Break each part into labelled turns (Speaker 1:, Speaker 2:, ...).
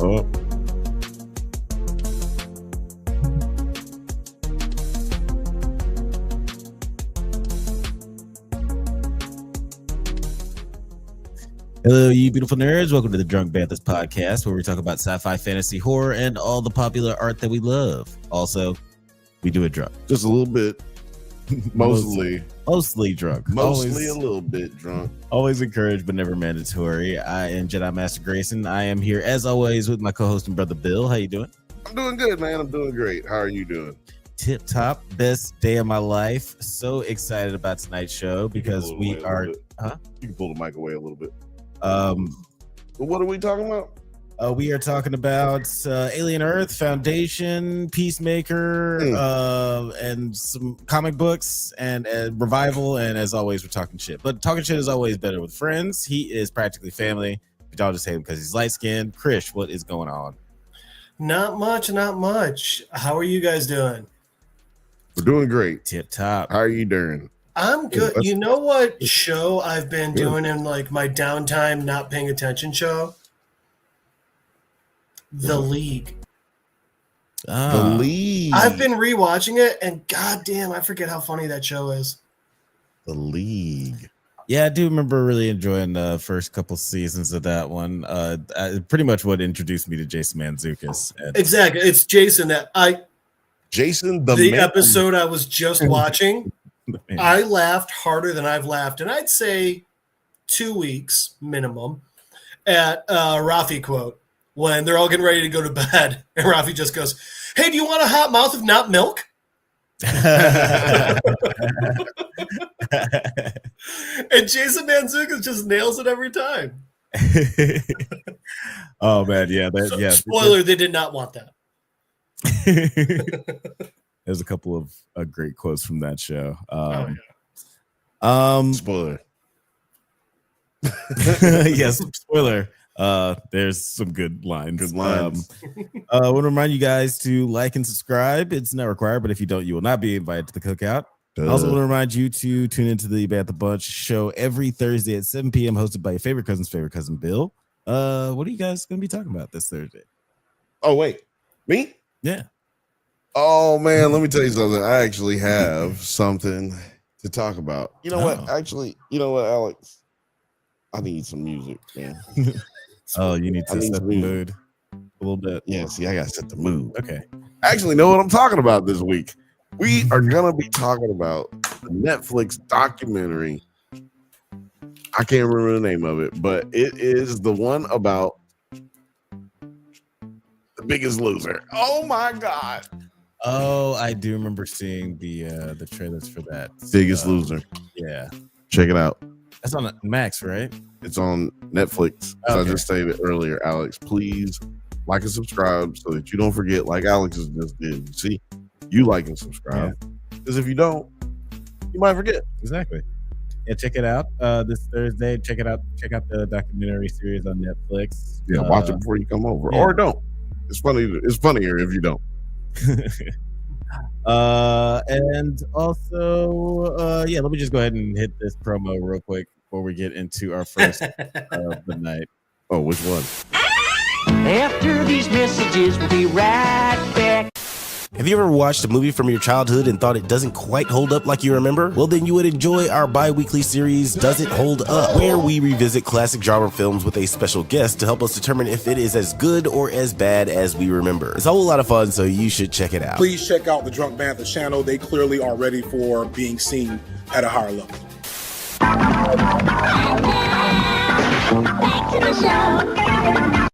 Speaker 1: Oh. Hello, you beautiful nerds. Welcome to the Drunk Banthas podcast, where we talk about sci-fi, fantasy, horror, and all the popular art that we love. Also, we do it drunk.
Speaker 2: Just a little bit. Mostly
Speaker 1: drunk.
Speaker 2: Mostly a little bit drunk.
Speaker 1: Always encouraged, but never mandatory. I am Jedi Master Grayson. I am here, as always, with my co-host and brother Bill. How you doing?
Speaker 2: I'm doing good, man. I'm doing great. How are you doing?
Speaker 1: Tip top. Best day of my life. So excited about tonight's show because we are... Huh?
Speaker 2: You can pull the mic away a little bit. What are we talking about?
Speaker 1: We are talking about Alien Earth, Foundation, Peacemaker, and some comic books and revival. And as always, we're talking shit. But talking shit is always better with friends. He is practically family. But y'all just hate him because he's light skinned. Krish, what is going on?
Speaker 3: Not much. How are you guys doing?
Speaker 2: We're doing great.
Speaker 1: Tip top.
Speaker 2: How are you doing?
Speaker 3: I'm good. You know what show I've been doing in like my downtime, not paying attention show? The League.
Speaker 2: The League.
Speaker 3: I've been rewatching it, and goddamn, I forget how funny that show is.
Speaker 2: The League.
Speaker 1: Yeah, I do remember really enjoying the first couple seasons of that one. Pretty much what introduced me to Jason Mantzoukas.
Speaker 3: Exactly. It's Jason
Speaker 2: Jason
Speaker 3: the episode I was just watching. I laughed harder than I've laughed, and I'd say 2 weeks minimum at Rafi quote when they're all getting ready to go to bed, and Rafi just goes, "Hey, do you want a hot mouth of not milk?" And Jason Mantzoukas just nails it every time.
Speaker 1: Oh man, yeah,
Speaker 3: Spoiler: they did not want that.
Speaker 1: There's a couple of great quotes from that show.
Speaker 2: Spoiler.
Speaker 1: Yes, spoiler. There's some good lines.
Speaker 2: Good lines.
Speaker 1: I want to remind you guys to like and subscribe. It's not required, but if you don't, you will not be invited to the cookout. I also want to remind you to tune into the Bantha Bunch show every Thursday at 7 p.m. hosted by your favorite cousin Bill. What are you guys going to be talking about this Thursday?
Speaker 2: Oh, wait. Me?
Speaker 1: Yeah.
Speaker 2: Oh, man, let me tell you something. I actually have something to talk about. You know what? Actually, you know what, Alex? I need some music, man.
Speaker 1: Oh, you need to set the mood a little bit.
Speaker 2: Yeah, see, I got to set the mood.
Speaker 1: Okay.
Speaker 2: I actually know what I'm talking about this week. We are going to be talking about the Netflix documentary. I can't remember the name of it, but it is the one about The Biggest Loser. Oh, my God.
Speaker 1: Oh, I do remember seeing the trailers for that.
Speaker 2: Biggest Loser.
Speaker 1: Yeah.
Speaker 2: Check it out.
Speaker 1: That's on Max, right?
Speaker 2: It's on Netflix.
Speaker 1: Okay.
Speaker 2: As I just stated earlier, Alex, please like and subscribe so that you don't forget like Alex just did. You see, you like and subscribe. Because if you don't, you might forget.
Speaker 1: Exactly. Yeah, check it out this Thursday. Check it out. Check out the documentary series on Netflix.
Speaker 2: Yeah, watch it before you come over. Yeah. Or don't. It's funny. It's funnier if you don't.
Speaker 1: And also, let me just go ahead and hit this promo real quick before we get into our first of the night.
Speaker 2: Oh, which one?
Speaker 4: After these messages, we'll be right back.
Speaker 5: Have you ever watched a movie from your childhood and thought it doesn't quite hold up like you remember? Well, then you would enjoy our bi-weekly series, Does It Hold Up? Where we revisit classic genre films with a special guest to help us determine if it is as good or as bad as we remember. It's a whole lot of fun, so you should check it out.
Speaker 6: Please check out the Drunk Bantha channel. They clearly are ready for being seen at a higher level.
Speaker 4: Back to the show.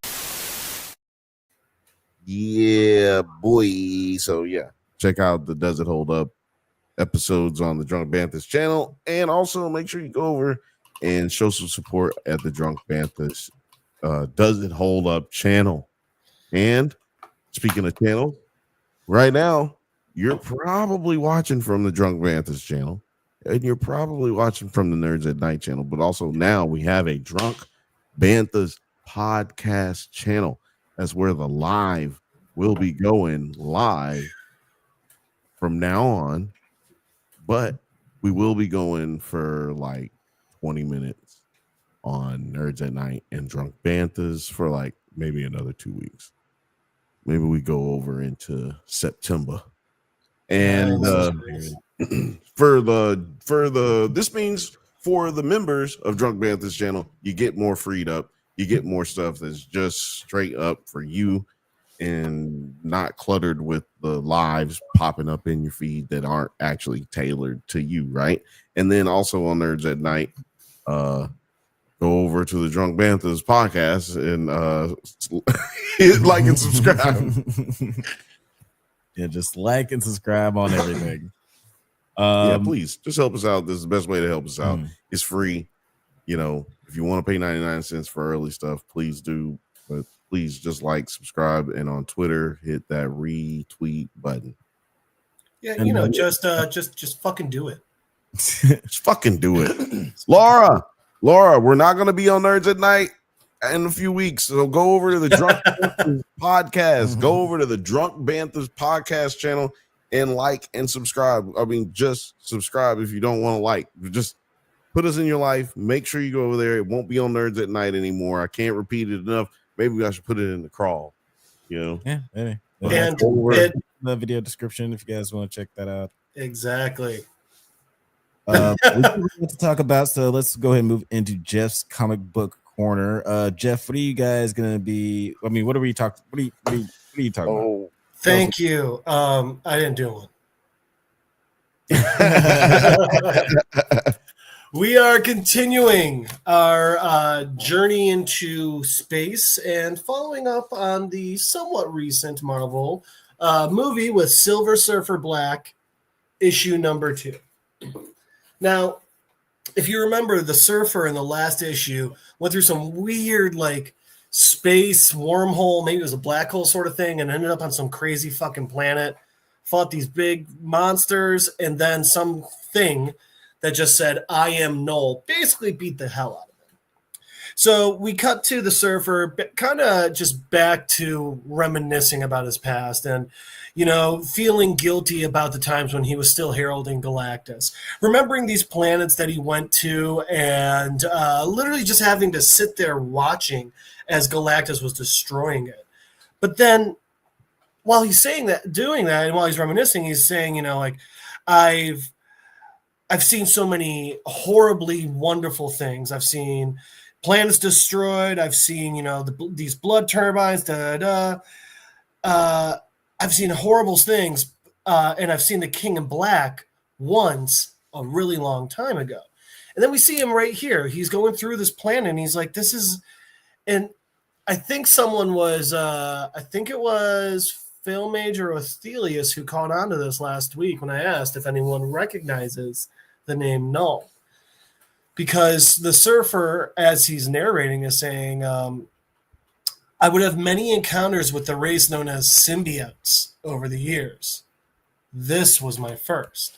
Speaker 2: Yeah, boy. So yeah, check out the Does It Hold Up episodes on the Drunk Banthas channel, and also make sure you go over and show some support at the Drunk Banthas Does It Hold Up channel. And speaking of channel, right now you're probably watching from the Drunk Banthas channel, and you're probably watching from the NerdsatNite channel, but also now we have a Drunk Banthas podcast channel. That's where the live will be going live from now on, but we will be going for like 20 minutes on Nerds at Night and Drunk Banthas for like maybe another 2 weeks. Maybe we go over into September. And this means for the members of Drunk Banthas channel, you get more freed up. You get more stuff that's just straight up for you and not cluttered with the lives popping up in your feed that aren't actually tailored to you, right? And then also on Nerds at Night, go over to the Drunk Banthas podcast and like and subscribe.
Speaker 1: Yeah, just like and subscribe on everything.
Speaker 2: Yeah, please just help us out. This is the best way to help us out. It's free. You know, if you want to pay 99 cents for early stuff, please do. But please just like, subscribe, and on Twitter, hit that retweet button.
Speaker 3: Yeah, you know, just fucking do it.
Speaker 2: Just fucking do it. Laura, we're not going to be on Nerds at Night in a few weeks. So go over to the Drunk Banthas podcast. Go over to the Drunk Banthas podcast channel and like and subscribe. I mean, just subscribe if you don't want to like. Just put us in your life. Make sure you go over there. It won't be on Nerds at Night anymore. I can't repeat it enough. Maybe I should put it in the crawl. You know?
Speaker 1: Yeah, maybe.
Speaker 3: And
Speaker 1: the video description if you guys want to check that out.
Speaker 3: Exactly.
Speaker 1: We have to talk about, so let's go ahead and move into Jeff's comic book corner. Jeff, what are you guys gonna be? I mean, what are you talking about?
Speaker 3: Thank you. I didn't do one. We are continuing our journey into space and following up on the somewhat recent Marvel movie with Silver Surfer Black, issue number 2. Now, if you remember, the Surfer in the last issue went through some weird, like, space wormhole, maybe it was a black hole sort of thing, and ended up on some crazy fucking planet, fought these big monsters, and then something that just said, I am Null, basically beat the hell out of him. So we cut to the Surfer, kind of just back to reminiscing about his past and, you know, feeling guilty about the times when he was still heralding Galactus. Remembering these planets that he went to and literally just having to sit there watching as Galactus was destroying it. But then while he's saying that, doing that, and while he's reminiscing, he's saying, you know, like, I've seen so many horribly wonderful things. I've seen planets destroyed. I've seen, you know, these blood turbines, I've seen horrible things, and I've seen the King in Black once a really long time ago. And then we see him right here. He's going through this planet, and he's like, this is... And I think someone was... I think it was Film Major or Athelius who caught on to this last week when I asked if anyone recognizes the name Null. Because the Surfer, as he's narrating, is saying... I would have many encounters with the race known as symbiotes over the years. This was my first.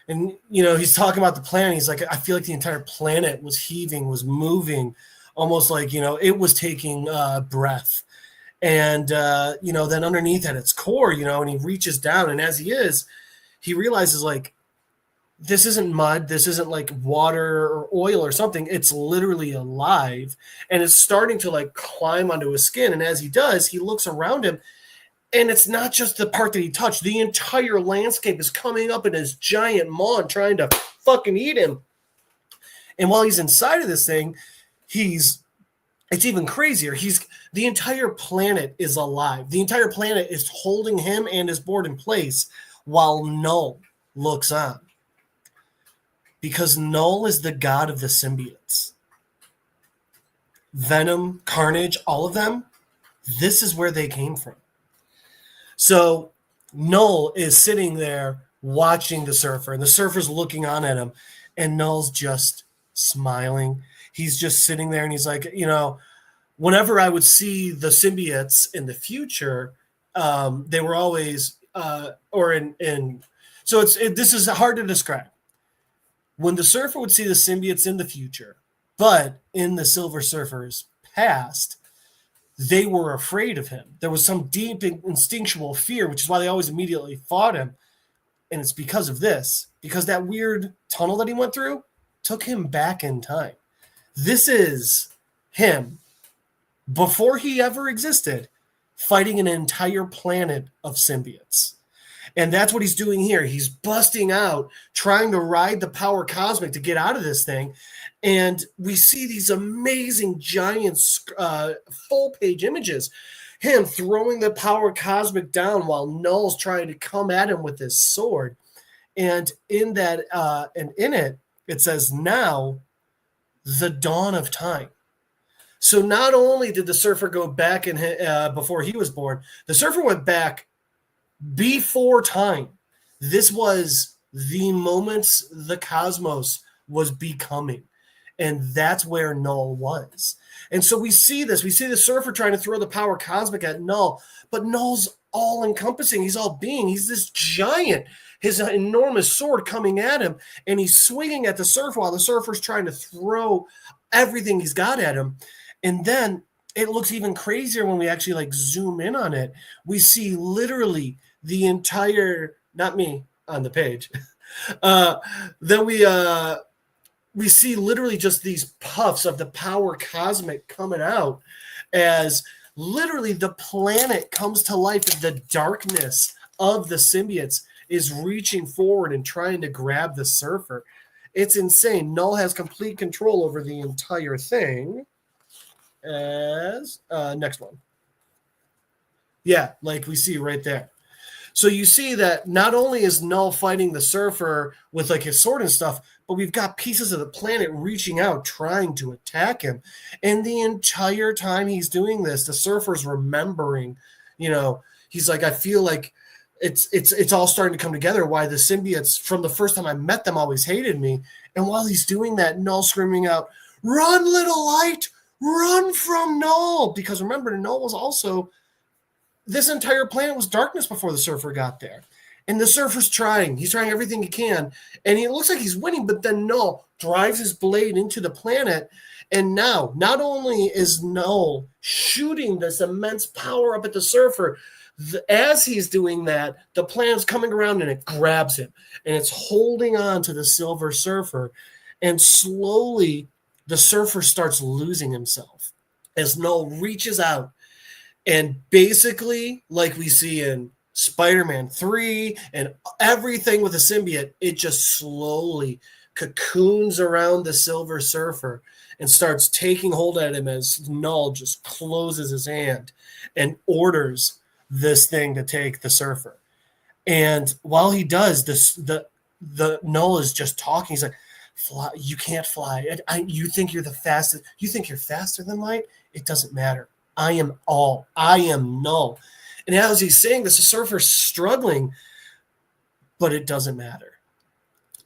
Speaker 3: And, you know, he's talking about the planet. He's like, I feel like the entire planet was heaving, was moving, almost like, you know, it was taking breath. And, you know, then underneath at its core, you know, and he reaches down. And as he realizes, like, this isn't mud. This isn't like water or oil or something. It's literally alive. And it's starting to like climb onto his skin. And as he does, he looks around him. And it's not just the part that he touched. The entire landscape is coming up in his giant maw and trying to fucking eat him. And while he's inside of this thing, it's even crazier. The entire planet is alive. The entire planet is holding him and his board in place while Null looks on. Because Null is the god of the symbiotes. Venom, Carnage, all of them, this is where they came from. So Null is sitting there watching the Surfer, and the Surfer's looking on at him, and Null's just smiling. He's just sitting there, and he's like, you know, whenever I would see the symbiotes in the future, they were always, so this is hard to describe. When the Surfer would see the symbiotes in the future, but in the Silver Surfer's past, they were afraid of him. There was some deep instinctual fear, which is why they always immediately fought him. And it's because of this, because that weird tunnel that he went through took him back in time. This is him before he ever existed, fighting an entire planet of symbiotes. And that's what he's doing here. He's busting out, trying to ride the power cosmic to get out of this thing. And we see these amazing giant full-page images. Him throwing the power cosmic down while Null's trying to come at him with his sword. And in that, and in it, it says, now, the dawn of time. So not only did the Surfer go back in before he was born, the Surfer went back before time. This was the moments the cosmos was becoming. And that's where Null was. And so we see this. We see the Surfer trying to throw the power cosmic at Null, but Null's all-encompassing. He's all being. He's this giant, his enormous sword coming at him, and he's swinging at the Surfer while the Surfer's trying to throw everything he's got at him. And then it looks even crazier when we actually like zoom in on it. We see literally the entire, not me on the page. Then we see literally just these puffs of the power cosmic coming out as literally the planet comes to life. The darkness of the symbiotes is reaching forward and trying to grab the Surfer. It's insane. Null has complete control over the entire thing. As next one. Yeah, like we see right there. So you see that not only is Null fighting the Surfer with like his sword and stuff, but we've got pieces of the planet reaching out, trying to attack him. And the entire time he's doing this, the Surfer's remembering, you know, he's like, I feel like it's all starting to come together. Why the symbiotes from the first time I met them always hated me. And while he's doing that, Null screaming out, "Run, little light! Run from Null!" Because remember, Null was also, this entire planet was darkness before the Surfer got there. And the Surfer's trying. He's trying everything he can. And it looks like he's winning, but then Null drives his blade into the planet. And now, not only is Null shooting this immense power up at the Surfer, as he's doing that, the planet's coming around and it grabs him. And it's holding on to the Silver Surfer. And slowly, the Surfer starts losing himself as Null reaches out. And basically, like we see in Spider-Man 3 and everything with a symbiote, it just slowly cocoons around the Silver Surfer and starts taking hold at him as Null just closes his hand and orders this thing to take the Surfer. And while he does this, the Null is just talking. He's like, "Fly, you can't fly. You think you're the fastest. You think you're faster than light? It doesn't matter. I am all. I am Null." And as he's saying this, the Surfer's struggling, but it doesn't matter.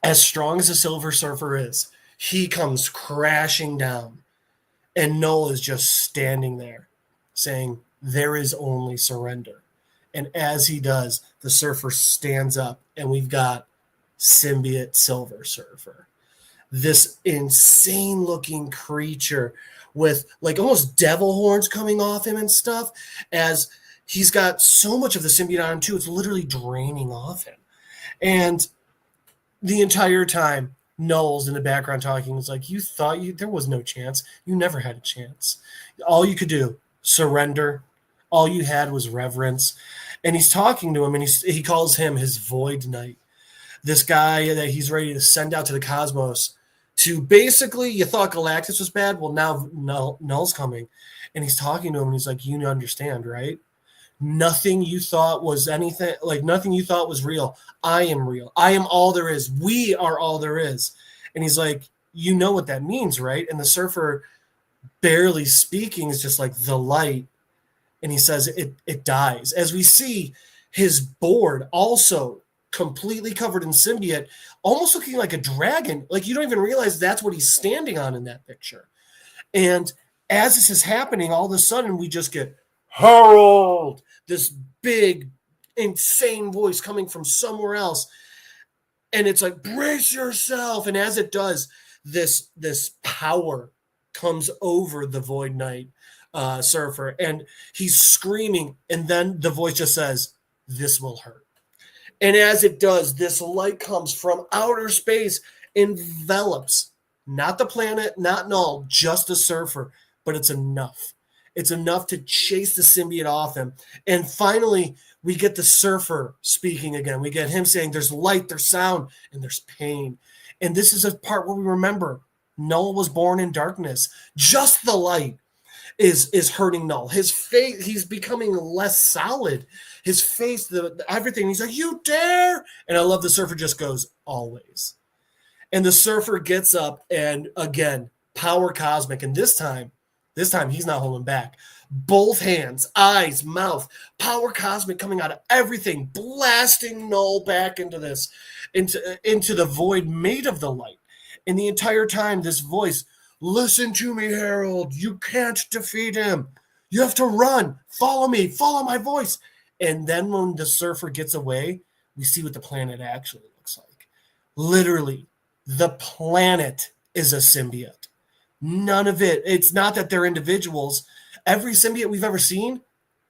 Speaker 3: As strong as the Silver Surfer is, he comes crashing down, and Null is just standing there saying, "There is only surrender." And as he does, the Surfer stands up, and we've got symbiote Silver Surfer. This insane looking creature with like almost devil horns coming off him and stuff, as he's got so much of the symbiote on him too, it's literally draining off him. And the entire time, Null's in the background talking. It's like, you thought there was no chance. You never had a chance. All you could do, surrender. All you had was reverence. And he's talking to him, and he calls him his Void Knight. This guy that he's ready to send out to the cosmos to basically, you thought Galactus was bad? Well, now Null's coming. And he's talking to him, and he's like, you understand, right? Nothing you thought was anything, like nothing you thought was real. I am real. I am all there is. We are all there is. And he's like, you know what that means, right? And the Surfer, barely speaking, is just like, the light. And he says, it dies. As we see his board also completely covered in symbiote, almost looking like a dragon. Like, you don't even realize that's what he's standing on in that picture. And as this is happening, all of a sudden we just get Harold, this big, insane voice coming from somewhere else. And it's like, brace yourself. And as it does, this power comes over the Void Knight Surfer, and he's screaming. And then the voice just says, this will hurt. And as it does, this light comes from outer space, envelops, not the planet, not Null, just the Surfer, but it's enough. It's enough to chase the symbiote off him. And finally, we get the surfer speaking again. We get him saying there's light, there's sound, and there's pain. And this is a part where we remember Null was born in darkness. Just the light is hurting Null. His face, he's becoming less solid. His face, everything. He's like, you dare? And I love the surfer just goes, always. And the surfer gets up and again, power cosmic. And this time he's not holding back. Both hands, eyes, mouth, power cosmic coming out of everything, blasting Null back into the void made of the light. And the entire time, this voice, listen to me, Harold. You can't defeat him. You have to run. Follow me. Follow my voice. And then when the surfer gets away, we see what the planet actually looks like. Literally, the planet is a symbiote. None of it. It's not that they're individuals. Every symbiote we've ever seen,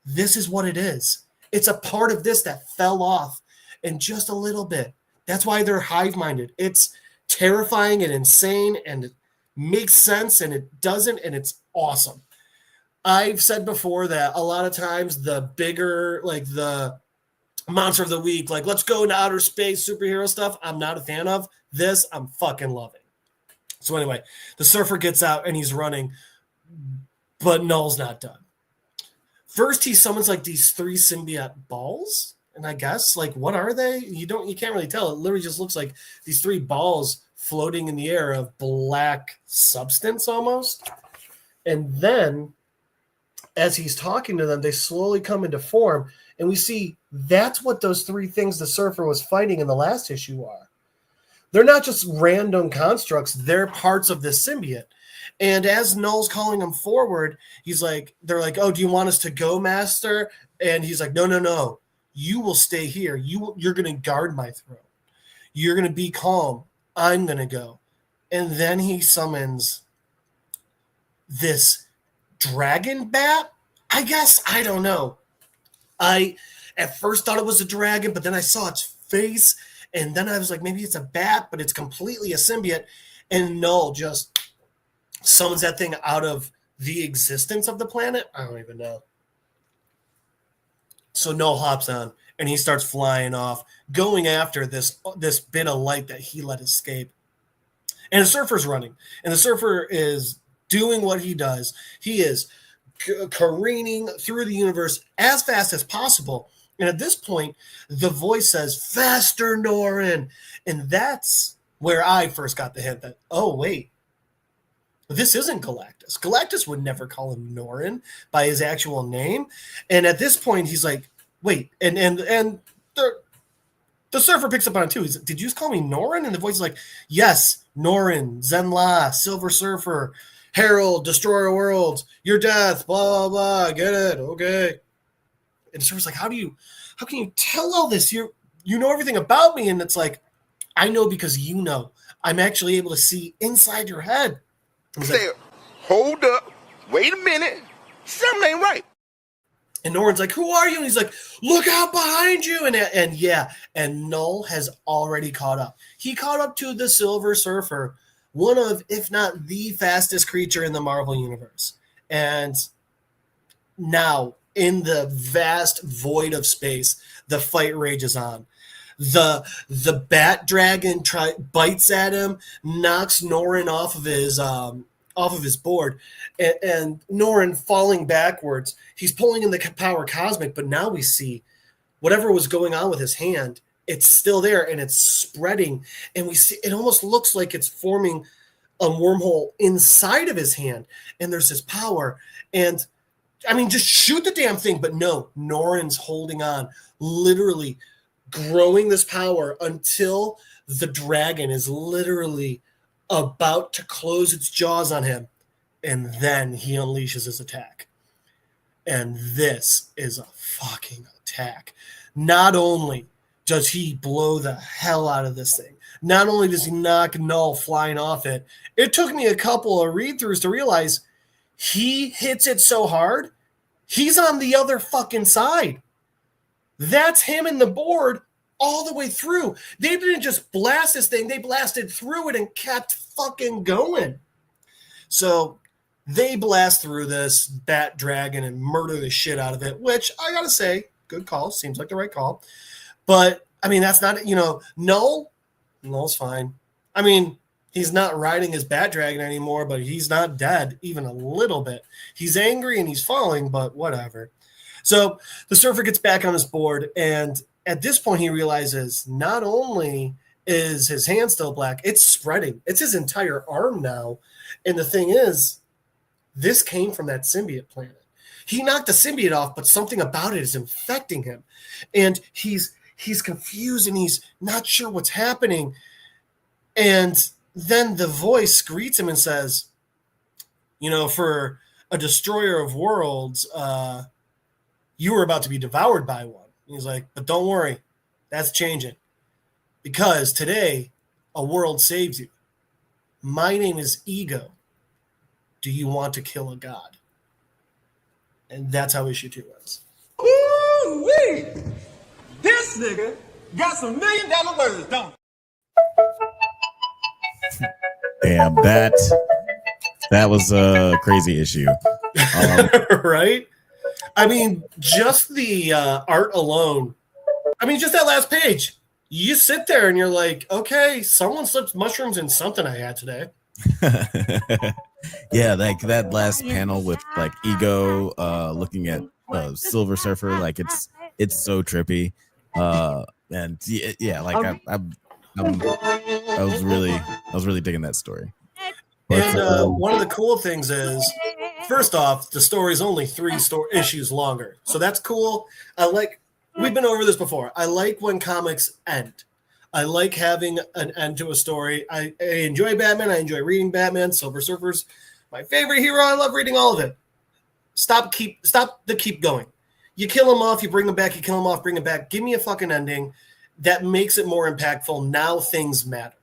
Speaker 3: this is what it is. It's a part of this that fell off in just a little bit. That's why they're hive-minded. It's terrifying and insane, and it makes sense, and it doesn't, and it's awesome. I've said before that a lot of times the bigger, like the monster of the week, like let's go into outer space superhero stuff, I'm not a fan of. This, I'm fucking loving. So anyway, the surfer gets out and he's running, but Null's not done. First, he summons like these 3 symbiote balls, and I guess like what are they? You can't really tell. It literally just looks like these 3 balls floating in the air of black substance almost. And then, as he's talking to them, they slowly come into form, and we see that's what those 3 things the surfer was fighting in the last issue are. They're not just random constructs. They're parts of this symbiote. And as Null's calling him forward, they're like, oh, do you want us to go, Master? And he's like, no. You will stay here. You're going to guard my throne. You're going to be calm. I'm going to go. And then he summons this dragon bat, I guess. I don't know. I at first thought it was a dragon, but then I saw its face. And then I was like, maybe it's a bat, but it's completely a symbiote. And Null just summons that thing out of the existence of the planet. I don't even know. So Null hops on, and he starts flying off, going after this bit of light that he let escape. And the surfer's running. And the surfer is doing what he does. He is careening through the universe as fast as possible. And at this point, the voice says, faster, Norrin. And that's where I first got the hint that, oh, wait, this isn't Galactus. Galactus would never call him Norrin by his actual name. And at this point, he's like, wait. And the surfer picks up on it too. He's like, did you just call me Norrin? And the voice is like, yes, Norrin, Zenla, Silver Surfer, Herald, Destroyer of Worlds, your death, blah, blah, blah. Get it. Okay. And the surfer's like, how can you tell all this? You know everything about me. And it's like, I know because you know. I'm actually able to see inside your head.
Speaker 7: Say, like, hold up, wait a minute, something ain't right.
Speaker 3: And Norrin's like, who are you? And he's like, look out behind you. And Null has already caught up. He caught up to the Silver Surfer, one of, if not the fastest creature in the Marvel Universe. And now, in the vast void of space, the fight rages on. The bat dragon bites at him, knocks Norrin off of his board, and Norrin falling backwards. He's pulling in the power cosmic, but now we see whatever was going on with his hand. It's still there, and it's spreading, and we see it almost looks like it's forming a wormhole inside of his hand. And there's this power, and I mean, just shoot the damn thing. But no, Norrin's holding on, literally growing this power until the dragon is literally about to close its jaws on him. And then he unleashes his attack. And this is a fucking attack. Not only does he blow the hell out of this thing, not only does he knock Null flying off it, it took me a couple of read-throughs to realize he hits it so hard, he's on the other fucking side. That's him in the board all the way through. They didn't just blast this thing, they blasted through it and kept fucking going. So They blast through this bat dragon and murder the shit out of it, which I gotta say, good call. Seems like the right call. But I mean, that's not, Null's fine. I mean, he's not riding his bat dragon anymore, but he's not dead even a little bit. He's angry and he's falling, but whatever. So the surfer gets back on his board, and at this point he realizes not only is his hand still black, it's spreading. It's his entire arm now. And the thing is, this came from that symbiote planet. He knocked the symbiote off, but something about it is infecting him. And he's confused and he's not sure what's happening. And then the voice greets him and says, for a destroyer of worlds, you were about to be devoured by one. And he's like, but don't worry, that's changing. Because today, a world saves you. My name is Ego. Do you want to kill a god? And that's how issue 2 ends.
Speaker 8: Ooh-wee! This nigga got some $1 million words, don't he?
Speaker 1: Damn, that was a crazy issue.
Speaker 3: Right? I mean, just the art alone. I mean, just that last page. You sit there and you're like, okay, someone slipped mushrooms in something I had today.
Speaker 1: Yeah, like that last panel with like Ego looking at Silver Surfer, like it's so trippy. And yeah, like I was really digging that story.
Speaker 3: And one of the cool things is, first off, the story's only 3 issues longer, so that's cool. We've been over this before. I like when comics end. I like having an end to a story. I enjoy Batman. I enjoy reading Batman. Silver Surfer's my favorite hero. I love reading all of it. Stop the keep going. You kill him off, you bring him back, you kill him off, bring him back. Give me a fucking ending that makes it more impactful. Now things matter,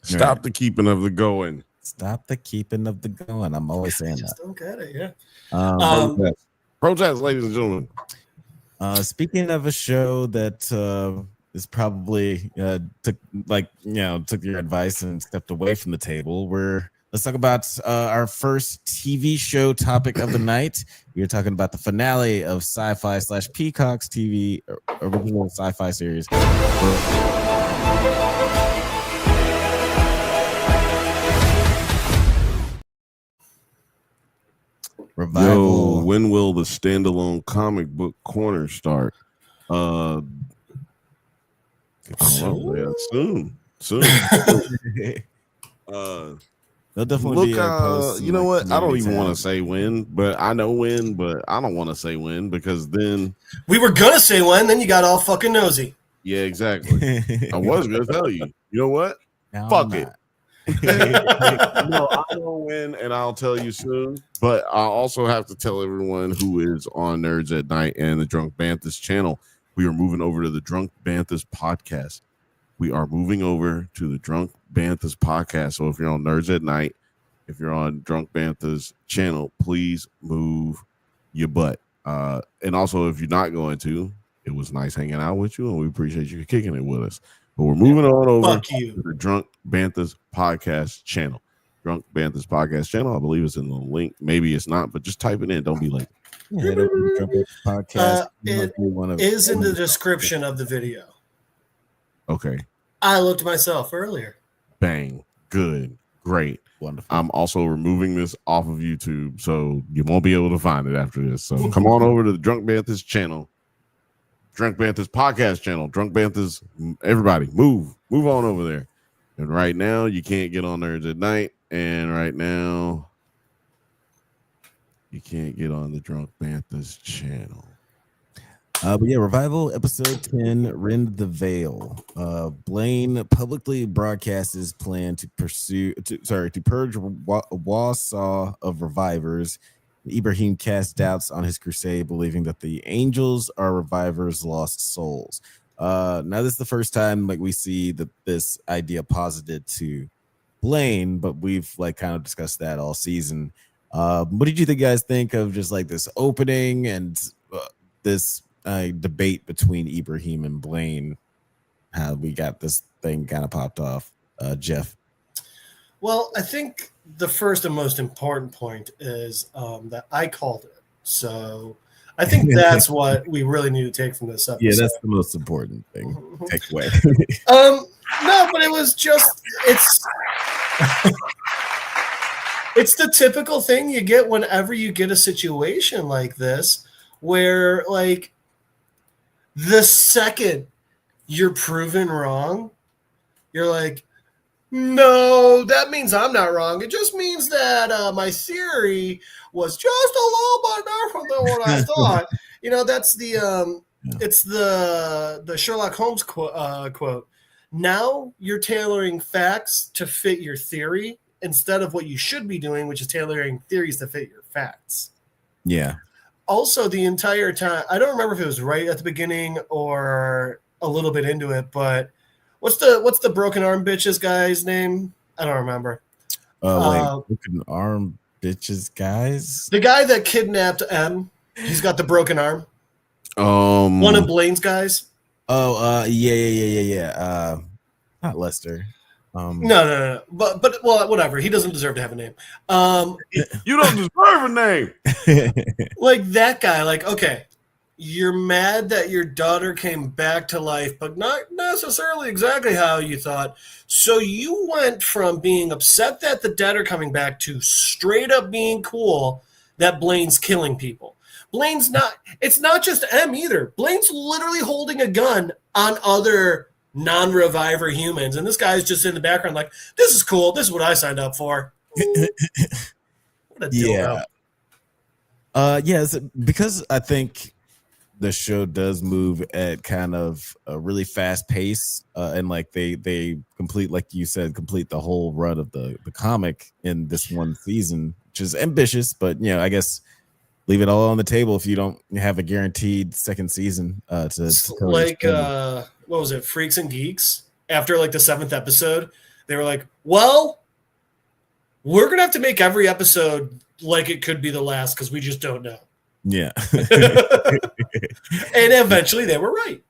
Speaker 2: Stop the keeping of the going.
Speaker 1: Stop the keeping of the going. I'm always saying
Speaker 3: just
Speaker 1: that.
Speaker 3: Don't get it, yeah.
Speaker 2: Protest, ladies and gentlemen.
Speaker 1: Speaking of a show that is probably took your advice and stepped away from the table, let's talk about our first TV show topic of the night. We are talking about the finale of Sci-Fi / Peacock's TV original sci-fi series. Revival.
Speaker 2: Yo, when will the standalone comic book corner start? Soon.
Speaker 1: They'll definitely be
Speaker 2: you know what? I don't even want to say when, but I know when, but I don't want to say when because then
Speaker 3: we were gonna say when, then you got all fucking nosy.
Speaker 2: Yeah, exactly. I was gonna tell you. You know what?
Speaker 1: No,
Speaker 2: Fuck it. No, I know when, and I'll tell you soon. But I also have to tell everyone who is on Nerds at Night and the Drunk Banthas channel, we are moving over to the Drunk Banthas podcast. We are moving over to the Drunk Banthas podcast. So if you're on Nerds at Night, if you're on Drunk Banthas channel, please move your butt. And also, if you're not going to, it was nice hanging out with you, and we appreciate you kicking it with us. But we're moving on over to the Drunk Banthas podcast channel. Drunk Banthas podcast channel. I believe it's in the link. Maybe it's not, but just type it in. Don't be late.
Speaker 1: Head over to Drunk Banthas podcast.
Speaker 3: It is in the description of the video.
Speaker 2: Okay.
Speaker 3: I looked myself earlier.
Speaker 2: Bang. Good. Great.
Speaker 1: Wonderful.
Speaker 2: I'm also removing this off of YouTube, so you won't be able to find it after this. So come on over to the Drunk Banthas channel. Drunk Banthas podcast channel. Drunk Banthas, everybody, move on over there. And right now, you can't get on Nerds at Night. And right now, you can't get on the Drunk Banthas channel.
Speaker 1: But yeah, Revival episode 10, Rend the Veil. Blaine publicly broadcasts his plan to purge Wausau of revivers. Ibrahim casts doubts on his crusade, believing that the angels are revivers' lost souls. Now this is the first time we see this idea posited to Blaine, but we've kind of discussed that all season. What did you guys think of just this opening and this debate between Ibrahim and Blaine? How we got this thing kind of popped off, Jeff?
Speaker 3: Well, I think the first and most important point is that I called it. So I think that's what we really need to take from this episode.
Speaker 1: Yeah, that's the most important thing. Take away.
Speaker 3: No, but it was just it's the typical thing you get whenever you get a situation like this, where like the second you're proven wrong, you're like, no, that means I'm not wrong. It just means that my theory was just a little bit different than what I thought. You know, that's the it's the Sherlock Holmes quote. Now you're tailoring facts to fit your theory instead of what you should be doing, which is tailoring theories to fit your facts.
Speaker 1: Yeah.
Speaker 3: Also, the entire time, I don't remember if it was right at the beginning or a little bit into it, but what's the broken arm bitch's guy's name? I don't remember.
Speaker 1: Broken arm bitches guys.
Speaker 3: The guy that kidnapped M, he's got the broken arm. One of Blaine's guys.
Speaker 1: Oh, yeah. Not Lester.
Speaker 3: No. But well, whatever. He doesn't deserve to have a name.
Speaker 2: You don't deserve a name.
Speaker 3: Like that guy. Like, okay, you're mad that your daughter came back to life, but not necessarily exactly how you thought. So you went from being upset that the dead are coming back to straight up being cool that Blaine's killing people. Blaine's not. It's not just M either. Blaine's literally holding a gun on other non-reviver humans, and this guy's just in the background like, this is cool, this is what I signed up for. What a dildo.
Speaker 1: Yes, because I think the show does move at kind of a really fast pace, and like they complete, like you said, complete the whole run of the comic in this one season, which is ambitious, but I guess leave it all on the table if you don't have a guaranteed second season to
Speaker 3: like what was it, Freaks and Geeks? After like the 7th episode, they were like, well, we're gonna have to make every episode like it could be the last because we just don't know.
Speaker 1: Yeah.
Speaker 3: And eventually they were right.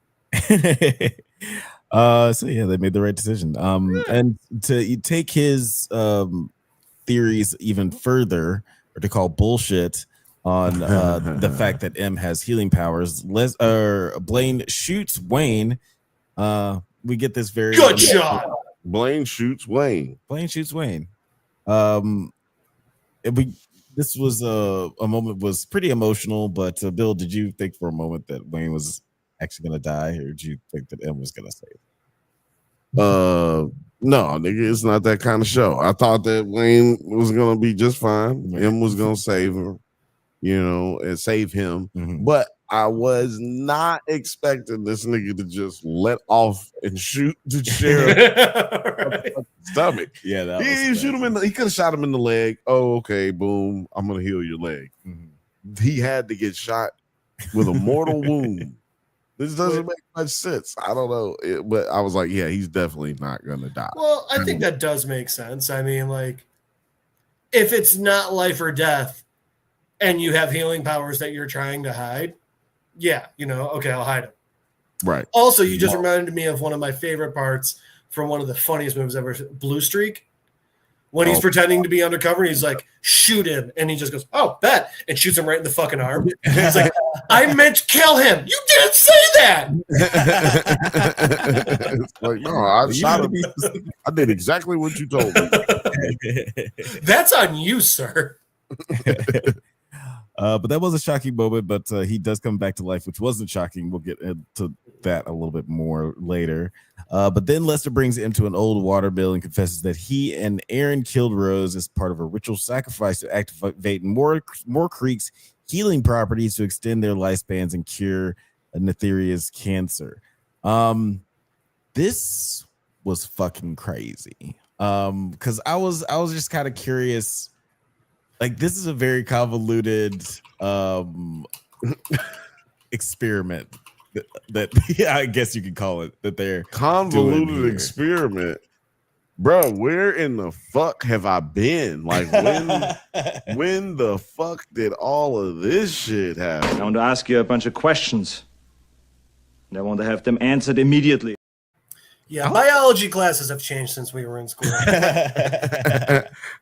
Speaker 1: So yeah, they made the right decision. And to take his theories even further, or to call bullshit on the fact that M has healing powers, Blaine shoots Wayne. We get this very
Speaker 3: good shot.
Speaker 2: Blaine shoots Wayne.
Speaker 1: This was a moment, was pretty emotional, but Bill, did you think for a moment that Wayne was actually going to die, or did you think that M was going to save?
Speaker 2: No, nigga, it's not that kind of show. I thought that Wayne was going to be just fine. M was going to save her, and save him.
Speaker 1: Mm-hmm.
Speaker 2: But I was not expecting this nigga to just let off and shoot the sheriff
Speaker 3: Right.
Speaker 2: stomach.
Speaker 1: Yeah,
Speaker 2: He shoot him he could have shot him in the leg. Oh, okay, boom. I'm gonna heal your leg.
Speaker 1: Mm-hmm.
Speaker 2: He had to get shot with a mortal wound. This doesn't make much sense. I don't know, but I was like, yeah, he's definitely not gonna die.
Speaker 3: Well, I think that does make sense. I mean, like, if it's not life or death, and you have healing powers that you're trying to hide, yeah, okay, I'll hide them.
Speaker 2: Right.
Speaker 3: Also, you just reminded me of one of my favorite parts from one of the funniest movies ever, Blue Streak. When he's pretending to be undercover, he's like, shoot him. And he just goes, oh, bet. And shoots him right in the fucking arm. And he's like, I meant kill him. You didn't say that.
Speaker 2: It's like, no, I shot him. I did exactly what you told me.
Speaker 3: That's on you, sir.
Speaker 1: But that was a shocking moment, but he does come back to life, which wasn't shocking. We'll get into that a little bit more later. But then Lester brings him to an old water mill and confesses that he and Aaron killed Rose as part of a ritual sacrifice to activate more creeks' healing properties to extend their lifespans and cure Netheria's cancer. This was fucking crazy. Because I was just kind of curious. Like, this is a very convoluted experiment that I guess you could call it, that they're
Speaker 2: convoluted experiment. Bro, where in the fuck have I been? Like, when the fuck did all of this shit happen?
Speaker 9: I want to ask you a bunch of questions, and I want to have them answered immediately.
Speaker 3: Yeah, biology classes have changed since we were in school.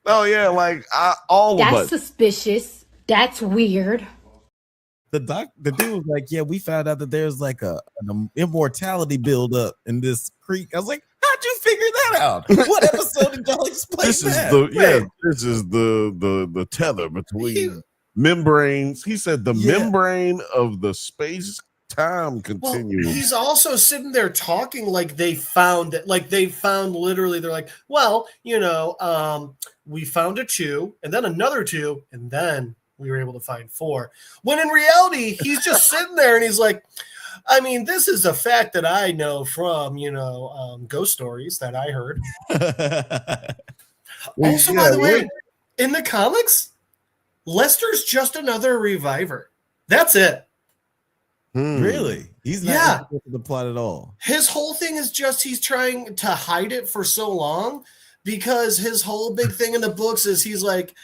Speaker 2: No, yeah, like all of us.
Speaker 9: That's suspicious. That's weird.
Speaker 1: The dude was like, yeah, we found out that there's like an immortality buildup in this creek. I was like, how'd you figure that out? What episode did y'all explain
Speaker 2: This is
Speaker 1: that?
Speaker 2: this is the tether between membranes. He said the membrane of the space-time continuum.
Speaker 3: Well, he's also sitting there talking like they found it, like they found literally, they're like, well, we found a 2 and then another 2 and then we were able to find 4. When in reality, he's just sitting there and he's like, I mean, this is a fact that I know from, ghost stories that I heard. Also, by the way, in the comics, Lester's just another reviver. That's it.
Speaker 1: Really? He's not into the plot at all.
Speaker 3: His whole thing is just he's trying to hide it for so long because his whole big thing in the books is he's like,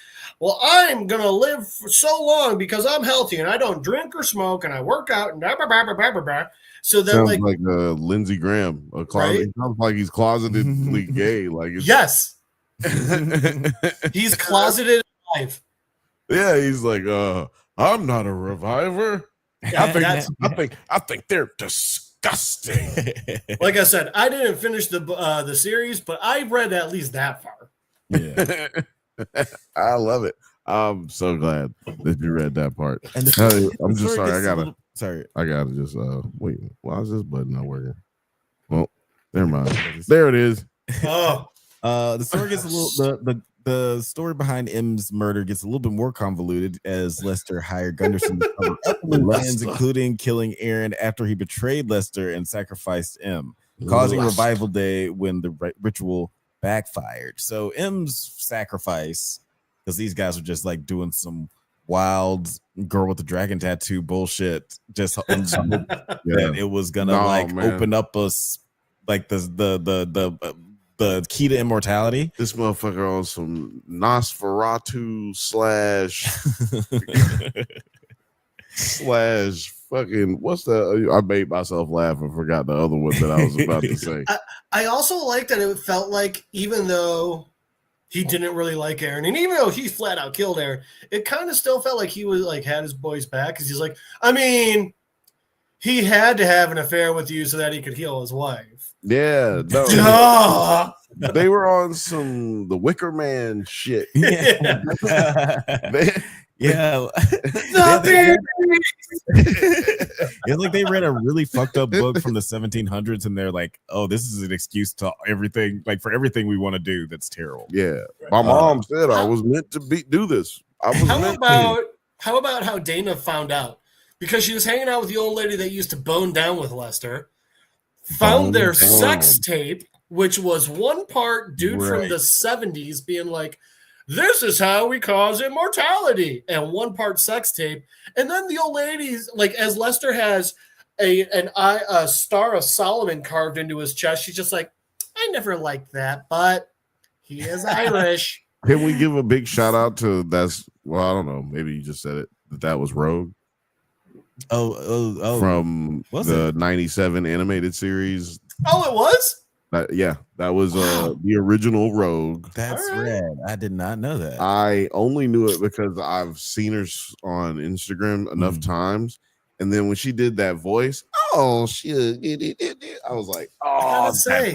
Speaker 3: well, I'm going to live for so long because I'm healthy and I don't drink or smoke and I work out and blah, blah, blah, blah, blah, blah. So then
Speaker 2: sounds like Lindsey Graham, a closet. Right? Sounds like he's closetedly gay. Like
Speaker 3: yes. He's closeted alive.
Speaker 2: Yeah, he's like, I'm not a reviver. I think they're disgusting.
Speaker 3: Like I said, I didn't finish the series, but I read at least that far.
Speaker 1: Yeah.
Speaker 2: I love it. I'm so glad that you read that part. And I'm just sorry. I gotta just wait. Why is this button not working? Well, never mind. There it is.
Speaker 3: Oh,
Speaker 1: the story gets a little the story behind M's murder gets a little bit more convoluted as Lester hired Gunderson to cover up plans, including killing Aaron after he betrayed Lester and sacrificed M, causing Revival Day when the ritual backfired. So M's sacrifice, because these guys were just like doing some wild girl with the dragon tattoo bullshit, just that it was gonna open up us like the key to immortality.
Speaker 2: This motherfucker on some Nosferatu slash fucking what's the? I made myself laugh and forgot the other one that I was about to say.
Speaker 3: I also like that it felt like even though he didn't really like Aaron, and even though he flat out killed Aaron, it kind of still felt like he was like had his boys back because he's like, I mean, he had to have an affair with you so that he could heal his wife.
Speaker 2: Yeah, no, they were on the Wicker Man shit.
Speaker 1: Yeah. It's like they read a really fucked up book from the 1700s and they're like, oh, this is an excuse to everything, like for everything we want to do that's terrible.
Speaker 2: Yeah, my mom said I was meant to do this.
Speaker 3: How about how Dana found out? Because she was hanging out with the old lady that used to bone down with Lester, found their sex tape, which was one part dude from the 70s being like, this is how we cause immortality, and one part sex tape. And then the old lady's like, as Lester has a Star of Solomon carved into his chest, she's just like, I never liked that, but he is Irish.
Speaker 2: Can we give a big shout out to I don't know, maybe you just said it, that was Rogue.
Speaker 1: Oh,
Speaker 2: from the 97 animated series.
Speaker 3: Oh, it was?
Speaker 2: That was the original Rogue.
Speaker 1: That's rad. I did not know that.
Speaker 2: I only knew it because I've seen her on Instagram enough times. And then when she did that voice, I was like, oh,
Speaker 3: I gotta say,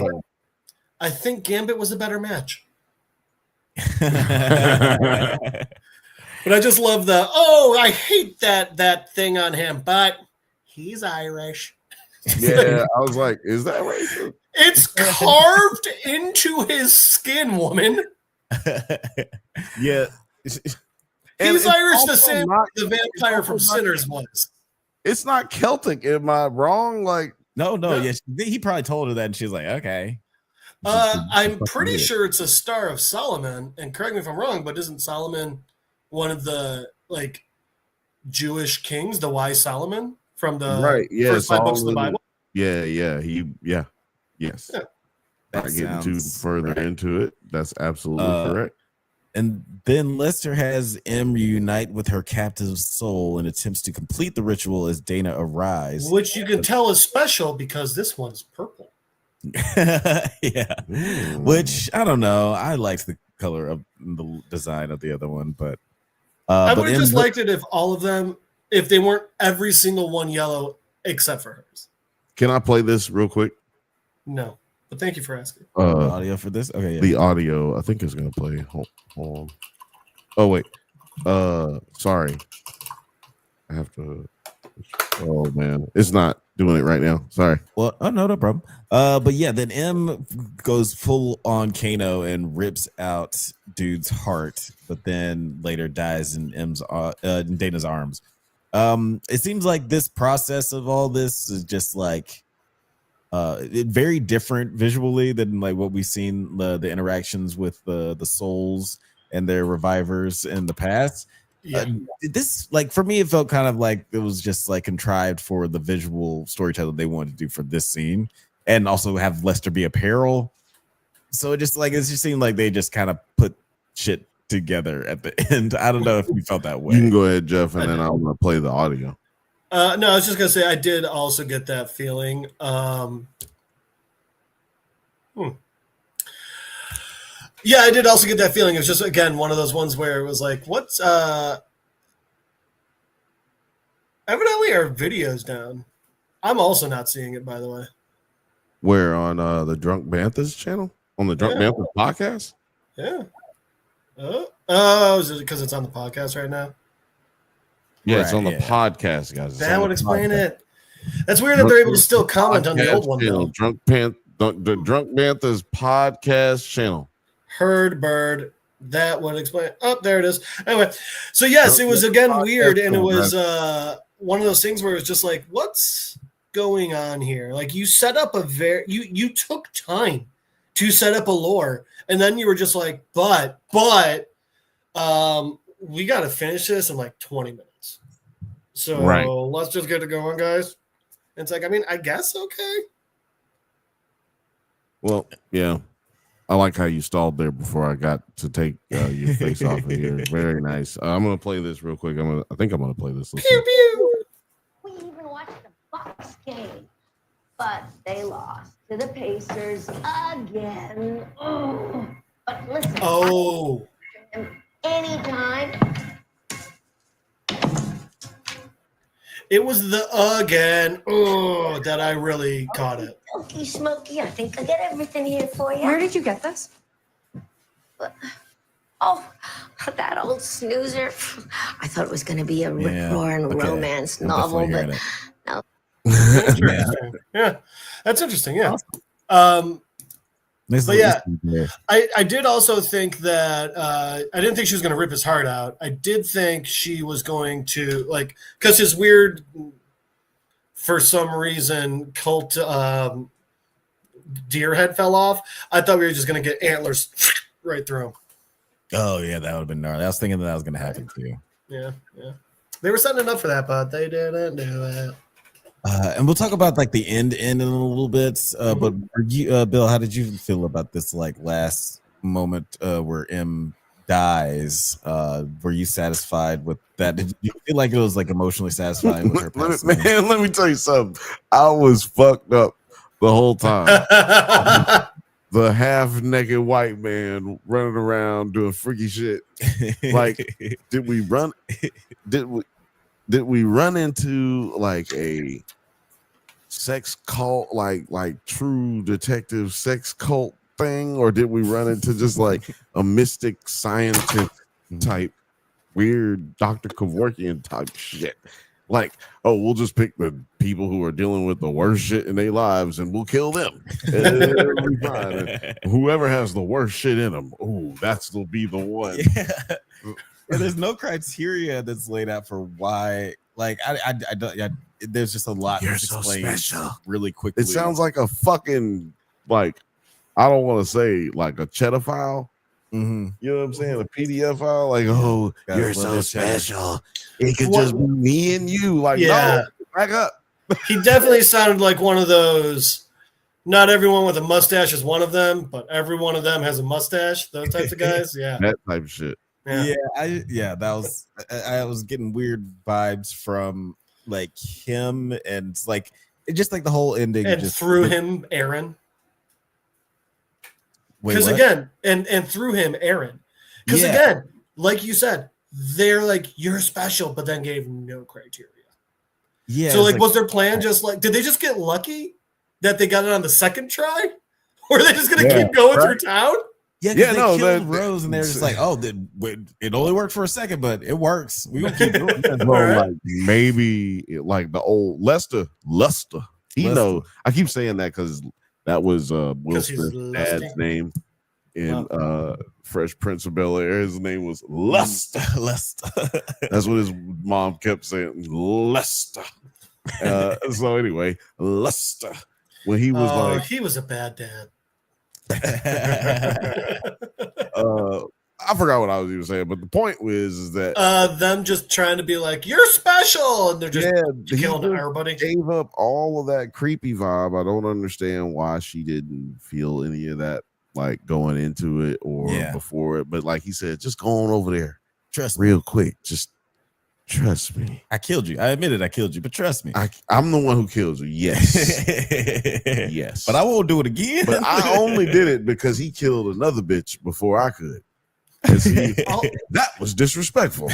Speaker 3: I think Gambit was a better match. But I just love I hate that thing on him, but he's Irish.
Speaker 2: Yeah, I was like, is that racist?
Speaker 3: It's carved into his skin, woman.
Speaker 1: Yeah.
Speaker 3: He's Irish the same way the vampire from Sinners was.
Speaker 2: It's not Celtic, am I wrong? Like,
Speaker 1: no. Yeah, he probably told her that, and she's like, okay.
Speaker 3: I'm pretty sure it's a Star of Solomon, and correct me if I'm wrong, but isn't Solomon one of the like Jewish kings, the wise Solomon from the first 5 books of the Bible?
Speaker 2: Yes. Yeah. Not getting too further into it. That's absolutely correct.
Speaker 1: And then Lester has M reunite with her captive soul and attempts to complete the ritual as Dana arrives.
Speaker 3: Which you can tell is special because this one's purple.
Speaker 1: Yeah. Which I don't know. I liked the color of the design of the other one, but
Speaker 3: I would have just liked it if all of them, if they weren't every single one yellow except for hers.
Speaker 2: Can I play this real quick?
Speaker 3: No, but thank you for asking.
Speaker 1: Audio for this? Okay, yeah.
Speaker 2: The audio I think is gonna play. Hold on. Oh wait. Sorry. I have to. Oh man, it's not doing it right now. Sorry.
Speaker 1: Well, oh no problem. But yeah, then M goes full on Kano and rips out dude's heart, but then later dies in in Dana's arms. It seems like this process of all this is just like very different visually than like what we've seen the interactions with the souls and their revivers in the past.
Speaker 3: Yeah.
Speaker 1: This, like, for me, it felt kind of like it was just like contrived for the visual storytelling they wanted to do for this scene, and also have Lester be a peril. So it just seemed like they just kind of put shit together at the end. I don't know if you felt that way.
Speaker 2: You can go ahead, Jeff, and then I'm gonna play the audio.
Speaker 3: No, I was just gonna say I did also get that feeling. Yeah, I did also get that feeling. It was just, again, one of those ones where it was like, what's evidently our video's down. I'm also not seeing it, by the way.
Speaker 2: Where on the Drunk Banthas channel? On the Drunk Banthas podcast?
Speaker 3: Yeah. Oh, is it because it's on the podcast right now?
Speaker 2: Yeah, it's on the podcast, guys.
Speaker 3: That would explain it. That's weird that they're able to still comment on the old one, though.
Speaker 2: The Drunk Banthas podcast channel.
Speaker 3: Heard bird. That would explain. Oh, there it is. Anyway, so yes, it was again weird, and it was one of those things where it was just like, what's going on here? Like, you set up you took time to set up a lore, and then you were just like, but we got to finish this in like 20 minutes. So let's just get it going, guys. And it's like, I mean, I guess okay.
Speaker 2: Well, yeah. I like how you stalled there before I got to take your face off of here. Very nice. I'm gonna play this real quick. I think I'm gonna play this.
Speaker 10: Pew pew. We even watched the Bucks game, but they lost to the Pacers again. Oh. But listen.
Speaker 3: Oh.
Speaker 10: Anytime.
Speaker 3: It was the again. Oh, that I really caught it.
Speaker 10: Okie smoky, I think I get everything here for you.
Speaker 11: Where did you get this?
Speaker 10: Oh, that old snoozer. I thought it was going to be a rip-roaring romance novel, but no.
Speaker 3: Yeah, that's interesting. Yeah. But yeah, I did also think that I didn't think she was going to rip his heart out. I did think she was going to, like, because his weird, for some reason, cult deer head fell off. I thought we were just going to get antlers right through him.
Speaker 1: Oh, yeah, that would have been gnarly. I was thinking that was going to happen too.
Speaker 3: Yeah. They were setting it up for that, but they didn't do it.
Speaker 1: And we'll talk about like the end in a little bit. But you, Bill, how did you feel about this like last moment where M dies? Were you satisfied with that? Did you feel like it was like emotionally satisfying with her passing?
Speaker 2: Man, let me tell you something. I was fucked up the whole time. The half-naked white man running around doing freaky shit. Like, did we run into like a sex cult, like True Detective sex cult thing, or did we run into just like a mystic scientist type weird Dr. Kevorkian type shit? Like, oh, we'll just pick the people who are dealing with the worst shit in their lives and we'll kill them. And whoever has the worst shit in them, oh, will be the one.
Speaker 1: Yeah. There's no criteria that's laid out for why. Like, I don't. There's just a lot that's explained really quickly.
Speaker 2: It sounds like a fucking, like, I don't want to say like a cheddar file.
Speaker 1: Mm-hmm.
Speaker 2: You know what I'm saying? A PDF file. Like, oh, you're so special. It could just be me and you. Like, no, back up.
Speaker 3: He definitely sounded like one of those. Not everyone with a mustache is one of them, but every one of them has a mustache. Those types of guys. Yeah,
Speaker 2: that type of shit.
Speaker 1: That was. I was getting weird vibes from like him, and like it just like the whole ending.
Speaker 3: And
Speaker 1: just
Speaker 3: through him, Aaron. Because again, and through him, Aaron. Because again, like you said, they're like, you're special, but then gave no criteria.
Speaker 1: Yeah.
Speaker 3: So like, was their plan just like, did they just get lucky that they got it on the second try? Or are they just going to keep going through town?
Speaker 1: Yeah, they killed Rose, and they're just like, "Oh, it only worked for a second, but it works. We gonna keep doing it."
Speaker 2: Like maybe like the old Lester. Know, I keep saying that because that was Will Smith's dad's name in Fresh Prince of Bel-Air. His name was Lester. That's what his mom kept saying, Lester. So anyway, Lester. When he was like,
Speaker 3: he was a bad dad.
Speaker 2: I forgot what I was even saying, but the point was that
Speaker 3: them just trying to be like, you're special, and they're just killing everybody.
Speaker 2: Gave up all of that creepy vibe. I don't understand why she didn't feel any of that, like going into it or before it. But like he said, just go on over there,
Speaker 1: trust me,
Speaker 2: real quick. Just trust me.
Speaker 1: I killed you. I admitted I killed you, but trust me.
Speaker 2: I'm the one who killed you. Yes. Yes.
Speaker 1: But I won't do it again.
Speaker 2: But I only did it because he killed another bitch before I could. That was disrespectful.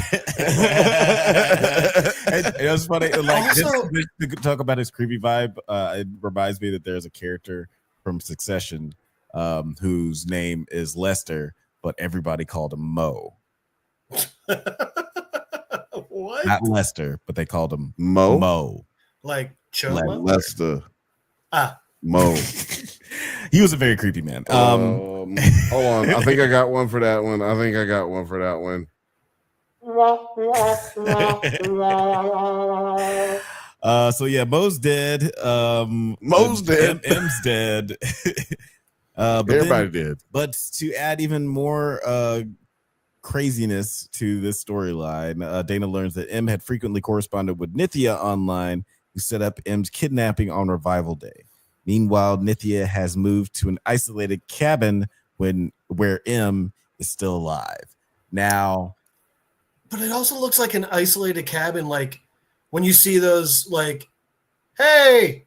Speaker 1: It was funny. Like
Speaker 3: Also,
Speaker 1: to talk about his creepy vibe, it reminds me that there's a character from Succession whose name is Lester, but everybody called him Mo.
Speaker 3: What?
Speaker 1: Not Lester, but they called him
Speaker 2: Mo.
Speaker 3: Like
Speaker 2: Lester. Mo.
Speaker 1: He was a very creepy man.
Speaker 2: Hold on. I think I got one for that one.
Speaker 1: So yeah, Mo's dead.
Speaker 2: Mo's dead.
Speaker 1: M's dead.
Speaker 2: Everybody did.
Speaker 1: But to add even more craziness to this storyline, Dana learns that M had frequently corresponded with Nithya online, who set up M's kidnapping on Revival Day. Meanwhile, Nithya has moved to an isolated cabin where M is still alive. Now,
Speaker 3: but it also looks like an isolated cabin. Like when you see those, like, hey,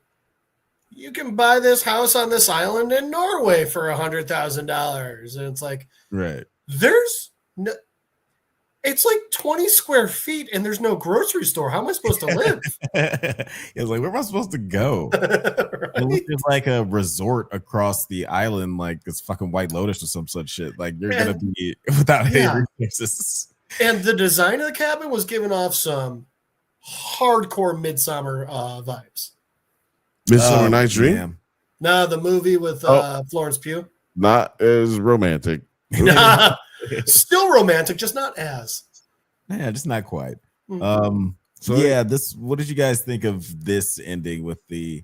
Speaker 3: you can buy this house on this island in Norway for $100,000, and it's like,
Speaker 1: right?
Speaker 3: There's no. It's like 20 square feet, and there's no grocery store. How am I supposed to live?
Speaker 1: It's like, where am I supposed to go? Right? It's like a resort across the island, like this fucking White Lotus or some such shit. Like you're gonna be without any resources.
Speaker 3: And the design of the cabin was giving off some hardcore Midsummer vibes.
Speaker 2: Midsummer Night's Dream?
Speaker 1: Yeah.
Speaker 3: No, the movie with Florence Pugh.
Speaker 2: Not as romantic.
Speaker 3: Still romantic, just not as.
Speaker 1: Yeah, just not quite.
Speaker 2: So
Speaker 1: yeah, what did you guys think of this ending with the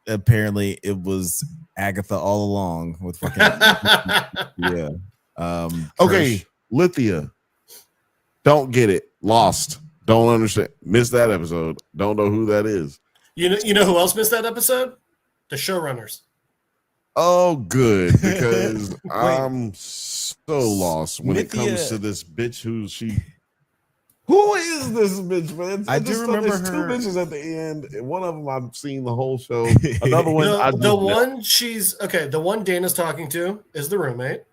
Speaker 1: apparently it was Agatha all along with fucking yeah.
Speaker 2: Okay, Lithia. Don't get it. Lost. Don't understand. Missed that episode. Don't know who that is.
Speaker 3: You know who else missed that episode? The showrunners.
Speaker 2: Oh, good, because I'm so lost when it comes to this bitch. Who is this bitch, man?
Speaker 1: I do remember
Speaker 2: there's
Speaker 1: her.
Speaker 2: 2 bitches at the end. One of them I've seen the whole show. Another one,
Speaker 3: the one Dana's talking to is the roommate.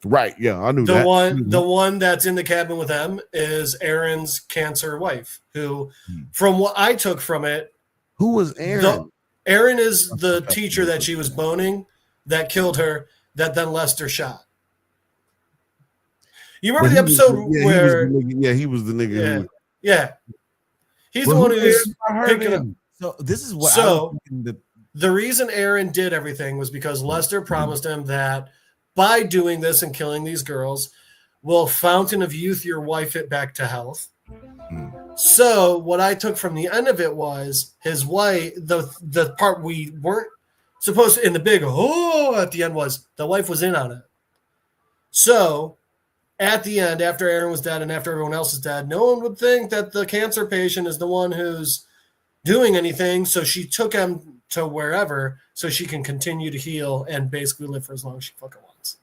Speaker 2: Right? Yeah, I knew that.
Speaker 3: The one that's in the cabin with them is Aaron's cancer wife. Who, from what I took from it,
Speaker 2: who was Aaron?
Speaker 3: Aaron is the teacher that she was boning that killed her, that then Lester shot. You remember the episode where...
Speaker 2: he was the nigga.
Speaker 3: Yeah. He's the one who's picking up.
Speaker 1: So this is what
Speaker 3: the reason Aaron did everything was because Lester promised him that by doing this and killing these girls will fountain of youth your wife it back to health. So what I took from the end of it was his wife, the part we weren't supposed to, in the big at the end, was the wife was in on it. So at the end, after Aaron was dead and after everyone else is dead, no one would think that the cancer patient is the one who's doing anything. So she took him to wherever so she can continue to heal and basically live for as long as she fucking wants.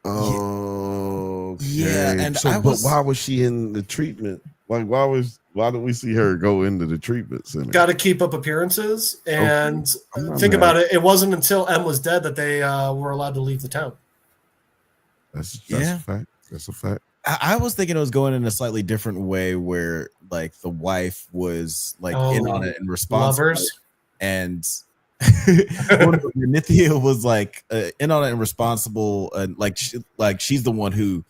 Speaker 2: Oh,
Speaker 1: yeah. And
Speaker 2: but why was she in the treatment? Like, why was Why don't we see her go into the treatment center?
Speaker 3: Got to keep up appearances. And
Speaker 2: Okay.
Speaker 3: think about it. It wasn't until M was dead that they were allowed to leave the town.
Speaker 2: That's a fact. That's a fact.
Speaker 1: I was thinking it was going in a slightly different way where like the wife was like in on it and responsible.
Speaker 3: Lovers.
Speaker 1: And Nithya was like in on it and responsible. And like she's the one who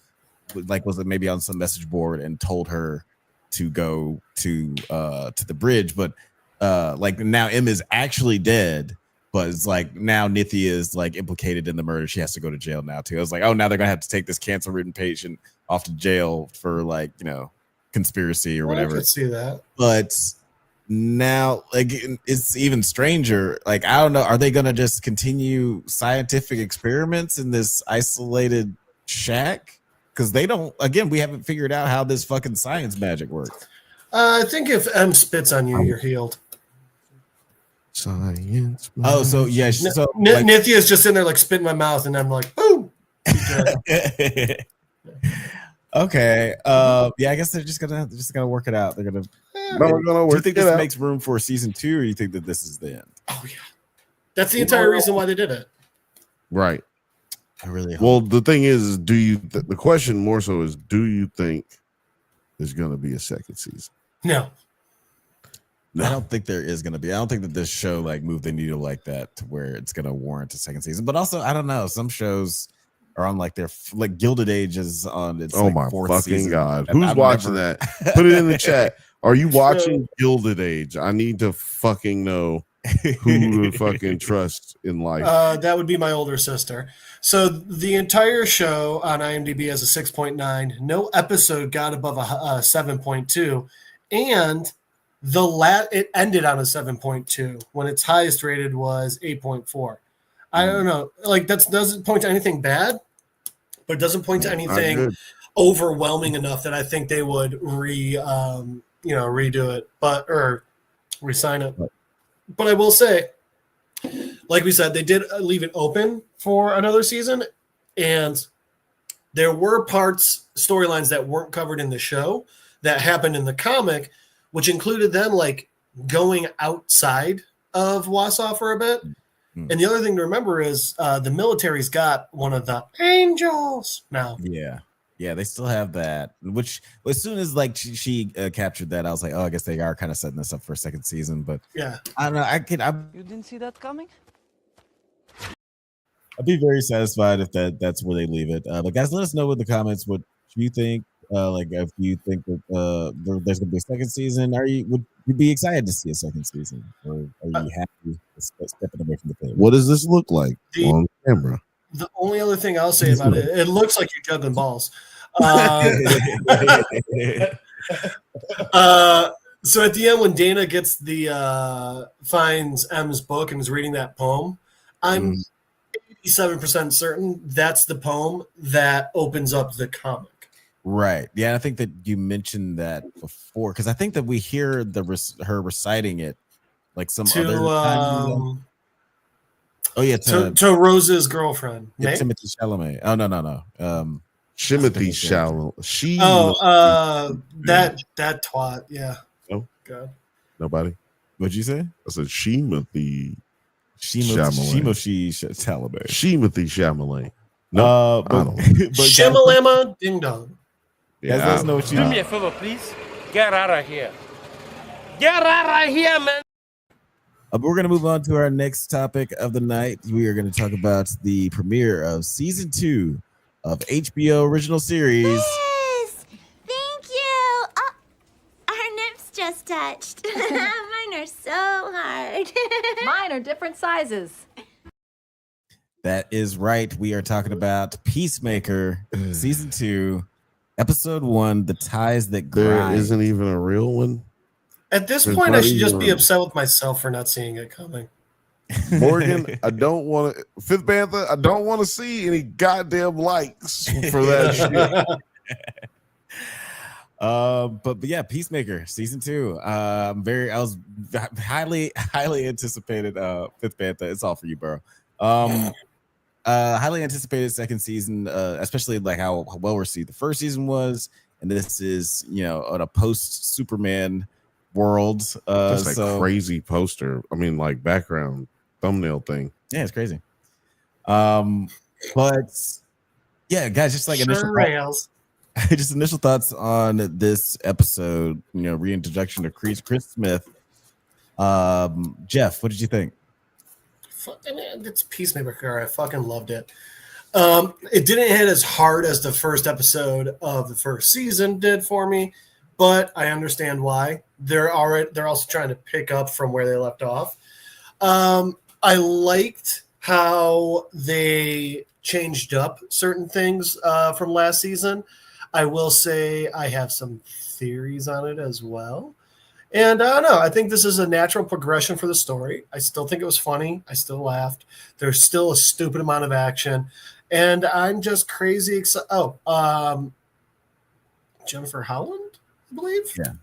Speaker 1: like was maybe on some message board and told her to go to the bridge. But like now M is actually dead. But it's like now Nithya is like implicated in the murder. She has to go to jail now too. I was like, oh, now they're gonna have to take this cancer-ridden patient off to jail for like, you know, conspiracy or whatever.
Speaker 3: I could see that.
Speaker 1: But now like it's even stranger. Like, I don't know, are they gonna just continue scientific experiments in this isolated shack? Because they don't, again, we haven't figured out how this fucking science magic works.
Speaker 3: I think if M spits on you, you're healed.
Speaker 2: Science.
Speaker 1: Oh, so yeah. So
Speaker 3: Nithya is just in there like spit in my mouth, and I'm like, boom.
Speaker 1: Okay. Yeah, I guess they're just gonna work it out. They're gonna.
Speaker 2: No, we're gonna work.
Speaker 1: Do you think
Speaker 2: it
Speaker 1: this
Speaker 2: out.
Speaker 1: makes room for season 2, or you think that this is the end?
Speaker 3: Oh yeah, that's the entire reason why they did it.
Speaker 2: Right.
Speaker 1: I really hope.
Speaker 2: Well, the thing is, do you? The question more so is, do you think there's gonna be a second season?
Speaker 3: No.
Speaker 1: I don't think there is going to be. I don't think that this show like moved the needle like that to where it's going to warrant a second season. But also, I don't know. Some shows are on like their like Gilded Age is on. It's
Speaker 2: Oh
Speaker 1: like
Speaker 2: my
Speaker 1: fourth
Speaker 2: fucking
Speaker 1: season.
Speaker 2: god!
Speaker 1: And
Speaker 2: Who's
Speaker 1: I've
Speaker 2: watching
Speaker 1: never-
Speaker 2: that? Put it in the chat. Are you watching Gilded Age? I need to fucking know who to fucking trust in life.
Speaker 3: That would be my older sister. So the entire show on IMDb has a 6.9. No episode got above a 7.2, and it ended on a 7.2 when its highest rated was 8.4. I don't know, like that doesn't point to anything bad, but it doesn't point to anything overwhelming enough that I think they would redo it, or re-sign it. But I will say, like we said, they did leave it open for another season, and there were storylines that weren't covered in the show that happened in the comic, which included them like going outside of Wausau for a bit. And the other thing to remember is the military's got one of the angels now.
Speaker 1: Yeah, they still have that. Which as soon as like she captured that, I was like, oh, I guess they are kind of setting this up for a second season. But
Speaker 3: yeah,
Speaker 1: I don't know.
Speaker 11: You didn't see that coming?
Speaker 1: I'd be very satisfied if that's where they leave it. But guys, let us know in the comments what you think. Like if you think that there's gonna be a second season, would you be excited to see a second season, or are you happy stepping away from the table?
Speaker 2: What does this look like on camera?
Speaker 3: The only other thing I'll say about it looks like you're juggling balls. So at the end, when Dana gets finds M's book and is reading that poem, I'm 87% certain that's the poem that opens up the comic.
Speaker 1: Right. Yeah, I think that you mentioned that before, because I think that we hear her reciting it like some other time. Oh yeah,
Speaker 3: to Rose's girlfriend,
Speaker 1: Timothy Chalamet. Oh no.
Speaker 2: Timothy Chalamet.
Speaker 3: That twat. Yeah.
Speaker 2: Oh
Speaker 3: God.
Speaker 2: Nobody.
Speaker 1: What'd you say?
Speaker 2: I said Timothy
Speaker 1: Chalamet.
Speaker 2: Timothy Chalamet. No, I don't know.
Speaker 3: Shimalama ding dong.
Speaker 1: Yeah, guys, let us know what you
Speaker 11: Do me a favor, please. Get out of here. Get out of here, man.
Speaker 1: But we're going to move on to our next topic of the night. We are going to talk about the premiere of season 2 of HBO original series.
Speaker 12: Yes, thank you. Oh, our nips just touched. Mine are so hard.
Speaker 13: Mine are different sizes.
Speaker 1: That is right. We are talking about Peacemaker season 2, episode 1, The Ties That Grind.
Speaker 2: There isn't even a real one.
Speaker 3: At this point, I should just be upset with myself for not seeing it coming.
Speaker 2: Morgan, I don't want to. Fifth Bantha, I don't want to see any goddamn likes for that shit.
Speaker 1: But yeah, Peacemaker season 2. I was highly anticipated. Fifth Bantha, it's all for you, bro. Highly anticipated second season, especially like how well received the first season was, and this is on a post Superman world.
Speaker 2: That's a crazy poster. I mean, like background thumbnail thing.
Speaker 1: Yeah, it's crazy. But yeah, guys, just like initial thoughts on this episode. Reintroduction to Chris Smith. Jeff, what did you think?
Speaker 3: It's Peacemaker. I fucking loved it. It didn't hit as hard as the first episode of the first season did for me, but I understand why. They're also trying to pick up from where they left off. I liked how they changed up certain things from last season. I will say I have some theories on it as well. And I don't know. I think this is a natural progression for the story. I still think it was funny. I still laughed. There's still a stupid amount of action. And I'm just crazy excited. Jennifer Howland, I believe.
Speaker 1: Yeah.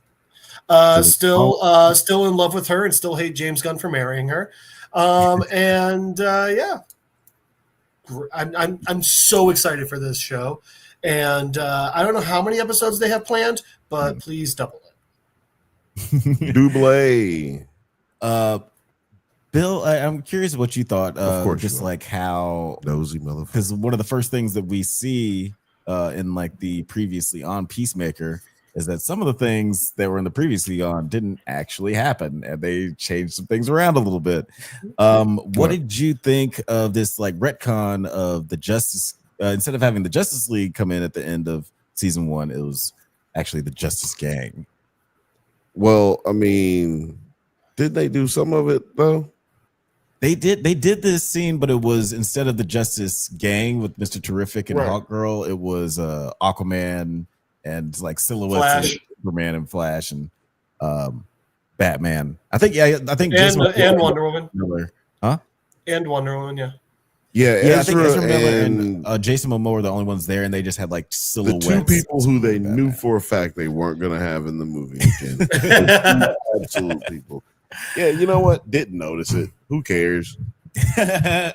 Speaker 3: Still in love with her and still hate James Gunn for marrying her. Yeah. I'm so excited for this show. And I don't know how many episodes they have planned, but please double it.
Speaker 2: Double.
Speaker 1: Bill, I'm curious what you thought.
Speaker 2: Of course,
Speaker 1: just like how
Speaker 2: nosy motherfucker.
Speaker 1: Because one of the first things that we see in like the previously on Peacemaker is that some of the things that were in the previously on didn't actually happen, and they changed some things around a little bit. What did you think of this like retcon of the Justice? Instead of having the Justice League come in at the end of season 1, it was actually the Justice Gang.
Speaker 2: Well, I mean, did they do some of it though?
Speaker 1: They did this scene, but it was instead of the Justice Gang with Mr. Terrific and Hawkgirl, it was Aquaman and like silhouettes of Superman and Flash and Batman. I think
Speaker 3: and Wonder Woman.
Speaker 1: Huh?
Speaker 3: And Wonder Woman, yeah.
Speaker 2: Yeah,
Speaker 1: I think Ezra Miller and Jason Momoa were the only ones there, and they just had like silhouettes.
Speaker 2: The 2 people who they knew for a fact they weren't going to have in the movie. Absolute people. Yeah, you know what? Didn't notice it. Who cares?
Speaker 1: I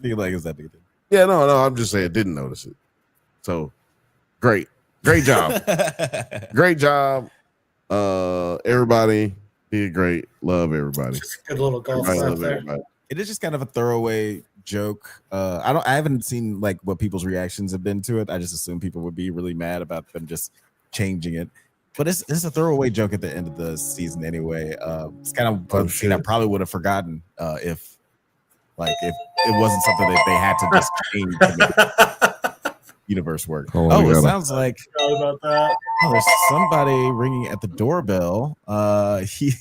Speaker 1: feel like it's that big a deal.
Speaker 2: Yeah, no, I'm just saying, didn't notice it. So, great job. Great job. Everybody did great. Love everybody.
Speaker 3: Just a good little golf right there. Everybody.
Speaker 1: It is just kind of a throwaway joke. I haven't seen like what people's reactions have been to it. I just assume people would be really mad about them just changing it. But it's a throwaway joke at the end of the season anyway. It's kind of a scene I probably would have forgotten if it wasn't something that they had to just change to make universe work. It sounds like
Speaker 3: about that.
Speaker 1: There's somebody ringing at the doorbell. He's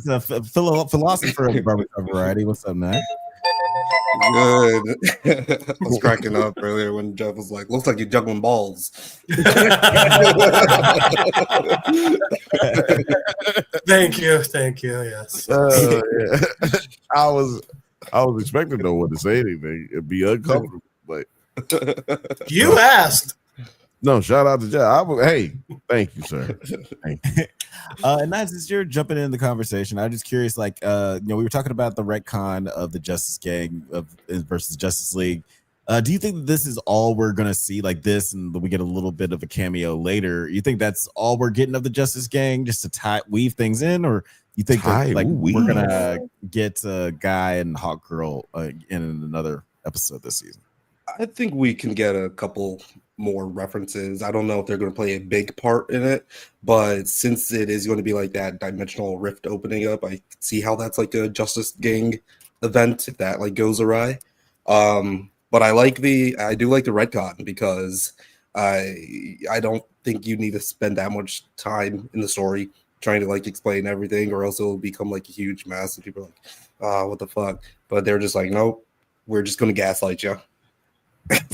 Speaker 1: a philosopher of the barbecue variety. What's up, man?
Speaker 14: Good. I was cracking up earlier when Jeff was like, "Looks like you're juggling balls."
Speaker 3: Thank you. Yes.
Speaker 2: Yeah. I was expecting no one to say anything. It'd be uncomfortable, but
Speaker 3: you asked.
Speaker 2: No, shout out to Jeff. Hey, thank you, sir. Thank you.
Speaker 1: And now since you're jumping in the conversation, I'm just curious, we were talking about the retcon of the Justice Gang versus Justice League. Do you think that this is all we're going to see like this and we get a little bit of a cameo later? You think that's all we're getting of the Justice Gang just to weave things in? Or you think that, we're going to get Guy and Hawkgirl in another episode this season?
Speaker 14: I think we can get a couple more references. I don't know if they're going to play a big part in it, but since it is going to be like that dimensional rift opening up, I see how that's like a Justice Gang event if that like goes awry. But I do like the retcon because I don't think you need to spend that much time in the story trying to like explain everything, or else it'll become like a huge mess and people are like, oh, what the fuck? But they're just like, nope, we're just going to gaslight you.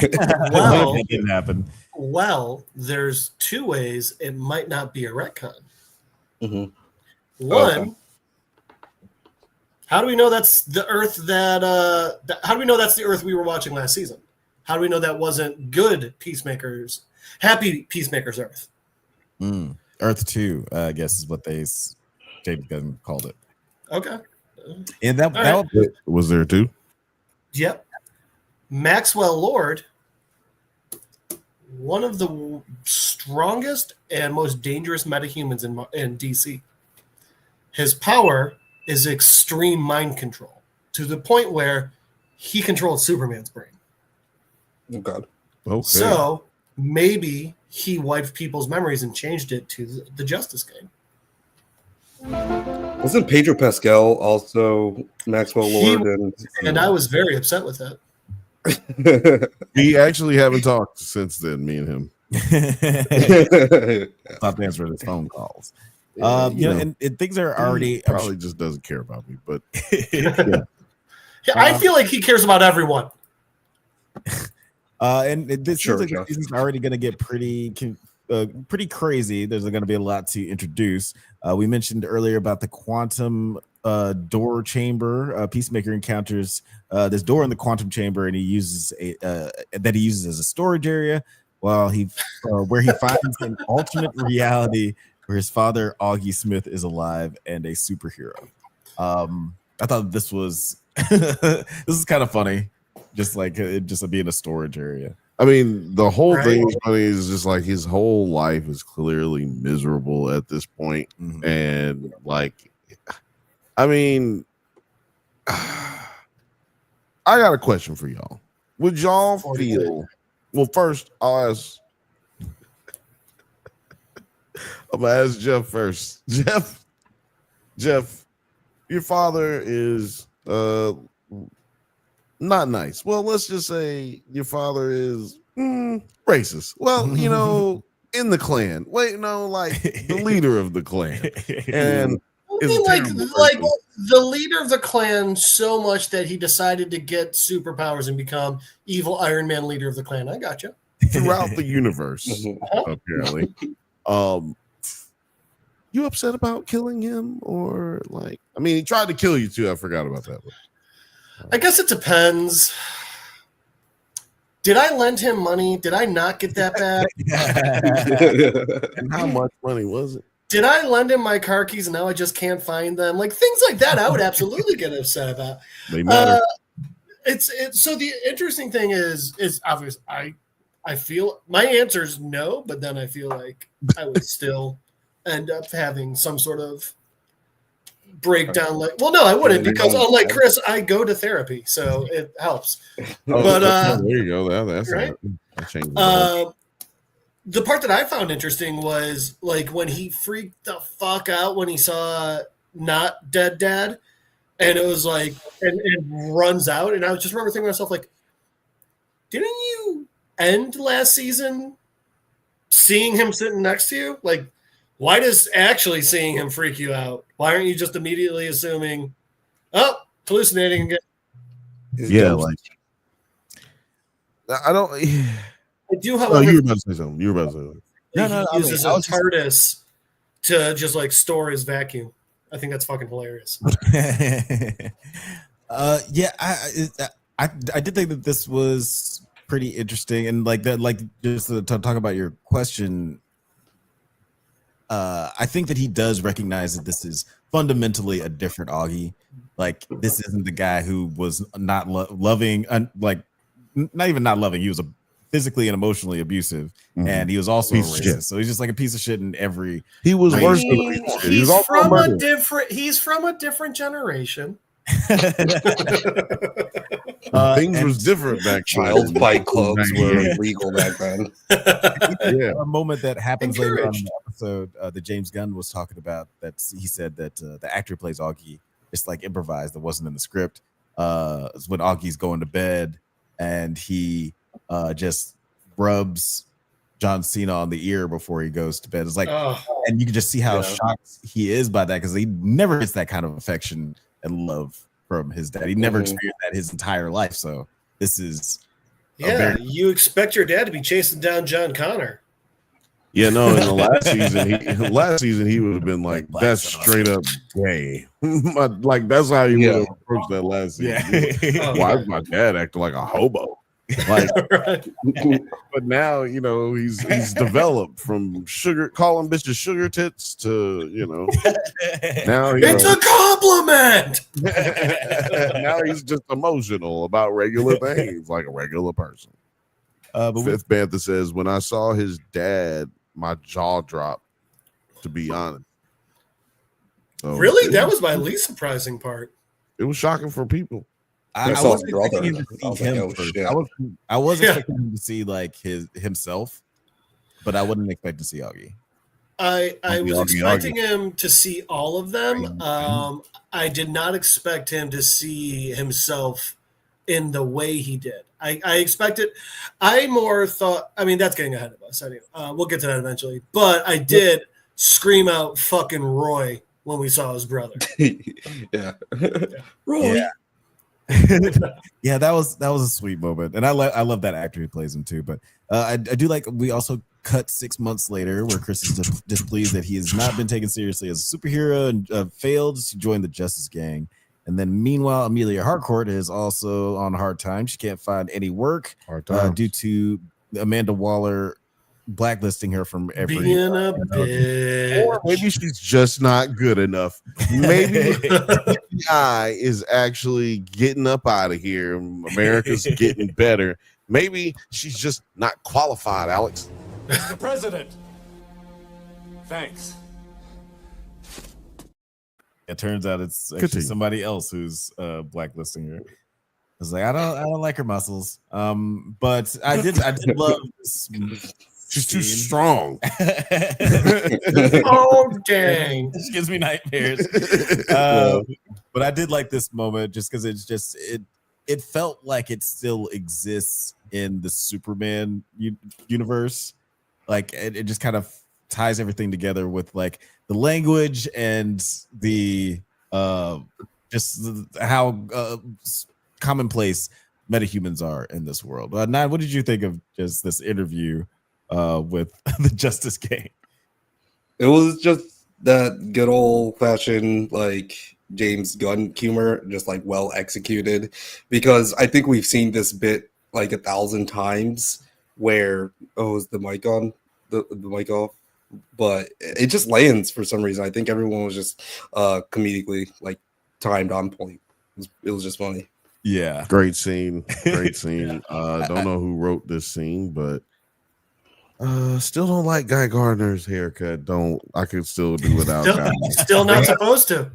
Speaker 3: Well,
Speaker 1: it didn't happen.
Speaker 3: Well, there's 2 ways it might not be a retcon.
Speaker 14: Mm-hmm.
Speaker 3: One, how do we know that's the Earth how do we know that's the Earth we were watching last season? How do we know that wasn't good Peacemakers, happy Peacemakers Earth?
Speaker 1: Earth 2, I guess is what James Gunn called it.
Speaker 3: Okay.
Speaker 1: And that
Speaker 2: was there 2?
Speaker 3: Yep. Maxwell Lord one of the strongest and most dangerous metahumans in DC. His power is extreme mind control to the point where he controlled Superman's brain.
Speaker 14: Oh, God.
Speaker 2: Okay.
Speaker 3: So maybe he wiped people's memories and changed it to the Justice Game.
Speaker 14: Wasn't Pedro Pascal also Maxwell Lord?
Speaker 3: And I was very upset with that.
Speaker 2: We actually haven't talked since then, me and him.
Speaker 1: Stop answering his phone calls. And things are already
Speaker 2: probably just doesn't care about me, but
Speaker 3: I feel like he cares about everyone.
Speaker 1: And this seems like the season's already going to get pretty crazy. There's going to be a lot to introduce. We mentioned earlier about the quantum door chamber. Peacemaker encounters this door in the quantum chamber, and he uses as a storage area. While where he finds an alternate reality where his father Augie Smith is alive and a superhero. I thought this was this is kind of funny, just like it just being a storage area.
Speaker 2: I mean, the whole thing was funny. Is just like his whole life is clearly miserable at this point, and like, I mean, I got a question for y'all. Would y'all feel? Well, first, I'm gonna ask Jeff first. Jeff, your father is not nice. Well, let's just say your father is racist. Well, you know, in the Klan. Wait, no, like the leader of the Klan. And
Speaker 3: like the leader of the Klan so much that he decided to get superpowers and become evil Iron Man leader of the Klan. I gotcha.
Speaker 2: Throughout the universe, apparently. You upset about killing him, or like? I mean, he tried to kill you too. I forgot about that one.
Speaker 3: I guess it depends. Did I lend him money? Did I not get that back?
Speaker 2: And how much money was it?
Speaker 3: Did I lend him my car keys and now I just can't find them? Like things like that, I would absolutely get upset about.
Speaker 2: They matter.
Speaker 3: So the interesting thing is obvious. I feel my answer is no, but then I feel like I would still end up having some sort of breakdown. Like, well, no, I wouldn't, because unlike Chris, I go to therapy, so it helps. But
Speaker 2: there you go. That's
Speaker 3: right.
Speaker 2: That changes.
Speaker 3: The part that I found interesting was like when he freaked the fuck out when he saw not dead dad, and it was like and runs out, and I just remember thinking to myself like, didn't you end last season seeing him sitting next to you? Like, why does actually seeing him freak you out? Why aren't you just immediately assuming, oh, hallucinating again?
Speaker 2: Yeah, like I don't.
Speaker 3: I do, however.
Speaker 2: You were about to say something. You were about to say something.
Speaker 3: No. He uses a TARDIS to just like store his vacuum. I think that's fucking hilarious.
Speaker 1: Yeah, I did think that this was pretty interesting, and like that, like just to talk about your question. I think that he does recognize that this is fundamentally a different Augie. Like this isn't the guy who was not loving, like not even not loving. He was physically and emotionally abusive, and he was also a racist. So he's just like a piece of shit in every.
Speaker 2: He was worse than
Speaker 3: he's from a different. He's from a different generation.
Speaker 2: Things was different back then.
Speaker 14: Child fight clubs were legal back then.
Speaker 1: Yeah, a moment that happens later on in the episode that James Gunn was talking about. That he said that the actor who plays Augie, it's like improvised. That wasn't in the script. It's when Augie's going to bed and he just rubs John Cena on the ear before he goes to bed. It's like, and you can just see how shocked he is by that, because he never gets that kind of affection and love from his dad. He never experienced that his entire life. So this is
Speaker 3: you expect your dad to be chasing down John Connor.
Speaker 2: Yeah, no, in the last season he would have been like, that's straight up gay. Like that's how he would have approached that last season. Why is my dad acting like a hobo? Like, but now he's developed from calling bitches sugar tits to now
Speaker 3: it's a compliment.
Speaker 2: Now he's just emotional about regular things like a regular person.
Speaker 1: But
Speaker 2: Fifth Bantha says, when I saw his dad, my jaw dropped, to be honest. So
Speaker 3: really? That was my least surprising part.
Speaker 2: It was shocking for people.
Speaker 1: I wasn't expecting him to see him first. I was expecting him to see like himself, but I wouldn't expect to see Augie.
Speaker 3: I was expecting him to see all of them. I did not expect him to see himself in the way he did. I expected. I more thought. I mean, that's getting ahead of us. Anyway, we'll get to that eventually. But I did scream out "fucking Roy" when we saw his brother.
Speaker 14: Yeah. Roy.
Speaker 1: Yeah. Yeah, that was a sweet moment, and I love that actor who plays him too. But I do like we also cut 6 months later where Chris is displeased that he has not been taken seriously as a superhero and failed to join the Justice Gang. And then meanwhile, Amelia Harcourt is also on a hard time. She can't find any work due to Amanda Waller blacklisting her from every
Speaker 3: being a bitch.
Speaker 2: Or maybe she's just not good enough. Maybe AI is actually getting up out of here. America's getting better. Maybe she's just not qualified, Alex.
Speaker 11: Mr. President. Thanks.
Speaker 1: It turns out it's actually somebody else who's blacklisting her. I was like, I don't like her muscles. But I did love this.
Speaker 2: She's too strong.
Speaker 3: Oh dang!
Speaker 1: This gives me nightmares. But I did like this moment just because it felt like it still exists in the Superman universe. Like it just kind of ties everything together with like the language and the how commonplace metahumans are in this world. Nine, what did you think of just this interview with the Justice Gang?
Speaker 14: It was just that good old fashioned like James Gunn humor, just like well executed, because I think we've seen this bit like 1,000 times where is the mic on? The mic off? But it just lands for some reason. I think everyone was just comedically like timed on point. It was just funny.
Speaker 1: Yeah.
Speaker 2: Great scene. Don't know who wrote this scene, but still don't like Guy Gardner's haircut. I could still do without Guy.
Speaker 3: Still not supposed to.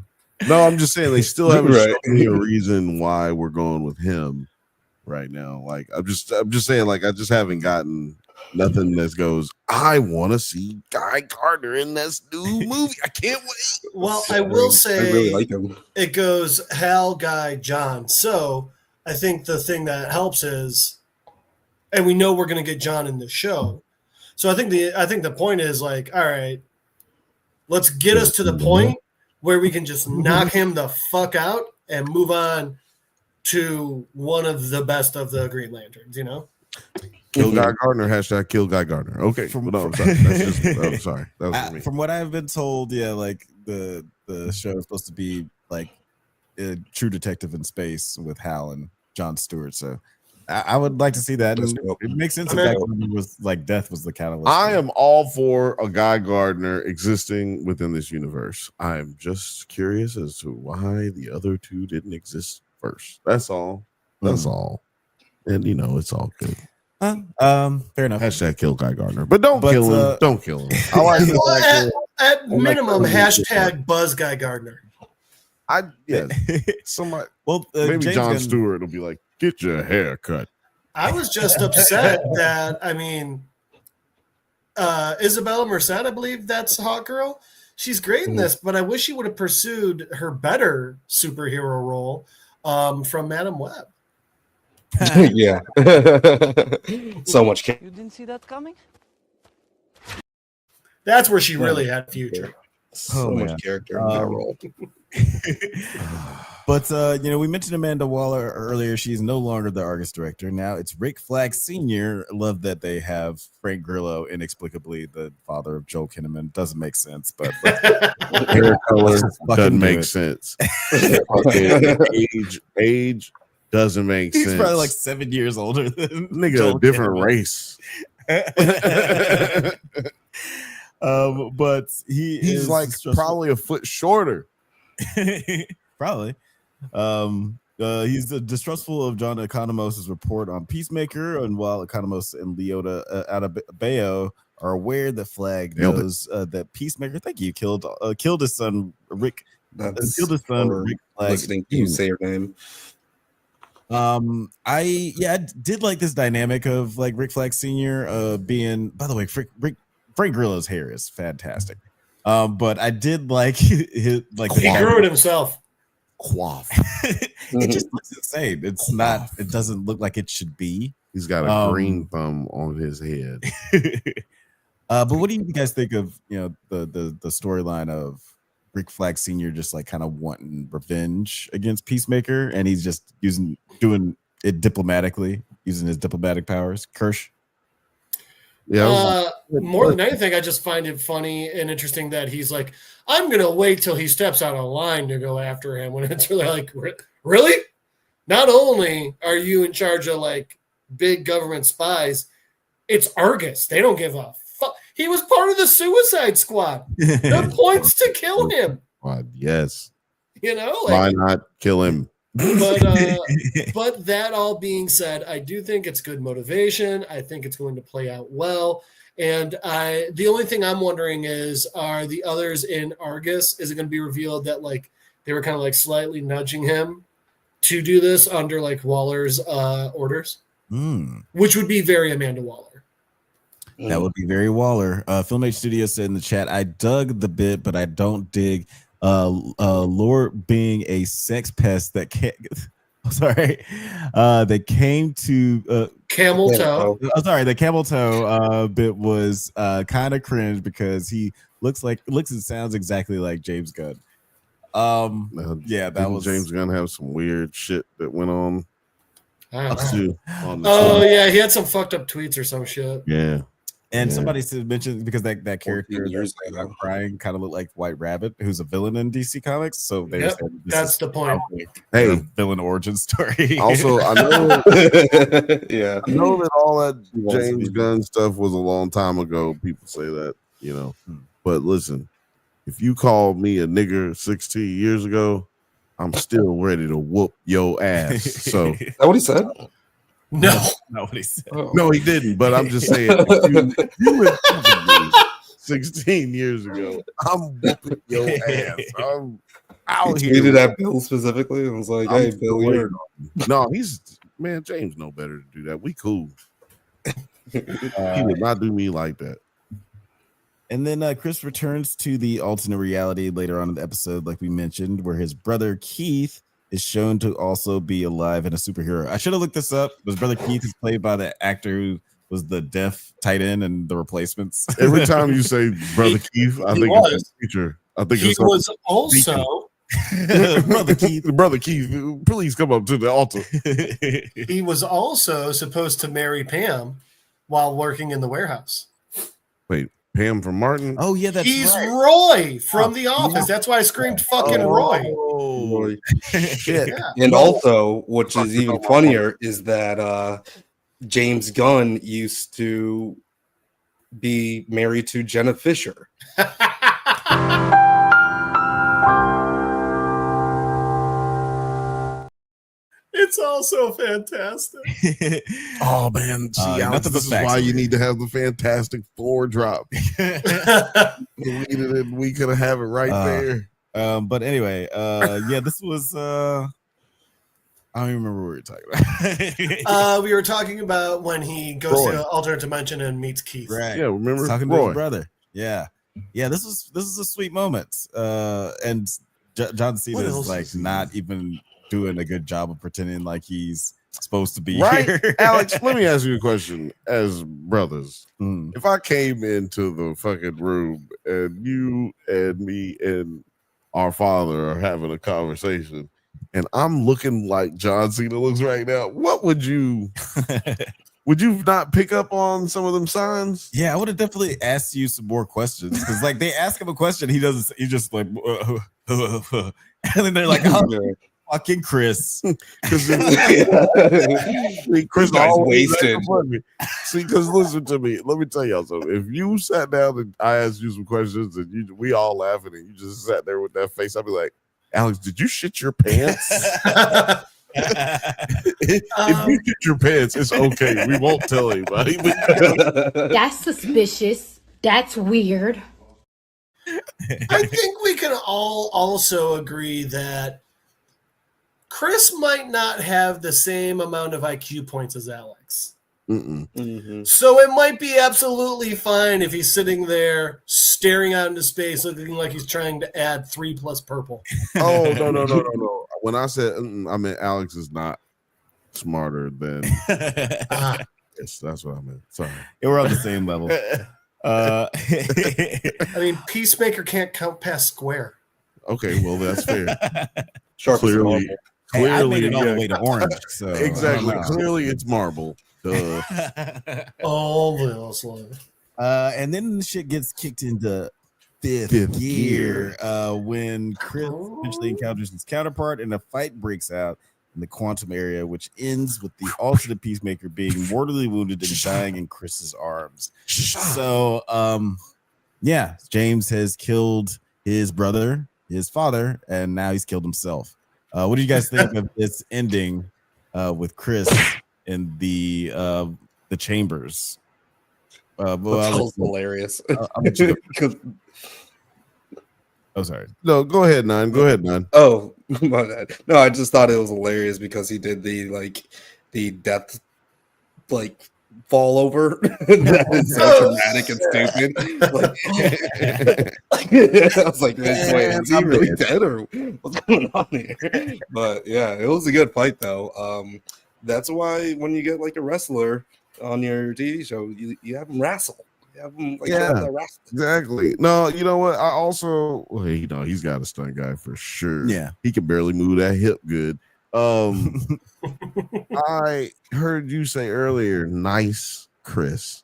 Speaker 2: No, I'm just saying they still haven't shown me a reason why we're going with him right now. Like I'm just saying, like I just haven't gotten nothing that goes, I want to see Guy Gardner in this new movie. I can't wait.
Speaker 3: Well, I will say
Speaker 14: I really like him.
Speaker 3: It goes Hal, Guy, John. So I think the thing that helps is, and we know we're going to get John in the show. So I think the point is like, all right, let's get us to the point where we can just knock him the fuck out and move on to one of the best of the Green Lanterns, you know?
Speaker 2: Kill Guy Gardner, hashtag kill Guy Gardner. Okay. I'm sorry. I'm sorry. That was for me.
Speaker 1: From what I've been told, yeah, like the show is supposed to be like a True Detective in space with Hal and Jon Stewart. So I would like to see that. It makes sense that was like death was the catalyst.
Speaker 2: I am all for a Guy Gardner existing within this universe. I'm just curious as to why the other two didn't exist first. That's all. That's all. And it's all good.
Speaker 1: Fair enough.
Speaker 2: Hashtag kill Guy Gardner, but don't kill him. Don't kill him. I like
Speaker 3: at minimum, hashtag buzz Guy Gardner.
Speaker 2: Somebody.
Speaker 1: Well,
Speaker 2: maybe Jon Stewart will be like, get your hair cut.
Speaker 3: I was just upset that Isabella Merced, I believe that's Hot Girl. She's great in this, but I wish she would have pursued her better superhero role from Madam Web.
Speaker 14: Yeah. So much.
Speaker 15: You didn't see that coming?
Speaker 3: That's where she really had future.
Speaker 14: So much character in that role.
Speaker 1: But we mentioned Amanda Waller earlier. She's no longer the Argus director. Now it's Rick Flag Sr. Love that they have Frank Grillo, inexplicably the father of Joel Kinnaman. Doesn't make sense, but
Speaker 2: hair color doesn't make sense. Age doesn't make sense.
Speaker 1: He's probably like 7 years older than
Speaker 2: nigga,
Speaker 1: Joel
Speaker 2: a different
Speaker 1: Kinnaman.
Speaker 2: race.
Speaker 1: But he's
Speaker 2: like probably a foot shorter.
Speaker 1: Probably. He's distrustful of John Economos' report on Peacemaker, and while Economos and Leota Adebayo are aware that Flag knows that Peacemaker, killed his son Rick. Killed his son Rick Flag.
Speaker 14: Listening to you say your name.
Speaker 1: I did like this dynamic of like Rick Flag Sr. Being, by the way, Frank Grillo's hair is fantastic. But I did like his like
Speaker 3: he grew it himself.
Speaker 2: Quaff.
Speaker 1: It just looks insane. It's not. It doesn't look like it should be.
Speaker 2: He's got a green thumb on his head.
Speaker 1: But what do you guys think of the storyline of Rick Flag Sr. just like kind of wanting revenge against Peacemaker, and he's just doing it diplomatically, using his diplomatic powers? Kirsch?
Speaker 2: Yeah.
Speaker 3: More than anything, I just find it funny and interesting that he's like, I'm gonna wait till he steps out of line to go after him. When it's really like, really? Not only are you in charge of like big government spies, it's Argus. They don't give a fuck. He was part of the Suicide Squad. The point's to kill him.
Speaker 2: Yes.
Speaker 3: Why
Speaker 2: not kill him?
Speaker 3: But that all being said, I do think it's good motivation. I think it's going to play out well. And the only thing I'm wondering is, are the others in Argus, is it going to be revealed that like they were kind of like slightly nudging him to do this under like Waller's orders? Which would be very Amanda Waller.
Speaker 1: That would be very Waller. Film H Studio said in the chat, I dug the bit, but I don't dig Lord being a sex pest that can't. That came to
Speaker 3: camel toe.
Speaker 1: The camel toe bit was kind of cringe because he looks and sounds exactly like James Gunn. That was
Speaker 2: James Gunn have some weird shit that went on.
Speaker 3: He had some fucked up tweets or some shit.
Speaker 2: Yeah.
Speaker 1: And somebody mentioned because that character that crying kind of looked like White Rabbit, who's a villain in DC Comics. So they said
Speaker 3: that's the point.
Speaker 2: Hey,
Speaker 1: villain origin story.
Speaker 2: Also, I know, I know that all that James Gunn stuff was a long time ago. People say that, but listen, if you called me a nigger 16 years ago, I'm still ready to whoop your ass. So
Speaker 14: is that what he said?
Speaker 3: No,
Speaker 1: not what he said.
Speaker 2: No, he didn't. But I'm just saying, if you were 16 years ago, I'm whooping your ass. I'm out here.
Speaker 14: He did that Bill specifically. I was like, hey, Bill, you're
Speaker 2: no, James know better to do that. We cool. He would not do me like that.
Speaker 1: And then Chris returns to the alternate reality later on in the episode, like we mentioned, where his brother Keith is shown to also be alive and a superhero. I should have looked this up. His brother Keith is played by the actor who was the deaf tight end in The Replacements.
Speaker 2: Every time you say brother Keith, I think it's a teacher. I think
Speaker 3: he was also
Speaker 2: brother Keith. Please come up to the altar.
Speaker 3: He was also supposed to marry Pam while working in the warehouse.
Speaker 2: Wait, Pam from Martin?
Speaker 1: Oh yeah,
Speaker 3: he's right. Roy from The Office. That's why I screamed "fucking Roy."
Speaker 2: Roy. Shit.
Speaker 3: Yeah.
Speaker 14: And also, which is even funnier, is that James Gunn used to be married to Jenna Fisher.
Speaker 3: It's also fantastic.
Speaker 2: Oh man, this is why you need to have the Fantastic Four drop. We could have it right there.
Speaker 1: But anyway, this was I don't even remember what we were talking about.
Speaker 3: We were talking about when he goes to alternate dimension and meets Keith.
Speaker 1: Right.
Speaker 2: Yeah, remember
Speaker 1: talking to his brother. Yeah. This is a sweet moment. And John Cena is like not even doing a good job of pretending like he's supposed to be here.
Speaker 2: Alex, let me ask you a question. As brothers, if I came into the fucking room and you and me and our father are having a conversation and I'm looking like John Cena looks right now, what would you not pick up on some of them signs?
Speaker 1: Yeah, I would have definitely asked you some more questions because like they ask him a question, he just like and then they're like, oh, fucking Chris.
Speaker 2: Chris
Speaker 14: guy's wasted.
Speaker 2: See, because listen to me. Let me tell y'all something. If you sat down and I asked you some questions and we all laughing and you just sat there with that face, I'd be like, Alex, did you shit your pants? If you shit your pants, it's okay. We won't tell anybody.
Speaker 9: That's suspicious. That's weird.
Speaker 3: I think we can all also agree that Chris might not have the same amount of IQ points as Alex. So it might be absolutely fine if he's sitting there staring out into space looking like he's trying to add 3+ purple.
Speaker 2: Oh, no. When I said, I meant Alex is not smarter than. Yes, that's what I meant. Sorry.
Speaker 1: We're on the same level.
Speaker 3: I mean, Peacemaker can't count past square.
Speaker 2: Okay, well, that's fair.
Speaker 14: Clearly,
Speaker 1: I made it all the way to orange. So
Speaker 2: exactly. Clearly, it's marble.
Speaker 3: Obviously.
Speaker 1: And then the shit gets kicked into fifth gear when Chris eventually encounters his counterpart and a fight breaks out in the quantum area, which ends with the alternate Peacemaker being mortally wounded and dying in Chris's arms. So, yeah, James has killed his brother, his father, and now he's killed himself. What do you guys think of this ending with Chris in the chambers?
Speaker 14: That's hilarious.
Speaker 1: Oh, sorry.
Speaker 2: No, go ahead, Nine. Go ahead, Nine.
Speaker 14: Oh, my bad. No, I just thought it was hilarious because he did the death fall over. That is so dramatic and stupid. I was like, wait, is he really dead or what's going on here? But yeah, it was a good fight though. That's why when you get like a wrestler on your TV show, you have them wrestle.
Speaker 2: Exactly. No, you know what? I also, he's got a stunt guy for sure.
Speaker 1: Yeah,
Speaker 2: he can barely move that hip good. I heard you say earlier, nice Chris,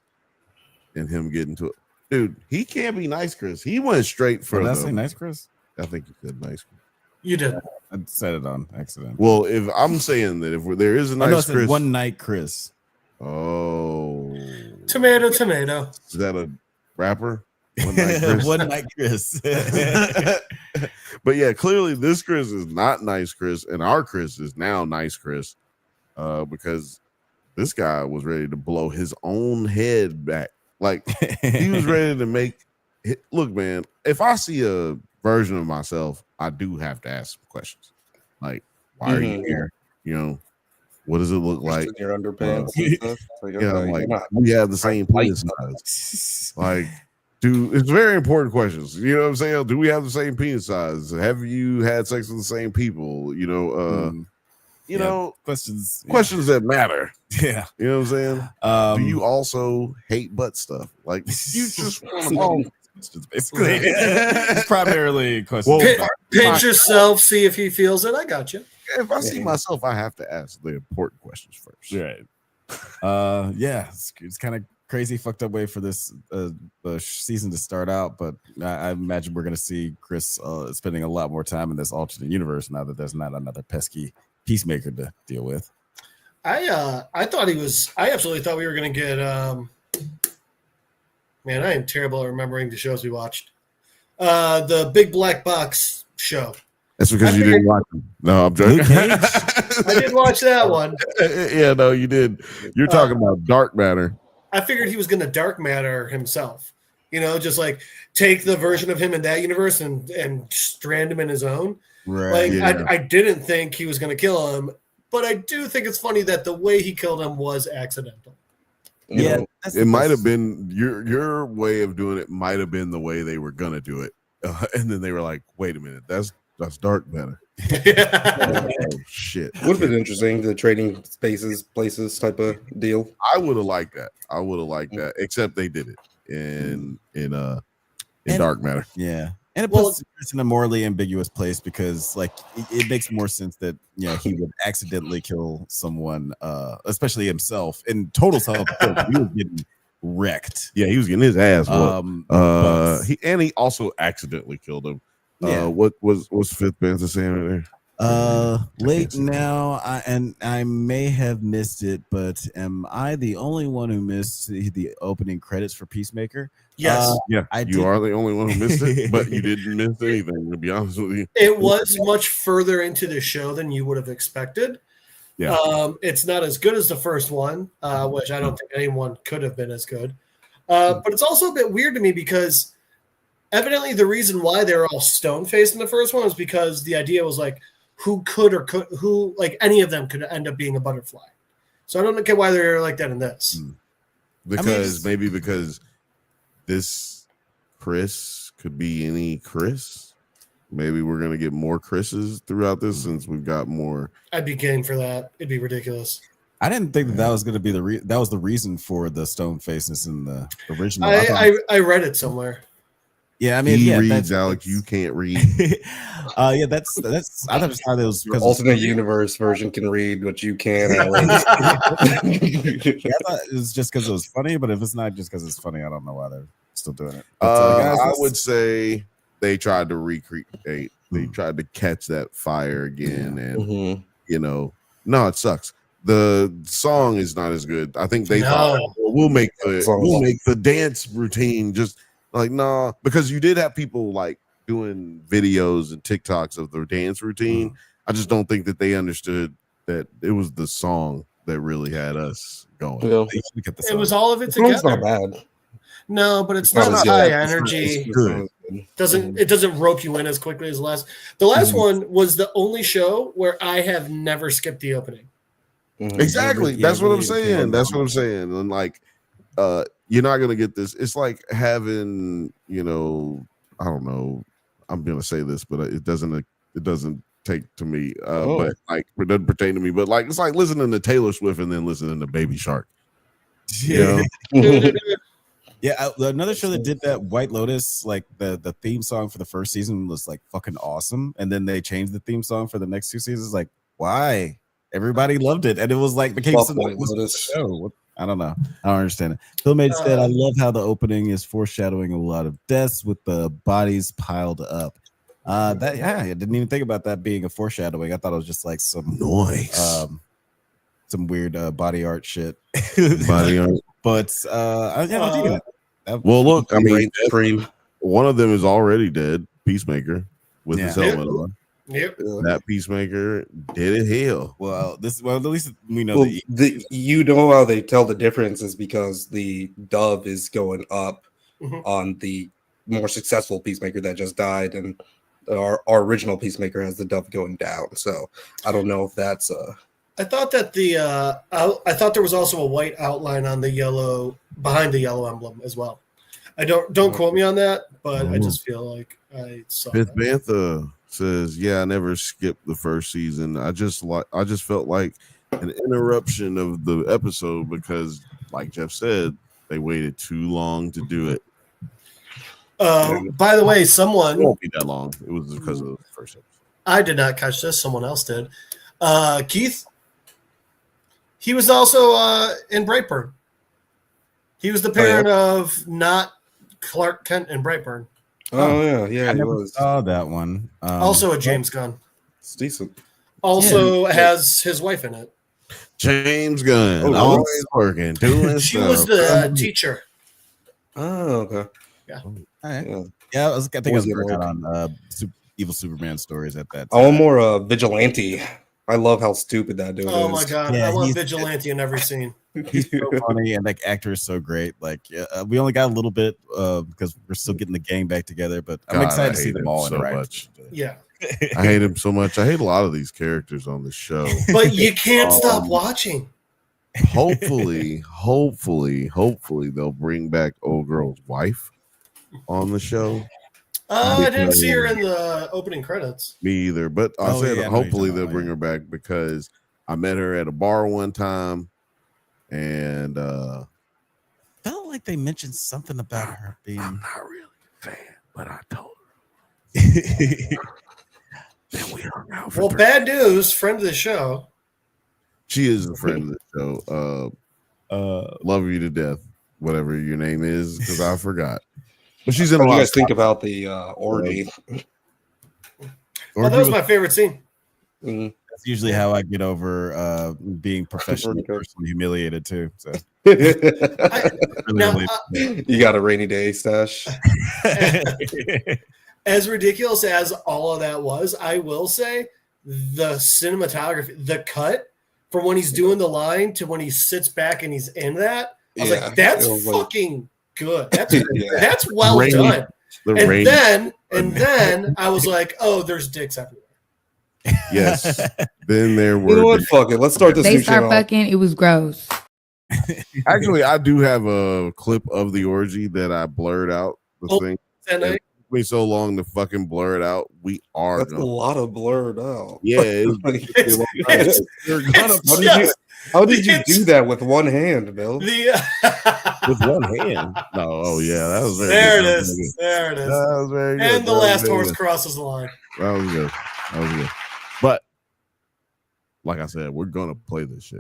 Speaker 2: and him getting to it. Dude, he can't be nice Chris. He went straight for.
Speaker 1: Did I say nice Chris?
Speaker 2: I think you said nice Chris.
Speaker 3: You did.
Speaker 1: I said it on accident.
Speaker 2: Well, if I'm saying that if there is a nice Chris,
Speaker 1: one night Chris.
Speaker 2: Oh,
Speaker 3: tomato.
Speaker 2: Is that a rapper?
Speaker 1: One night Chris.
Speaker 2: But yeah, clearly this Chris is not nice Chris, and our Chris is now nice Chris, because this guy was ready to blow his own head back. Like he was ready to make. Look, man, if I see a version of myself, I do have to ask some questions. Like, why are you here? You know, what does it look like?
Speaker 14: Your underpants.
Speaker 2: We have the same penis size. Like, dude, it's very important questions. You know what I'm saying? Do we have the same penis size? Have you had sex with the same people? You know,
Speaker 1: questions
Speaker 2: that matter.
Speaker 1: Yeah,
Speaker 2: you know what I'm saying. Do you also hate butt stuff? Like, you just want to
Speaker 1: basically. It's primarily questions.
Speaker 3: Well, pinch yourself, see if he feels it. I got you.
Speaker 2: If I see myself, I have to ask the important questions first.
Speaker 1: Right. Yeah, it's kind of crazy, fucked up way for this season to start out, but I imagine we're gonna see Chris spending a lot more time in this alternate universe now that there's not another pesky Peacemaker to deal with.
Speaker 3: I absolutely thought we were gonna get man, I am terrible at remembering the shows we watched. The Big Black Box show.
Speaker 2: That's because you didn't watch them. No, I'm joking.
Speaker 3: I did watch that one.
Speaker 2: Yeah, no, you did. You're talking about Dark Matter.
Speaker 3: I figured he was going to dark matter himself. You know, just like take the version of him in that universe and strand him in his own.
Speaker 1: Right.
Speaker 3: Like I didn't think he was going to kill him, but I do think it's funny that the way he killed him was accidental.
Speaker 2: You know, it might have been your way of doing it. Might have been the way they were going to do it, and then they were like, "Wait a minute, that's Dark Matter." Oh, shit.
Speaker 14: Would have been interesting, the trading places type of deal.
Speaker 2: I would have liked that. that. Except they did it in Dark Matter.
Speaker 1: Yeah, and it puts Chris in a morally ambiguous place because, like, it makes more sense that he would accidentally kill someone, especially himself, in total self. He was getting wrecked.
Speaker 2: Yeah, he was getting his ass whooped. He also accidentally killed him. What's Fifth Bantha saying right there?
Speaker 1: Late now, I may have missed it, but am I the only one who missed the opening credits for Peacemaker?
Speaker 3: Yes.
Speaker 2: You are the only one who missed it, but you didn't miss anything, to be honest with you.
Speaker 3: It was much further into the show than you would have expected.
Speaker 2: Yeah.
Speaker 3: It's not as good as the first one, which I don't think anyone could have been as good. But it's also a bit weird to me because evidently the reason why they were all stone-faced in the first one was because the idea was like who like any of them could end up being a butterfly. So I don't get why they're like that in this.
Speaker 2: Because because this Chris could be any Chris. Maybe we're gonna get more Chris's throughout this since we've got more.
Speaker 3: I'd be game for that. It'd be ridiculous.
Speaker 1: I didn't think that was going to be that was the reason for the stone faces in the original.
Speaker 3: I read it somewhere.
Speaker 1: Yeah, I mean,
Speaker 2: he reads, Alex. You can't read.
Speaker 1: Yeah, that's. I thought it was because
Speaker 14: alternate universe version can read what you can. Alex.
Speaker 1: I thought it was just because it was funny, but if it's not just because it's funny, I don't know why they're still doing it. But, guys,
Speaker 2: I would say they tried to recreate. They tried to catch that fire again, and no, it sucks. The song is not as good. I think they thought we'll make the dance routine just. Like, nah, because you did have people like doing videos and TikToks of their dance routine. I just don't think that they understood that it was the song that really had us going.
Speaker 14: Yeah.
Speaker 3: It was all of it together.
Speaker 14: It's not bad.
Speaker 3: No, but it's not as high energy. It doesn't rope you in as quickly as the last. The last one was the only show where I have never skipped the opening.
Speaker 2: Exactly. That's what I'm saying. That's what I'm saying. And like, you're not gonna get this. It's like having, I don't know. I'm gonna say this, but it doesn't take to me. But like, it doesn't pertain to me. But like, it's like listening to Taylor Swift and then listening to Baby Shark.
Speaker 1: Yeah. Yeah. Another show that did that, White Lotus, like the theme song for the first season was like fucking awesome, and then they changed the theme song for the next two seasons. Like, why? Everybody loved it, and it was like became some show. I don't know. I don't understand it. Phil Made said, I love how the opening is foreshadowing a lot of deaths with the bodies piled up. I didn't even think about that being a foreshadowing. I thought it was just like some
Speaker 2: noise,
Speaker 1: some weird body art shit.
Speaker 2: Body art.
Speaker 1: But I'll do that.
Speaker 2: Well, look, I mean, one of them is already dead, Peacemaker, with his helmet on.
Speaker 3: Yep.
Speaker 2: That Peacemaker did it hell.
Speaker 1: Well, at least we know
Speaker 14: you know how they tell the difference is because the dove is going up on the more successful Peacemaker that just died, and our original Peacemaker has the dove going down. So I don't know if that's
Speaker 3: I thought that I thought there was also a white outline on the yellow behind the yellow emblem as well. I don't quote me on that, but I just feel like I saw
Speaker 2: Fifth
Speaker 3: that.
Speaker 2: Bantha says, "Yeah, I never skipped the first season. I just felt like an interruption of the episode because, like Jeff said, they waited too long to do it."
Speaker 3: By the way, someone
Speaker 2: it won't be that long. It was because of the first episode.
Speaker 3: I did not catch this. Someone else did. Keith. He was also in Brightburn. He was the parent of not Clark Kent in Brightburn.
Speaker 14: Oh
Speaker 1: I
Speaker 14: he
Speaker 1: never
Speaker 14: was.
Speaker 1: saw that one.
Speaker 3: Also a James Gunn.
Speaker 14: It's decent.
Speaker 3: Also has his wife in it.
Speaker 2: James Gunn, always working, doing
Speaker 3: She
Speaker 2: stuff.
Speaker 3: was the teacher.
Speaker 14: Oh, okay.
Speaker 3: Yeah.
Speaker 1: All right. Yeah, I think I was working on Evil Superman stories at that time.
Speaker 14: I want more Vigilante. I love how stupid that dude is.
Speaker 3: Oh my god,
Speaker 1: Yeah,
Speaker 3: I want Vigilante in every scene.
Speaker 1: He's so funny, and that actor is so great. Like, we only got a little bit because we're still getting the gang back together, but I'm excited to see them all
Speaker 2: so
Speaker 1: interact.
Speaker 2: much.
Speaker 3: Yeah.
Speaker 2: I hate him so much. I hate a lot of these characters on the show.
Speaker 3: But you can't stop watching.
Speaker 2: Hopefully they'll bring back old girl's wife on the show.
Speaker 3: I didn't see her in the opening credits.
Speaker 2: Me either, but I said hopefully they'll bring her back because I met her at a bar one time, and
Speaker 1: Felt like they mentioned something about her being.
Speaker 2: I'm not really a fan, but I told her. Then we hung out for
Speaker 3: Well, bad news, friend of the show.
Speaker 2: She is a friend of the show. Love you to death, whatever your name is, because I forgot. But she's in a
Speaker 14: What do
Speaker 2: lot
Speaker 14: you
Speaker 2: of
Speaker 14: guys think about the orgy?
Speaker 3: Oh, that was my favorite scene.
Speaker 1: That's usually how I get over being personally humiliated too. So
Speaker 14: you got a rainy day stash.
Speaker 3: As ridiculous as all of that was, I will say the cinematography, the cut from when he's doing the line to when he sits back and he's in that. I was like, that's fucking good. That's that's well done. And then I was like, oh, there's dicks everywhere.
Speaker 2: Yes. Then there were.
Speaker 14: You know what? Fuck it. Let's start this.
Speaker 15: They start fucking. It was gross.
Speaker 2: Actually, I do have a clip of the orgy that I blurred out. The thing. It took me so long to fucking blur it out. That's
Speaker 14: a lot of blurred out.
Speaker 2: Yeah.
Speaker 14: How did you do that with one hand, Bill?
Speaker 2: With one hand? No. Oh yeah, that was very.
Speaker 3: There
Speaker 2: good.
Speaker 3: it is. There it is.
Speaker 2: That was very good.
Speaker 3: And the last horse crosses the line.
Speaker 2: That was good. That was good. But like I said, we're gonna play this shit.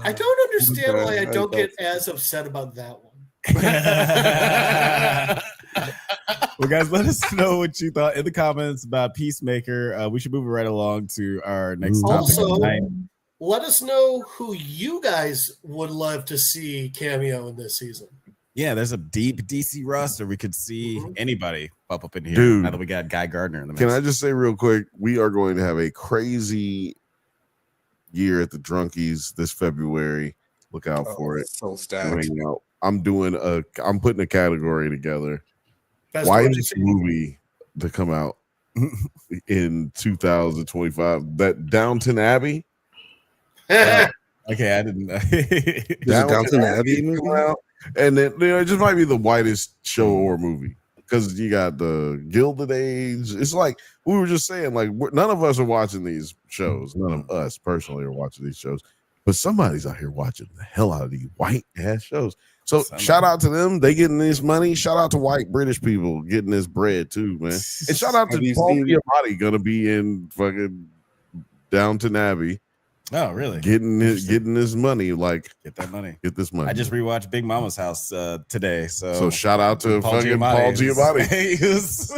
Speaker 3: I don't understand why I don't get as upset about that one.
Speaker 1: Well, guys, let us know what you thought in the comments about Peacemaker. We should move it right along to our next topic.
Speaker 3: Also, let us know who you guys would love to see cameo in this season.
Speaker 1: Yeah, there's a deep DC roster. We could see anybody pop up in here.
Speaker 2: Dude,
Speaker 1: now that we got Guy Gardner in the mix.
Speaker 2: Can I just say real quick, we are going to have a crazy year at the Drunkies this February. Look out for it.
Speaker 14: So stacked.
Speaker 2: I'm putting a category together.
Speaker 3: Best
Speaker 2: this movie to come out in 2025? That Downton Abbey.
Speaker 1: Okay, I didn't.
Speaker 14: Downton Abbey movie out,
Speaker 2: and then it just might be the whitest show or movie because you got the Gilded Age. It's like we were just saying, like none of us are watching these shows. None of us personally are watching these shows, but somebody's out here watching the hell out of these white ass shows. So shout out to them. They getting this money. Shout out to white British people getting this bread too, man. And shout out to Paul Giamatti gonna be in fucking Downton Abbey.
Speaker 1: Oh, really?
Speaker 2: Getting this money, like
Speaker 1: get that money.
Speaker 2: Get this money.
Speaker 1: I just rewatched Big Mama's House today. So
Speaker 2: shout out to Paul Giamatti.
Speaker 1: He was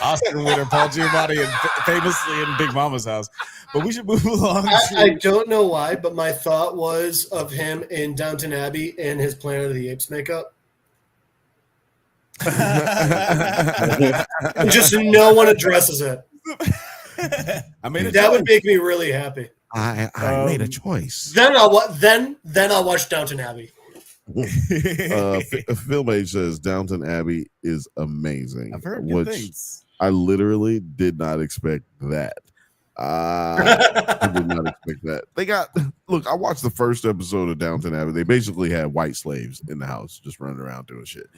Speaker 1: Oscar winner Paul Giamatti, and famously in Big Mama's House. But we should move along.
Speaker 3: I don't know why, but my thought was of him in Downton Abbey in his Planet of the Apes makeup. Just no one addresses it. That would make me really happy.
Speaker 2: I made a choice.
Speaker 3: Then I'll watch Downton Abbey.
Speaker 2: Film Age says Downton Abbey is amazing.
Speaker 1: I've heard good things.
Speaker 2: I literally did not expect that. I did not expect that. I watched the first episode of Downton Abbey. They basically had white slaves in the house just running around doing shit.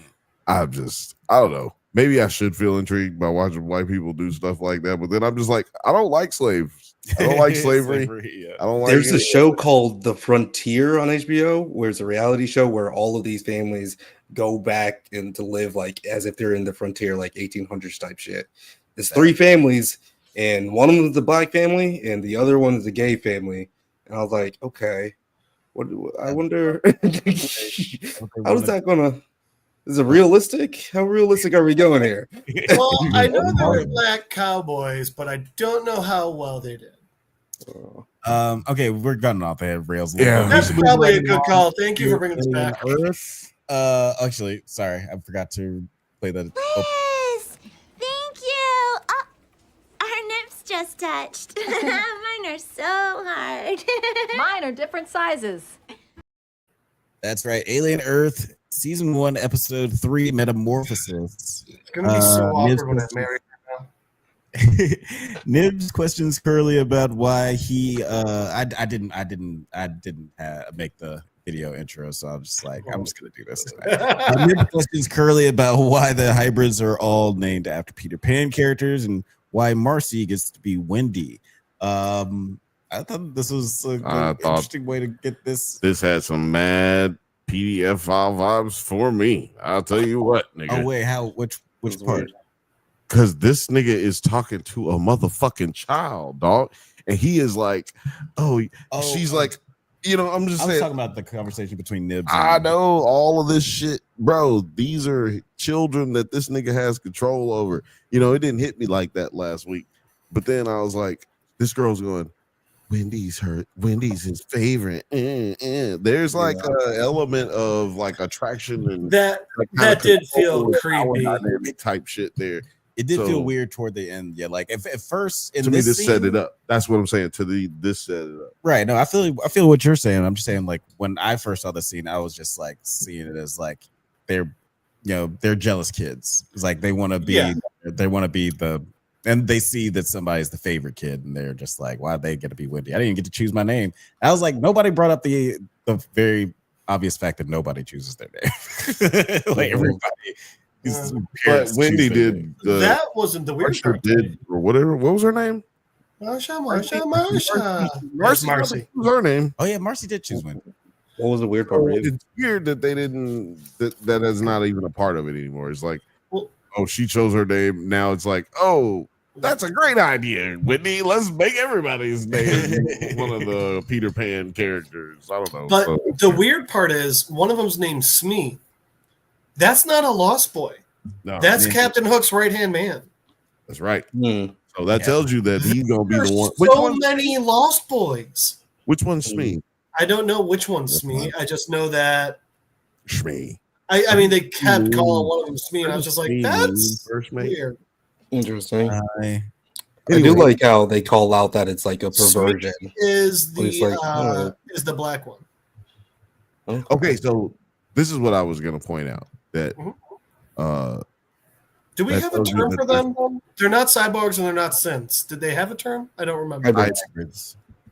Speaker 2: I don't know. Maybe I should feel intrigued by watching white people do stuff like that, but then I'm just like, I don't like slaves. I don't like slavery. I don't like.
Speaker 14: There's a show called The Frontier on HBO, where it's a reality show where all of these families go back and to live like as if they're in the frontier, like 1800s type shit. There's 3 families, and one of them is the black family, and the other one is the gay family. And I was like, okay, I wonder how is that gonna? Is it realistic? How realistic are we going here?
Speaker 3: Well, I know there were black cowboys, but I don't know how well they did.
Speaker 1: Okay, we're gunning off the rails.
Speaker 2: Yeah,
Speaker 3: that's probably a good call. Thank you for bringing this back.
Speaker 1: Actually, sorry, I forgot to play that.
Speaker 12: Liz, thank you. Oh, our nips just touched. Mine are so hard.
Speaker 13: Mine are different sizes.
Speaker 1: That's right. Alien Earth Season 1, Episode 3, Metamorphosis.
Speaker 3: It's gonna be so awkward when I'm married.
Speaker 1: Nibs questions Curly about why he. I didn't make the video intro, so I'm just gonna do this tonight. Nibs questions Curly about why the hybrids are all named after Peter Pan characters and why Marcy gets to be Wendy. I thought this was a interesting way to get this.
Speaker 2: This had some mad PDF file vibes for me. I'll tell you what, nigga.
Speaker 1: Oh wait, which part?
Speaker 2: Because this nigga is talking to a motherfucking child, dog, and he is like, she's like, I'm just saying.
Speaker 1: I was talking about the conversation between Nibs.
Speaker 2: I know all of this shit, bro. These are children that this nigga has control over. It didn't hit me like that last week, but then I was like, this girl's going, Wendy's his favorite. There's like an element of like attraction and
Speaker 3: that did feel creepy
Speaker 2: type shit there.
Speaker 1: It did
Speaker 2: So-
Speaker 1: feel weird toward the end. Yeah, like if at first in
Speaker 2: To me, this
Speaker 1: scene,
Speaker 2: set it up. That's what I'm saying. This set it up.
Speaker 1: Right. No, I feel what you're saying. I'm just saying, like, when I first saw the scene, I was just like seeing it as like they're jealous kids. It's like they want to be and they see that somebody's the favorite kid, and they're just like, why they get to be Wendy? I didn't even get to choose my name. I was like, nobody brought up the very obvious fact that nobody chooses their name. Like everybody.
Speaker 2: But Wendy did.
Speaker 3: That wasn't the weird part.
Speaker 2: Did or whatever. What was her name?
Speaker 3: Marsha.
Speaker 2: Marcy. What was her name?
Speaker 1: Oh yeah, Marcy did choose Wendy.
Speaker 14: What was the weird part?
Speaker 2: It's weird that they didn't. That is not even a part of it anymore. It's like, oh, she chose her name. Now it's like, oh, that's a great idea, Whitney. Let's make everybody's name one of the Peter Pan characters. I don't know.
Speaker 3: But the weird part is one of them's named Smee. That's not a Lost Boy.
Speaker 2: No,
Speaker 3: that's Captain Hook's right-hand man.
Speaker 2: That's right. So that tells you that he's gonna be
Speaker 3: There's
Speaker 2: the one.
Speaker 3: so many Lost Boys.
Speaker 2: Which one's Smee?
Speaker 3: I don't know which one's Smee. I just know that
Speaker 2: Shmee.
Speaker 3: I mean, they kept calling one of them Smee, and I was just like, that's weird.
Speaker 14: Interesting.
Speaker 1: Anyway.
Speaker 14: I do like how they call out that it's like a perversion.
Speaker 3: Smee is
Speaker 14: But it's like,
Speaker 3: is the black one.
Speaker 2: Okay, so this is what I was gonna point out that
Speaker 3: Do we
Speaker 2: that
Speaker 3: have a
Speaker 2: tells you
Speaker 3: term
Speaker 2: that
Speaker 3: for them? They're not cyborgs and they're not synths. Did they have a term? I don't remember.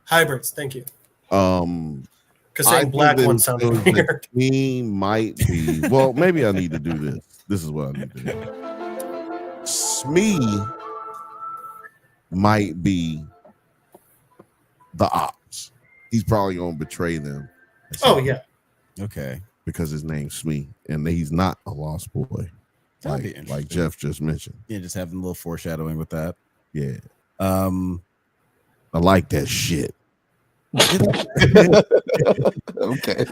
Speaker 3: Hybrids. Thank you. Because saying black one sounded weird.
Speaker 2: Smee might be. Well, maybe I need to do this. This is what I need to do. Smee might be the ops. He's probably gonna betray them.
Speaker 3: Oh yeah.
Speaker 1: Okay.
Speaker 2: Because his name's Smee, and he's not a Lost Boy, like Jeff just mentioned.
Speaker 1: Yeah, just having a little foreshadowing with that.
Speaker 2: Yeah. I like that shit.
Speaker 14: Okay.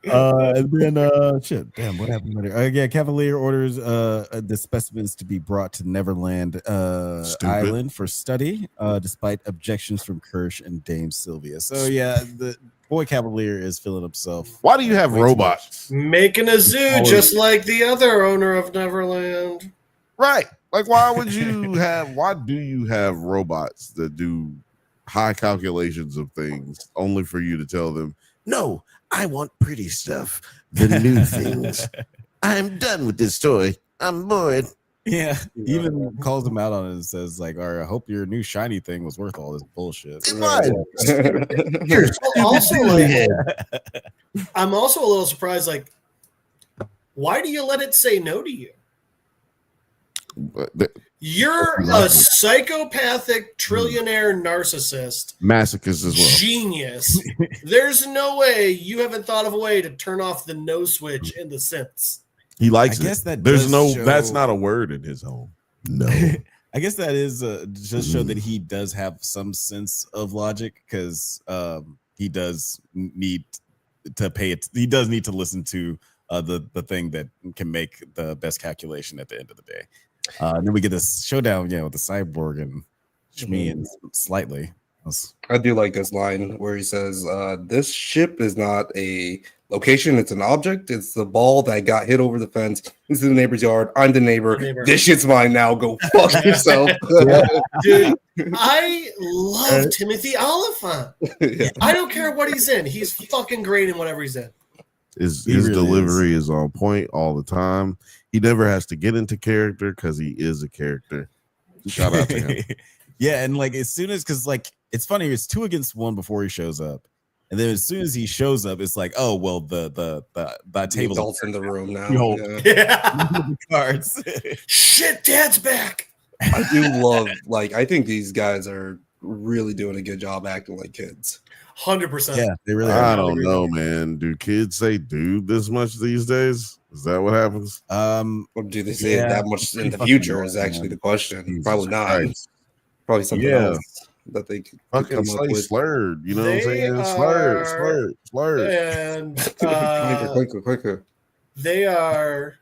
Speaker 1: And then shit, damn, what happened later? Yeah, Cavalier orders the specimens to be brought to Neverland Island for study, despite objections from Kirsch and Dame Sylvia. So yeah, the boy Cavalier is feeling himself.
Speaker 2: Why do you have robots?
Speaker 3: Making a zoo just like the other owner of Neverland.
Speaker 2: Right. Like, why do you have robots that do high calculations of things only for you to tell them, no, I want pretty stuff, the new things. I'm done with this toy. I'm bored.
Speaker 1: Yeah, even calls him out on it and says, like, all right, I hope your new shiny thing was worth all this bullshit.
Speaker 3: I'm also a little surprised, like, why do you let it say no to you? You're a psychopathic trillionaire narcissist,
Speaker 2: masochist as well.
Speaker 3: Genius. There's no way you haven't thought of a way to turn off the no switch in the synths.
Speaker 2: He likes
Speaker 1: I guess
Speaker 2: it.
Speaker 1: that
Speaker 2: There's
Speaker 1: does
Speaker 2: no.
Speaker 1: show-
Speaker 2: That's not a word in his home. No.
Speaker 1: I guess that is just show that he does have some sense of logic, because he does need to pay it. He does need to listen to the thing that can make the best calculation at the end of the day. And then we get this showdown, with the cyborg and Shmee and slightly.
Speaker 14: I do like this line where he says, this ship is not a location, it's an object. It's the ball that got hit over the fence into the neighbor's yard. I'm the neighbor. This shit's mine now. Go fuck yourself.
Speaker 3: Dude, I love Timothy Oliphant. I don't care what he's in. He's fucking great in whatever he's in.
Speaker 2: His
Speaker 1: really
Speaker 2: delivery is on point all the time. He never has to get into character because he is a character. Shout out to him.
Speaker 1: Yeah, and like as soon as, because like it's funny, it's 2 against 1 before he shows up, and then as soon as he shows up, it's like, oh well, the table
Speaker 14: adults in the room now.
Speaker 3: Yeah.
Speaker 1: Cards.
Speaker 3: Shit, Dad's back.
Speaker 14: I do love, like, I think these guys are really doing a good job acting like kids.
Speaker 3: 100%.
Speaker 1: Yeah, they really are.
Speaker 2: I don't know, man. Do kids say dude this much these days? Is that what happens?
Speaker 14: Or do they say it that much in the future is actually the question.
Speaker 2: Jesus
Speaker 14: Probably not.
Speaker 2: Christ.
Speaker 14: Probably something else that they could
Speaker 2: Fucking
Speaker 14: come up with.
Speaker 2: slurred. You know what I'm
Speaker 3: They
Speaker 2: saying? Slurred.
Speaker 3: And
Speaker 14: Quicker.
Speaker 3: they are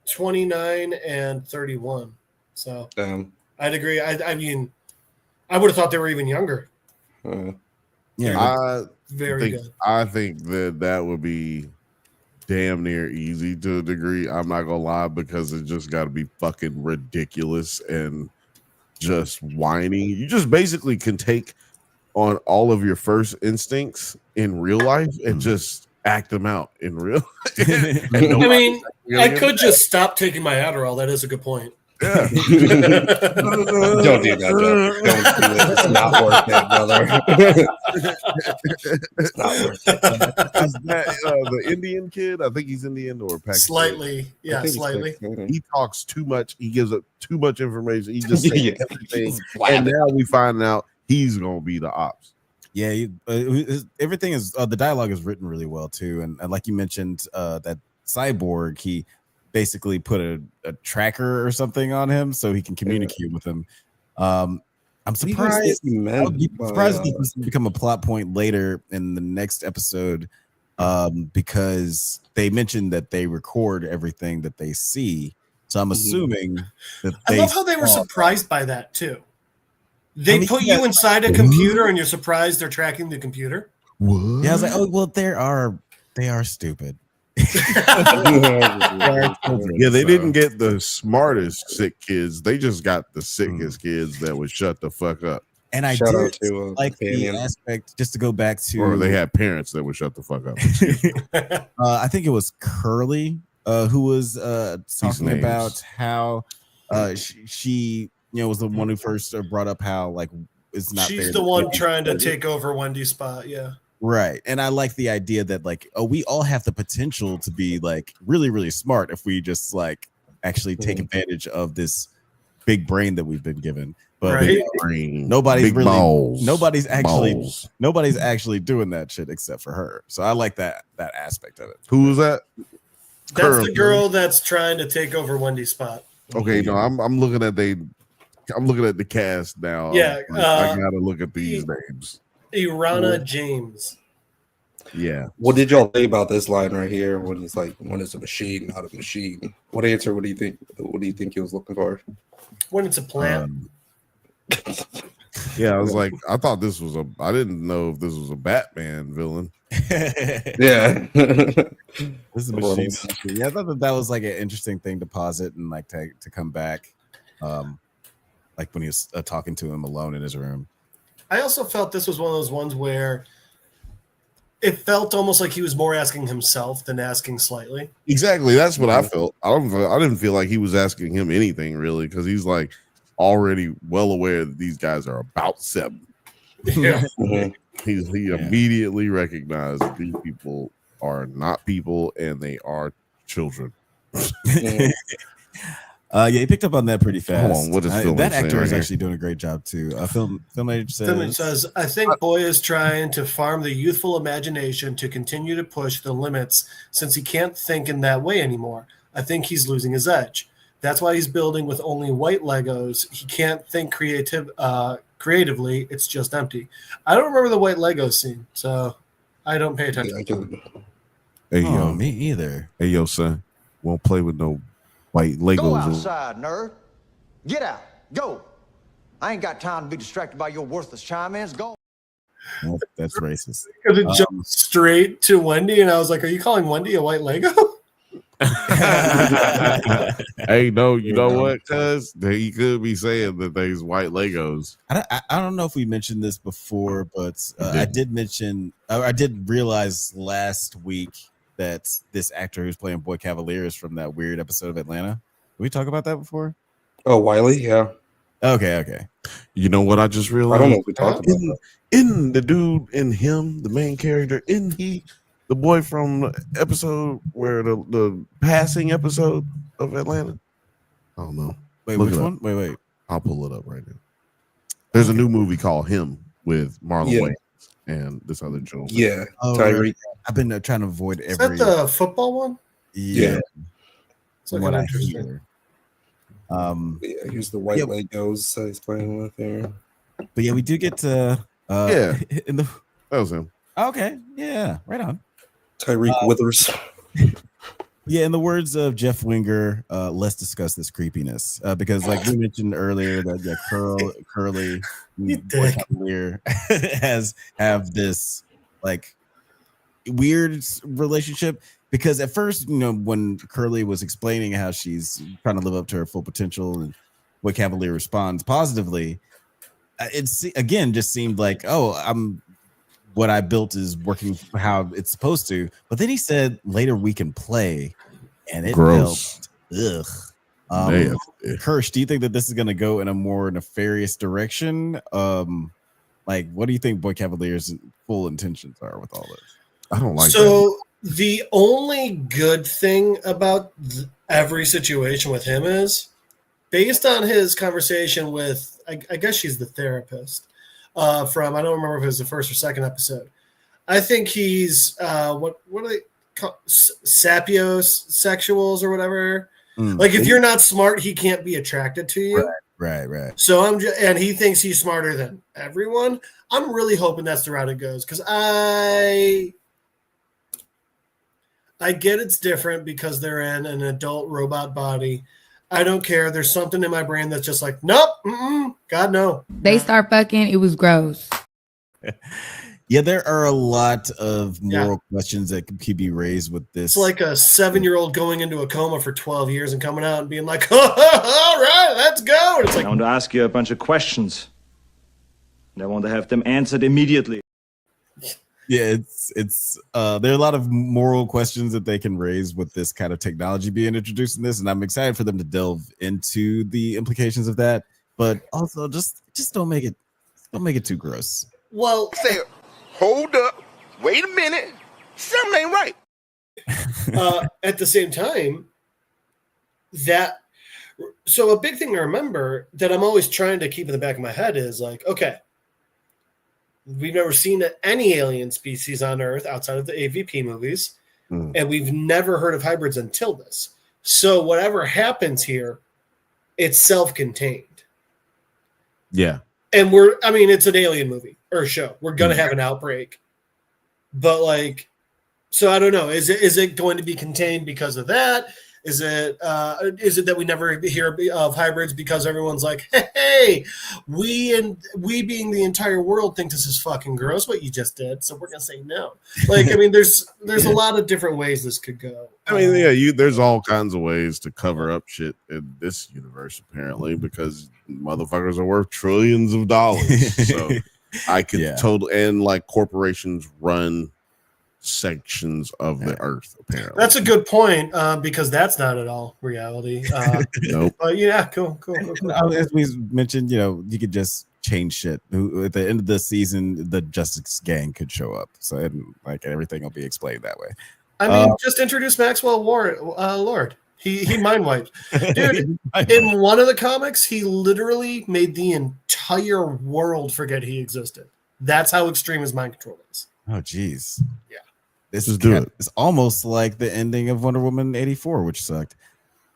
Speaker 3: 29 and 31. So I'd agree. I mean, I would have thought they were even younger.
Speaker 1: Yeah,
Speaker 3: Very good.
Speaker 2: I think that would be damn near easy to a degree. I'm not gonna lie, because it just got to be fucking ridiculous and just whining. You just basically can take on all of your first instincts in real life and just act them out in real.
Speaker 3: I mean, I could just stop taking my Adderall. That is a good point.
Speaker 2: Yeah.
Speaker 14: Don't do that, Jeff. Don't do it. It's not worth it, brother. It's not worth it.
Speaker 2: Is that the Indian kid? I think he's Indian or Pakistani.
Speaker 3: Slightly. Yeah, slightly.
Speaker 2: He talks too much. He gives up too much information. He just says everything. And now we find out he's going to be the ops.
Speaker 1: Yeah, everything is the dialogue is written really well too, and like you mentioned, that cyborg, he basically put a tracker or something on him so he can communicate with him. I'm surprised. Surprised he doesn't become a plot point later in the next episode, because they mentioned that they record everything that they see. So I'm assuming that
Speaker 3: I love how they were surprised by that too. They put you inside a computer and you're surprised they're tracking the computer.
Speaker 1: What? Yeah, I was like, oh well, they are stupid.
Speaker 2: Yeah, they didn't get the smartest sick kids. They just got the sickest kids that would shut the fuck up.
Speaker 1: And I did like the aspect, just to go back to,
Speaker 2: or they had parents that would shut the fuck up.
Speaker 1: I think it was Curly who was talking about how she was the one who first brought up how like it's not.
Speaker 3: She's the one trying to take over Wendy's spot. Yeah.
Speaker 1: Right. And I like the idea that like, we all have the potential to be like really, really smart if we just like actually take advantage of this big brain that we've been given. But nobody's actually doing that shit except for her. So I like that aspect of it.
Speaker 2: Who was that?
Speaker 3: That's the girl that's trying to take over Wendy's spot.
Speaker 2: Okay, no, I'm looking at the cast now.
Speaker 3: Yeah,
Speaker 2: I gotta look at these names.
Speaker 3: Irana James.
Speaker 2: Yeah.
Speaker 14: What did y'all think about this line right here when he's like, "When it's a machine, not a machine"? What answer? What do you think? What do you think he was looking for?
Speaker 3: When it's a plant.
Speaker 2: Yeah, I was like, I thought this was I didn't know if this was a Batman villain.
Speaker 14: Yeah.
Speaker 1: This is a machine. Yeah, I thought that was like an interesting thing to posit and like to come back, like when he was talking to him alone in his room.
Speaker 3: I also felt this was one of those ones where it felt almost like he was more asking himself than asking Slightly.
Speaker 2: Exactly, that's what I felt. I didn't feel like he was asking him anything really, because he's like already well aware that these guys are about 7.
Speaker 3: Yeah.
Speaker 2: He immediately recognized that these people are not people and they are children.
Speaker 1: Yeah, he picked up on that pretty fast.
Speaker 2: Hold on, what is
Speaker 1: that actor
Speaker 2: right
Speaker 1: is
Speaker 2: here?
Speaker 1: actually doing a great job too. Film Age
Speaker 3: says, I think Boy is trying to farm the youthful imagination to continue to push the limits since he can't think in that way anymore. I think he's losing his edge. That's why he's building with only white Legos. He can't think creatively. It's just empty. I don't remember the white Legos scene, so I don't pay attention.
Speaker 2: Hey, yo,
Speaker 1: me either.
Speaker 2: Hey, yo, son, won't play with no white Legos.
Speaker 16: Go outside, nerd. Get out. Go. I ain't got time to be distracted by your worthless chime-ins. Go.
Speaker 1: Well, that's racist.
Speaker 3: Because it jumped straight to Wendy, and I was like, are you calling Wendy a white Lego?
Speaker 2: Hey, no, you know what? Cuz he could be saying that these white Legos.
Speaker 1: I don't know if we mentioned this before, but I did realize last week that this actor who's playing Boy Cavalier is from that weird episode of Atlanta. Did we talk about that before?
Speaker 14: Oh, Wiley, yeah.
Speaker 1: Okay.
Speaker 2: You know what I just realized?
Speaker 14: I don't know if we talked about that.
Speaker 2: In the dude in him, the main character, isn't he the boy from the episode where the passing episode of Atlanta? I don't know.
Speaker 1: Wait,
Speaker 2: Look
Speaker 1: which
Speaker 2: it
Speaker 1: one?
Speaker 2: up.
Speaker 1: Wait.
Speaker 2: I'll pull it up right now. There's a new movie called Him with Marlon Wayans and this other gentleman.
Speaker 14: Yeah,
Speaker 1: Oh,
Speaker 14: Tyreek.
Speaker 1: right. I've been trying to avoid
Speaker 3: Is
Speaker 1: every.
Speaker 3: that the football one?
Speaker 1: Yeah.
Speaker 3: It's
Speaker 1: From
Speaker 3: like
Speaker 1: what I
Speaker 3: interesting.
Speaker 1: hear.
Speaker 14: Yeah, here's the white Legos he's playing with there.
Speaker 1: But yeah, we do get to. In the.
Speaker 2: That was him.
Speaker 1: Okay. Yeah. Right on.
Speaker 14: Tyreek Withers.
Speaker 1: Yeah, in the words of Jeff Winger, let's discuss this creepiness because, like we mentioned earlier, that Curly Boy Cavalier have this like weird relationship. because at first, when Curly was explaining how she's trying to live up to her full potential and what Cavalier responds positively, it's again just seemed like, what I built is working how it's supposed to. But then he said later we can play, and it
Speaker 2: Gross.
Speaker 1: felt Kirsch, do you think that this is going to go in a more nefarious direction? What do you think Boy Cavalier's full intentions are with all this?
Speaker 2: I don't like
Speaker 3: that. The only good thing about every situation with him is, based on his conversation with, I guess she's the therapist, from, I don't remember if it was the first or second episode. I think he's, what do they call, sapiosexuals or whatever. Like, if you're not smart, he can't be attracted to you.
Speaker 1: Right.
Speaker 3: So and he thinks he's smarter than everyone. I'm really hoping that's the route it goes, because I get it's different because they're in an adult robot body. I don't care. There's something in my brain that's just like, nope, God, no.
Speaker 15: They start fucking. It was gross.
Speaker 1: Yeah, there are a lot of moral questions that could be raised with this.
Speaker 3: It's like a 7-year-old going into a coma for 12 years and coming out and being like, all right, let's go. And it's like,
Speaker 17: I want to ask you a bunch of questions, and I want to have them answered immediately.
Speaker 1: Yeah, it's there are a lot of moral questions that they can raise with this kind of technology being introduced in this, and I'm excited for them to delve into the implications of that. But also, just don't make it too gross.
Speaker 3: Well,
Speaker 7: say, hold up, wait a minute, something ain't right.
Speaker 3: At the same time, so a big thing to remember that I'm always trying to keep in the back of my head is like, okay, we've never seen any alien species on Earth outside of the AVP movies, and we've never heard of hybrids until this. So whatever happens here, it's self-contained.
Speaker 1: Yeah.
Speaker 3: And it's an alien movie or show. We're going to have an outbreak. But so I don't know. Is it going to be contained because of that? Is it that we never hear of hybrids because everyone's like, hey, we being the entire world think this is fucking gross what you just did, so we're gonna say no. There's a lot of different ways this could go.
Speaker 2: There's all kinds of ways to cover up shit in this universe apparently, because motherfuckers are worth trillions of dollars. So I could and corporations run sections of the Earth apparently.
Speaker 3: That's a good point, because that's not at all reality.
Speaker 2: Nope.
Speaker 3: But yeah, cool.
Speaker 1: As we mentioned, you could just change shit. At the end of the season, the Justice Gang could show up, so everything will be explained that way.
Speaker 3: Just introduce Maxwell Lord. He mind wiped, dude. In one of the comics, he literally made the entire world forget he existed. That's how extreme his mind control is.
Speaker 1: Oh, geez.
Speaker 3: Yeah.
Speaker 1: This is good. It's almost like the ending of Wonder Woman 84, which sucked.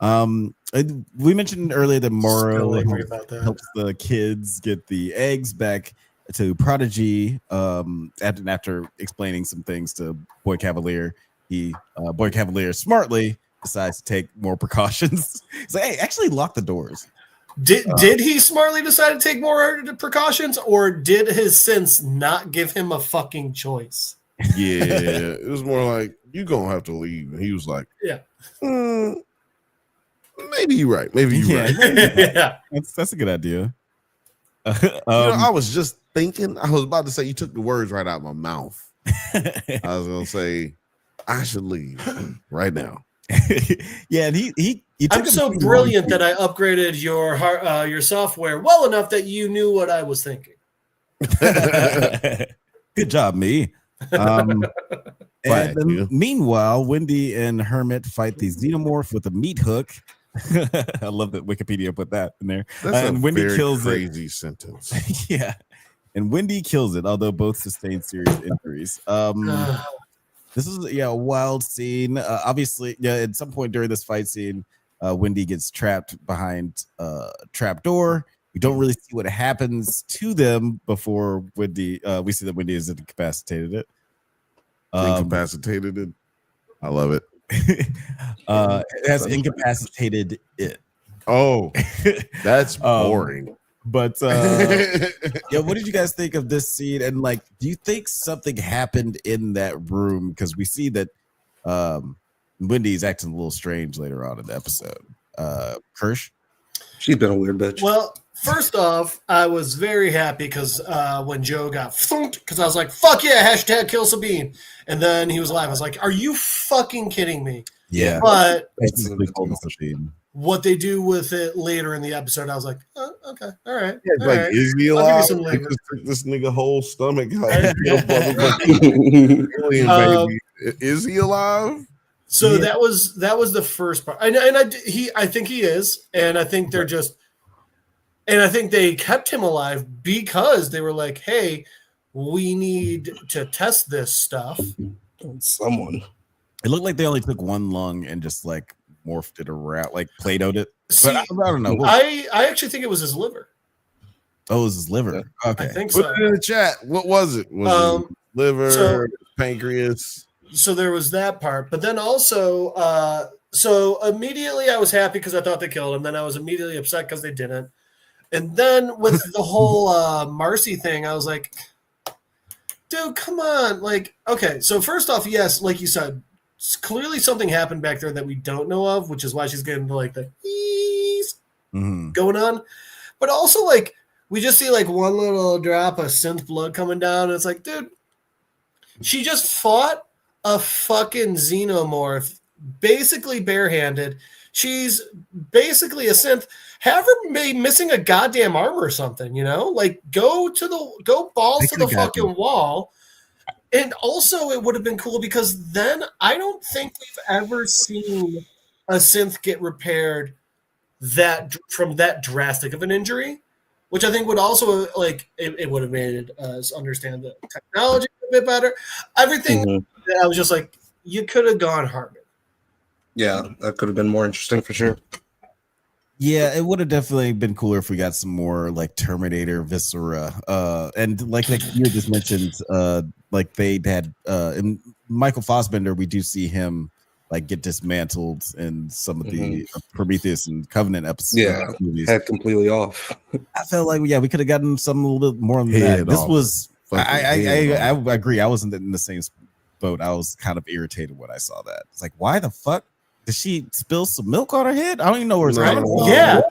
Speaker 1: We mentioned earlier that Morrow helps the kids get the eggs back to Prodigy. After explaining some things to Boy Cavalier, Boy Cavalier smartly decides to take more precautions. He's like, hey, actually lock the doors.
Speaker 3: Did he smartly decide to take more precautions, or did his sense not give him a fucking choice?
Speaker 2: Yeah, it was more like, you gonna have to leave, and he was like,
Speaker 3: yeah,
Speaker 2: maybe you're right.
Speaker 3: Yeah,
Speaker 1: that's a good idea.
Speaker 2: I was just thinking, I was about to say, you took the words right out of my mouth. I was gonna say, I should leave right now.
Speaker 1: Yeah, and he
Speaker 3: I'm so brilliant that I upgraded your software well enough that you knew what I was thinking.
Speaker 1: Good job, me. Meanwhile, Wendy and Hermit fight the xenomorph with a meat hook. I love that Wikipedia put that in there.
Speaker 2: That's
Speaker 1: and
Speaker 2: a
Speaker 1: Wendy
Speaker 2: very
Speaker 1: kills
Speaker 2: crazy sentence.
Speaker 1: Yeah, and Wendy kills it, although both sustain serious injuries. This is a wild scene. Obviously, at some point during this fight scene, Wendy gets trapped behind a trap door. We don't really see what happens to them before Wendy. We see that Wendy is incapacitated.
Speaker 2: Incapacitated. I love it.
Speaker 1: It has incapacitated it.
Speaker 2: Oh, that's boring.
Speaker 1: But what did you guys think of this scene? And do you think something happened in that room? Because we see that Wendy's acting a little strange later on in the episode. Kirsch?
Speaker 14: She's been a weird bitch.
Speaker 3: Well, first off, I was very happy because when Joe got thunked, because I was like, fuck yeah, hashtag kill Sabine. And then he was alive. I was like, are you fucking kidding me?
Speaker 1: Yeah.
Speaker 3: But
Speaker 1: Sabine.
Speaker 3: what they do with it later in the episode, I was like, oh, okay, all right.
Speaker 2: Yeah,
Speaker 3: all
Speaker 2: like,
Speaker 3: right.
Speaker 2: is he
Speaker 3: I'll give
Speaker 2: alive?
Speaker 3: you some
Speaker 2: Like,
Speaker 3: labor.
Speaker 2: just took this nigga whole stomach out. Alien baby. Is he alive?
Speaker 3: So that was the first part, and I think he is, and I think they're just, and I think they kept him alive because they were like, hey, we need to test this stuff.
Speaker 14: Someone.
Speaker 1: It looked like they only took one lung and just like morphed it around, like Play-Doh'd it.
Speaker 3: See,
Speaker 1: But I don't know.
Speaker 3: I actually think it was his liver.
Speaker 1: Oh, it was his liver. Okay.
Speaker 3: I think
Speaker 2: Put
Speaker 3: so.
Speaker 2: it in the chat. What was it? Was it liver, pancreas?
Speaker 3: So there was that part, but then also, so immediately I was happy because I thought they killed him. Then I was immediately upset because they didn't. And then with the whole Marcy thing, I was like, dude, come on. Like, okay, so first off, yes, like you said, clearly something happened back there that we don't know of, which is why she's getting to like the going on. But also, like, we just see like one little drop of synth blood coming down, and it's like, dude, she just fought a fucking xenomorph, basically barehanded. She's basically a synth. Have her be missing a goddamn arm or something, you know? Like, go balls to the fucking wall. And also, it would have been cool because then I don't think we've ever seen a synth get repaired from that drastic of an injury, which I think would also, like, it would have made us understand the technology a bit better. Everything. I was just like, you could have gone Hartman.
Speaker 14: Yeah, that could have been more interesting for sure.
Speaker 1: Yeah, it would have definitely been cooler if we got some more like Terminator viscera. And like you just mentioned, like they had in Michael Fassbender, we do see him like get dismantled in some of the Prometheus and Covenant episodes.
Speaker 14: Yeah, head completely off.
Speaker 1: I felt like we could have gotten some a little bit more than that. This was I agree. I wasn't in the same boat. I was kind of irritated when I saw that. It's like, why the fuck did she spill some milk on her head? I don't even know where it's coming from.
Speaker 3: Yeah.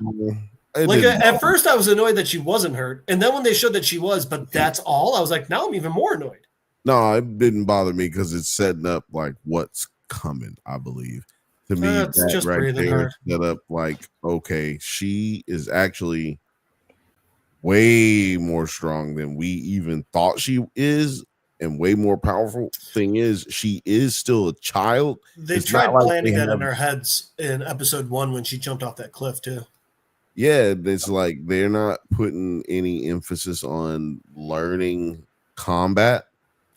Speaker 3: Like at first I was annoyed that she wasn't hurt. And then when they showed that she was, but that's all, I was like, now I'm even more annoyed.
Speaker 2: No, it didn't bother me because it's setting up like what's coming, I believe. To me,
Speaker 3: That's
Speaker 2: that
Speaker 3: just
Speaker 2: right
Speaker 3: breathing
Speaker 2: there
Speaker 3: hard.
Speaker 2: set up like, okay, she is actually way more strong than we even thought she is, and way more powerful. Thing is, she is still a child.
Speaker 3: They
Speaker 2: It's
Speaker 3: tried
Speaker 2: not like
Speaker 3: planting
Speaker 2: they
Speaker 3: that in
Speaker 2: have-
Speaker 3: our heads in episode 1 when she jumped off that cliff too.
Speaker 2: Yeah, it's like they're not putting any emphasis on learning combat.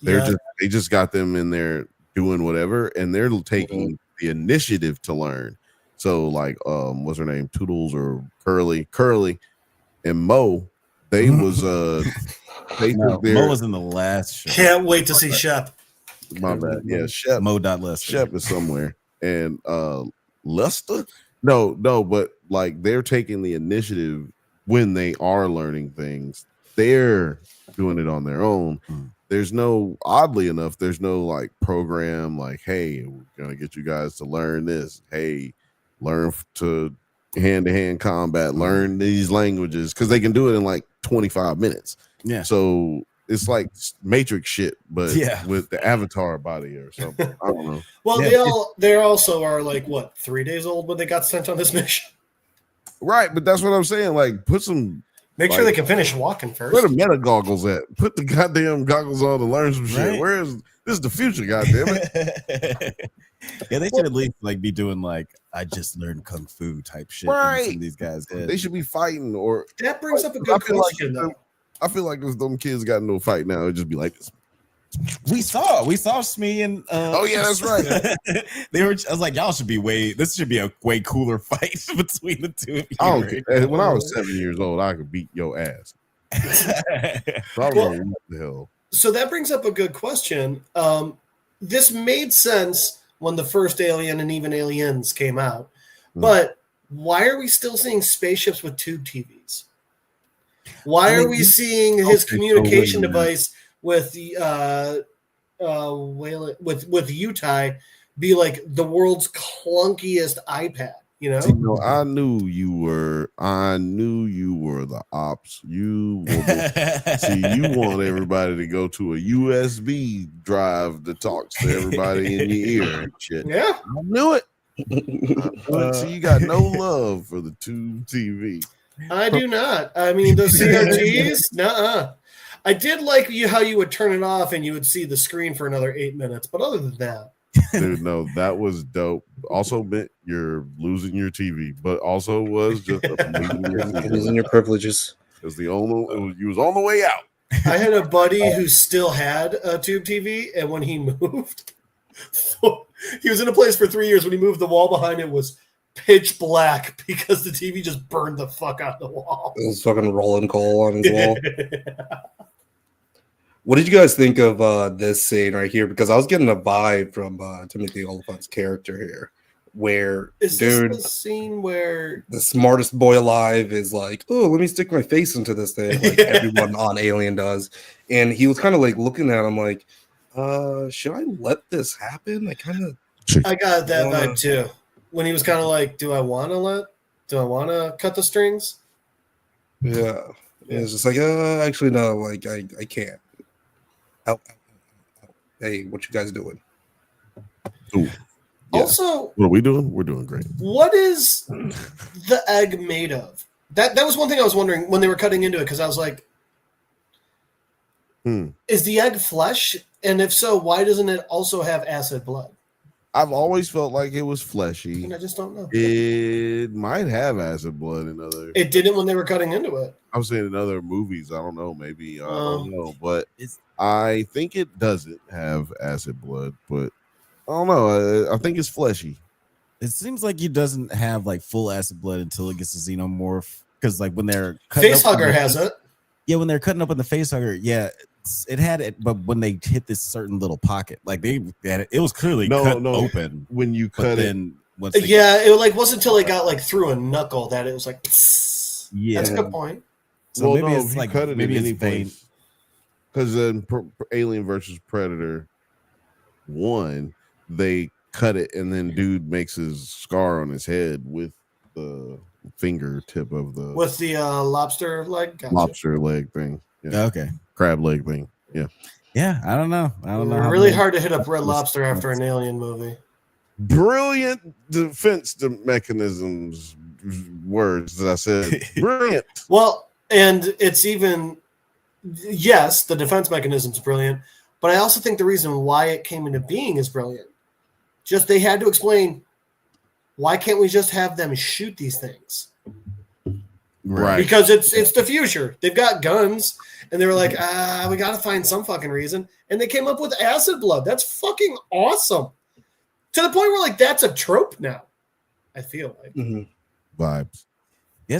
Speaker 2: They just got them in there doing whatever, and they're taking the initiative to learn. So like what's her name? Toodles or Curly and Mo, they was they took their
Speaker 1: Mo was in the last show.
Speaker 3: Can't wait to see Shep.
Speaker 2: My bad. Yeah, Shep.
Speaker 1: Mo.Lester.
Speaker 2: Shep is somewhere. And Lester? No, but like they're taking the initiative when they are learning things. They're doing it on their own. There's no, oddly enough, there's no like program like, hey, we're gonna get you guys to learn this. Hey, learn to hand-to-hand combat, learn these languages, because they can do it in like 25 minutes.
Speaker 1: Yeah.
Speaker 2: So it's like Matrix shit, but
Speaker 1: Yeah.
Speaker 2: with the Avatar body or something. I don't know.
Speaker 3: Well, they also are like what, 3 days old when they got sent on this mission.
Speaker 2: Right, but that's what I'm saying. Like, put some.
Speaker 3: Make sure they can finish walking first.
Speaker 2: Where the meta goggles at? Put the goddamn goggles on to learn some shit.
Speaker 1: Right.
Speaker 2: Where is this? Is the future? Goddamn it!
Speaker 1: Yeah, they should at least like be doing like I just learned kung fu type shit.
Speaker 2: Right.
Speaker 1: In these guys' heads.
Speaker 2: They should be fighting. Or
Speaker 3: That brings up a good question, though.
Speaker 2: I feel like if them kids got no fight now, it'd just be like this.
Speaker 1: We saw Smee and
Speaker 2: oh yeah, that's right.
Speaker 1: I was like, y'all should be this should be a way cooler fight between the two of you.
Speaker 2: I don't care. When I was 7 years old, I could beat your ass. Probably what the hell.
Speaker 3: So that brings up a good question. This made sense when the first Alien and even Aliens came out, but why are we still seeing spaceships with tube TVs? Why are we seeing his communication device with the with Utai be like the world's clunkiest iPad. You know?
Speaker 2: See, no, I knew you were the ops. You want everybody to go to a USB drive that talks to everybody in your ear and shit.
Speaker 3: Yeah,
Speaker 2: I knew it. So you got no love for the tube TV.
Speaker 3: I do not. I mean, those CRTs, nuh-uh. I did like how you would turn it off and you would see the screen for another 8 minutes. But other than that,
Speaker 2: dude, no, that was dope. Also meant you're losing your TV, but also was just
Speaker 14: losing your privileges.
Speaker 2: Because you was on the way out.
Speaker 3: I had a buddy who still had a tube TV, and when he moved, he was in a place for 3 years. When he moved, the wall behind him was pitch black because the TV just burned the fuck out the wall.
Speaker 14: It was fucking rolling coal on his wall. What did you guys think of this scene right here? Because I was getting a vibe from Timothy Oliphant's character here, where
Speaker 3: is this the scene where
Speaker 14: the smartest boy alive is like, "Oh, let me stick my face into this thing," like everyone on Alien does, and he was kind of like looking at him like, "Should I let this happen?" I
Speaker 3: got that vibe too. When he was kind of like, do I want to cut the strings?
Speaker 14: Yeah. It's just like, actually, no, like, I can't. Ow. Hey, what you guys doing?
Speaker 2: Ooh. Yeah.
Speaker 3: Also,
Speaker 2: what are we doing? We're doing great.
Speaker 3: What is the egg made of? That was one thing I was wondering when they were cutting into it, because I was like, is the egg flesh? And if so, why doesn't it also have acid blood?
Speaker 2: I've always felt like it was fleshy.
Speaker 3: And I just don't know.
Speaker 2: It might have acid blood in other.
Speaker 3: It didn't when they were cutting into it.
Speaker 2: I was saying in other movies. I don't know. Maybe I don't know, but I think it doesn't have acid blood. But I don't know. I think it's fleshy.
Speaker 1: It seems like he doesn't have like full acid blood until it gets a xenomorph. Because like when they're
Speaker 3: Facehugger has it.
Speaker 1: Yeah, when they're cutting up in the facehugger, yeah. It had it, but when they hit this certain little pocket, like they had it, it was clearly cut open
Speaker 2: when you cut it.
Speaker 3: It wasn't until it got like through a knuckle that it was like.
Speaker 1: Yeah,
Speaker 3: that's a good point.
Speaker 1: So maybe it's like
Speaker 2: cut it
Speaker 1: maybe
Speaker 2: in
Speaker 1: it's vein.
Speaker 2: Because in Alien versus Predator 1, they cut it and then dude makes his scar on his head with the fingertip of the
Speaker 3: lobster leg. Gotcha.
Speaker 2: Lobster leg thing. Yeah.
Speaker 1: Okay.
Speaker 2: Crab leg thing. Yeah.
Speaker 1: Yeah, I don't know.
Speaker 3: Really hard to hit up Red Lobster after an Alien movie.
Speaker 2: Brilliant defense mechanisms. Words that I said. Brilliant.
Speaker 3: Well, and it's even yes, the defense mechanism is brilliant, but I also think the reason why it came into being is brilliant. Just they had to explain, why can't we just have them shoot these things?
Speaker 2: Right.
Speaker 3: Because it's the future. They've got guns, and they were like, we got to find some fucking reason. And they came up with acid blood. That's fucking awesome. To the point where like that's a trope now. I feel like
Speaker 2: vibes.
Speaker 1: Yeah,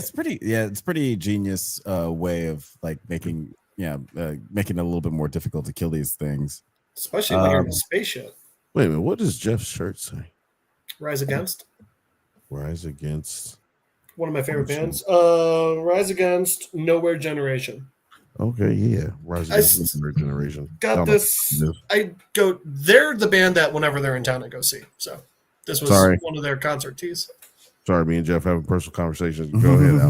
Speaker 1: it's pretty genius way of like making it a little bit more difficult to kill these things.
Speaker 3: Especially when you're in a spaceship.
Speaker 2: Wait a minute, what does Jeff's shirt say?
Speaker 3: Rise Against.
Speaker 2: Rise Against.
Speaker 3: One of my favorite bands. Rise Against Nowhere Generation.
Speaker 2: Okay, yeah. Rise Against Nowhere Generation.
Speaker 3: Got this. They're the band that whenever they're in town I go see. So this was one of their concert tees.
Speaker 2: Sorry, me and Jeff having personal conversations. Go ahead,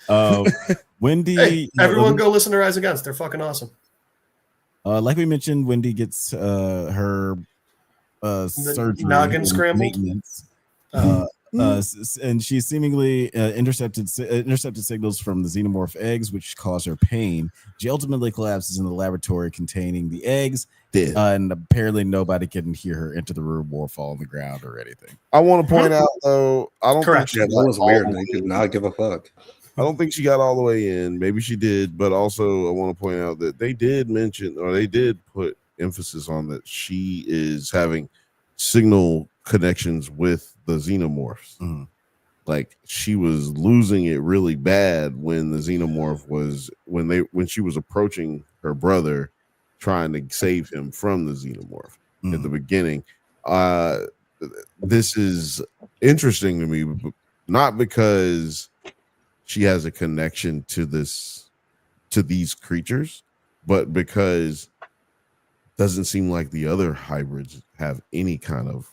Speaker 2: Alex.
Speaker 1: Wendy.
Speaker 3: Hey, everyone go listen to Rise Against. They're fucking awesome.
Speaker 1: Like we mentioned, Wendy gets her surgery
Speaker 3: noggin scrambled.
Speaker 1: And she seemingly intercepted signals from the xenomorph eggs, which cause her pain. She ultimately collapses in the laboratory containing the eggs, and apparently nobody can hear her enter the room or fall on the ground or anything.
Speaker 2: I want to point out, though, I don't think
Speaker 14: that was weird. They did not give a fuck.
Speaker 2: I don't think she got all the way in. Maybe she did, but also I want to point out that they did mention, or they did put emphasis on that she is having signal connections with the xenomorphs. Like she was losing it really bad when the xenomorph was when she was approaching her brother trying to save him from the xenomorph at the beginning. This is interesting to me, not because she has a connection to these creatures, but because it doesn't seem like the other hybrids have any kind of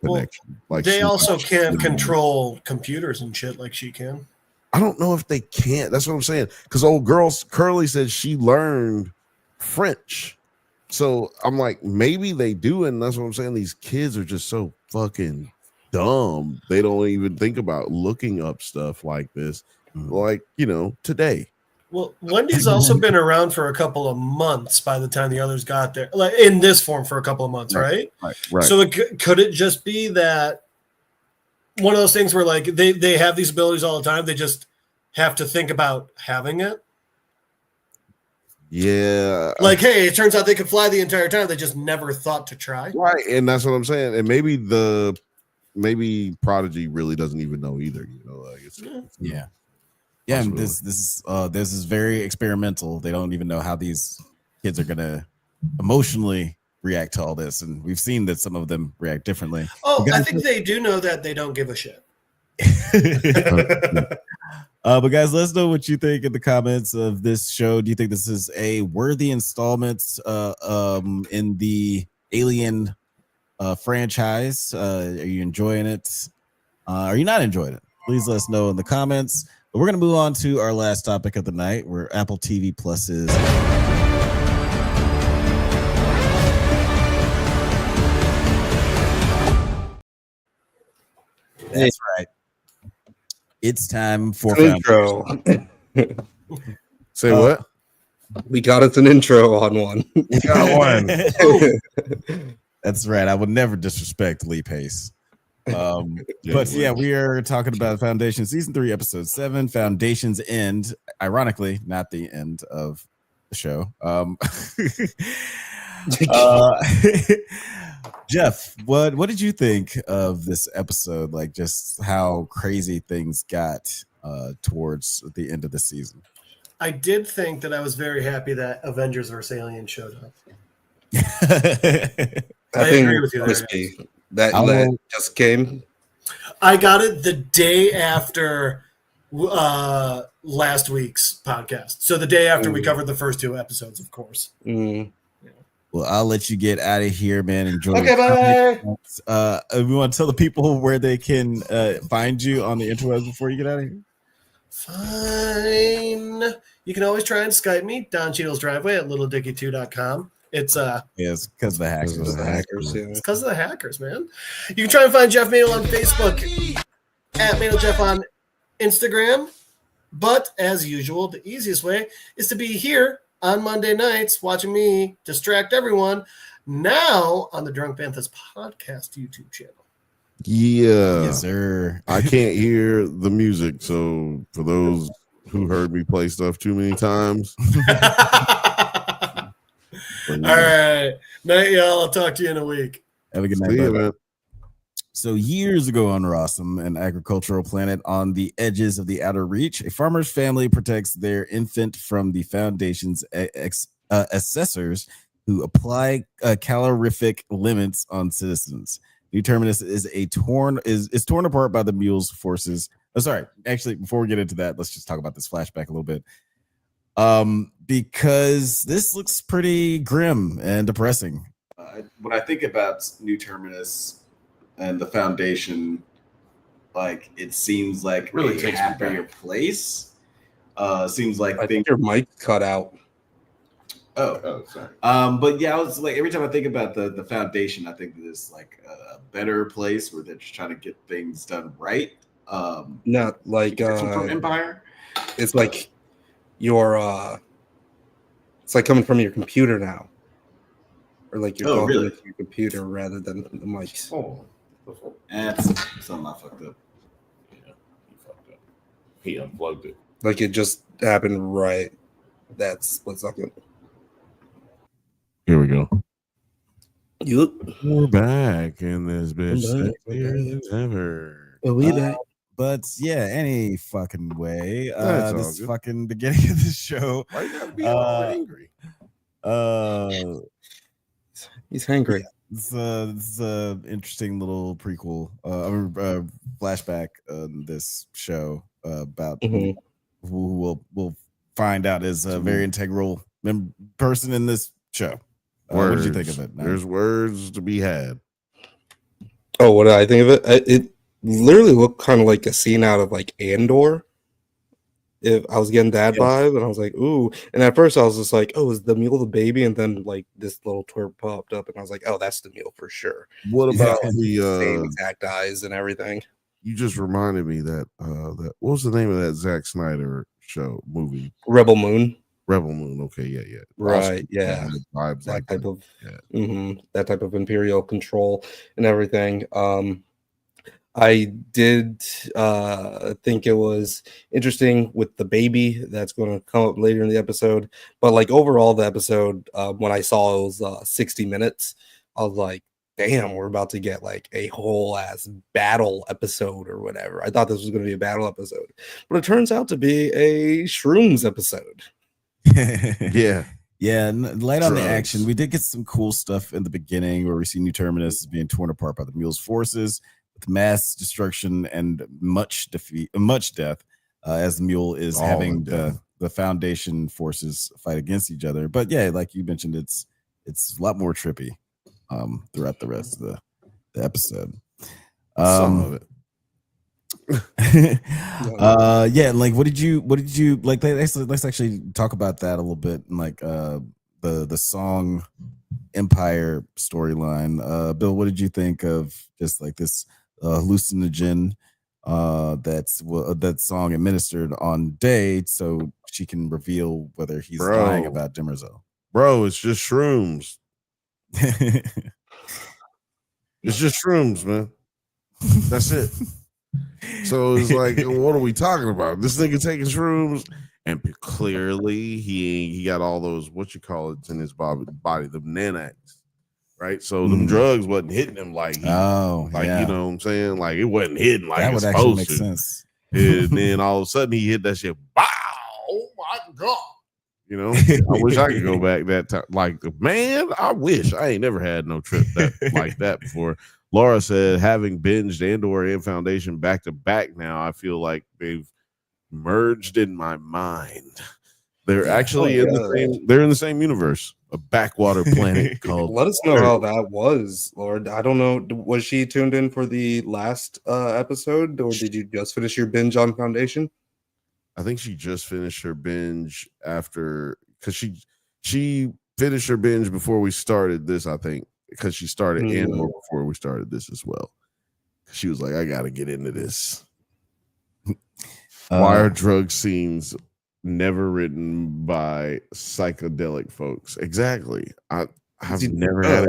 Speaker 2: connection. Like
Speaker 3: they
Speaker 2: she-
Speaker 3: also can't control computers and shit like she can.
Speaker 2: I don't know if they can't. That's what I'm saying. Because old girl Curly said she learned French. So I'm like, maybe they do, and that's what I'm saying. These kids are just so fucking dumb. They don't even think about looking up stuff like this, like, you know, today.
Speaker 3: Well, Wendy's also been around for a couple of months by the time the others got there, like in this form for a couple of months, right?
Speaker 2: Right.
Speaker 3: So could it just be that one of those things where like they have these abilities all the time, they just have to think about having it?
Speaker 2: Yeah.
Speaker 3: Like, hey, it turns out they could fly the entire time. They just never thought to try.
Speaker 2: Right. And that's what I'm saying. And maybe Prodigy really doesn't even know either, you know, like it's
Speaker 1: Yeah, and this is very experimental. They don't even know how these kids are gonna emotionally react to all this, and we've seen that some of them react differently.
Speaker 3: Oh, I think they do know that they don't give a shit.
Speaker 1: But guys, let us know what you think in the comments of this show. Do you think this is a worthy installment in the Alien franchise? Are you enjoying it? Are you not enjoying it? Please let us know in the comments. But we're going to move on to our last topic of the night, where Apple TV Plus is. That's right. It's time for
Speaker 14: intro.
Speaker 2: Say what?
Speaker 14: We got us an intro on one.
Speaker 2: We got one.
Speaker 1: That's right. I would never disrespect Lee Pace. But yeah, we are talking about Foundation Season 3, Episode 7, Foundation's End. Ironically, not the end of the show. Jeff, what did you think of this episode? Like, just how crazy things got towards the end of the season.
Speaker 3: I did think that I was very happy that Avengers vs. Alien showed up. I agree with you there.
Speaker 14: That just came.
Speaker 3: I got it the day after last week's podcast. So the day after we covered the first 2 episodes, of course.
Speaker 1: Well, I'll let you get out of here, man. Enjoy.
Speaker 3: Okay, bye.
Speaker 1: We want to tell the people where they can find you on the interwebs before you get out of here.
Speaker 3: Fine. You can always try and Skype me, Don Cheadle's driveway at littleDicky2.com. It's
Speaker 1: it's because of the hackers.
Speaker 3: It's because of the hackers, man. You can try and find Jeff Madel on Facebook, at MadelJeff on Instagram. But as usual, the easiest way is to be here on Monday nights watching me distract everyone now on the Drunk Banthas podcast YouTube channel.
Speaker 2: Yeah.
Speaker 1: Yes, sir.
Speaker 2: I can't hear the music, so for those who heard me play stuff too many times.
Speaker 3: All right. Night, y'all. I'll talk to you in a week.
Speaker 1: Have a good night, man. So years ago on Rossum, an agricultural planet on the edges of the outer reach, a farmer's family protects their infant from the Foundation's assessors who apply calorific limits on citizens. New Terminus is torn apart by the mule's forces. Oh, sorry. Actually, before we get into that, let's just talk about this flashback a little bit. Because this looks pretty grim and depressing. When I think about New Terminus and the Foundation, like, it seems like
Speaker 14: Really
Speaker 1: a
Speaker 14: takes me
Speaker 1: happier
Speaker 14: back.
Speaker 1: place. Seems like
Speaker 14: I think your mic cut out.
Speaker 1: Oh, sorry. But yeah, I was like, every time I think about the Foundation, I think there's like a better place where they're just trying to get things done right.
Speaker 14: Not like
Speaker 1: from Empire.
Speaker 14: It's like your it's like coming from your computer now, or like you're talking
Speaker 1: really?
Speaker 14: with your computer rather than the mics.
Speaker 1: Oh, that's something I fucked up.
Speaker 2: Yeah, he fucked up. He unplugged it.
Speaker 14: Like it just happened right that split second.
Speaker 2: Here we go.
Speaker 14: Yep.
Speaker 2: We're back in this bitch.
Speaker 14: We're back.
Speaker 2: Sexier than ever.
Speaker 14: We back.
Speaker 1: But yeah, any fucking way.
Speaker 2: That's all
Speaker 1: This
Speaker 2: good.
Speaker 1: fucking beginning of the show.
Speaker 2: Why you gotta be all angry?
Speaker 14: He's hangry.
Speaker 1: It's a interesting little prequel, flashback on this show about who we'll find out is a very integral person in this show. What did you think of it?
Speaker 2: There's words to be had.
Speaker 14: Oh, what did I think of it? It literally looked kind of like a scene out of like Andor. If I was getting that vibe, and I was like, ooh. And at first I was just like, oh, is the mule the baby? And then like this little twerp popped up, and I was like, oh, that's the mule for sure.
Speaker 2: What
Speaker 14: He's
Speaker 2: about
Speaker 14: got
Speaker 2: the
Speaker 14: same exact eyes and everything?
Speaker 2: You just reminded me that that what was the name of that Zack Snyder movie?
Speaker 14: Rebel Moon.
Speaker 2: Rebel Moon. Okay, yeah.
Speaker 14: Right,
Speaker 2: Also,
Speaker 14: yeah.
Speaker 2: Vibes
Speaker 14: That
Speaker 2: like
Speaker 14: type
Speaker 2: that.
Speaker 14: of that type of imperial control and everything. I did think it was interesting with the baby that's going to come up later in the episode, but like overall the episode, when I saw it was 60 minutes, I was like, damn, we're about to get like a whole ass battle episode or whatever. I thought this was going to be a battle episode, but it turns out to be a shrooms episode.
Speaker 2: Yeah.
Speaker 1: Yeah, light on the action. We did get some cool stuff in the beginning where we see New Terminus being torn apart by the mule's forces, with mass destruction and much death, as the mule is having the Foundation forces fight against each other. But yeah, like you mentioned, it's a lot more trippy throughout the rest of the episode.
Speaker 2: Some of it.
Speaker 1: Yeah, like what did you like? Let's actually talk about that a little bit, and like the song Empire storyline. Bill, what did you think of just like this hallucinogen that song administered on Day so she can reveal whether he's lying about Demerzel?
Speaker 2: Bro, it's just shrooms. It's just shrooms, man. That's it. So it's like, what are we talking about? This nigga taking shrooms, and clearly he got all those in his body, the nanites, right? So them drugs wasn't hitting him like you know what I'm saying? Like it wasn't hitting like
Speaker 1: that
Speaker 2: it's
Speaker 1: would actually
Speaker 2: supposed
Speaker 1: make
Speaker 2: to.
Speaker 1: sense.
Speaker 2: And then all of a sudden he hit that shit. Wow! Oh my god! You know, I wish I could go back that time. Like, man, I wish I ain't never had no trip like that before. Laura said, having binged Andor and Foundation back to back now, I feel like they've merged in my mind. They're actually in the same universe, a backwater planet called.
Speaker 14: Let us know how that was, Lord. I don't know. Was she tuned in for the last episode, or did you just finish your binge on Foundation?
Speaker 2: I think she just finished her binge after, because she finished her binge before we started this, I think. Because she started Andor before we started this as well. She was like, I gotta get into this. Why are drug scenes never written by psychedelic folks? Exactly. I've never had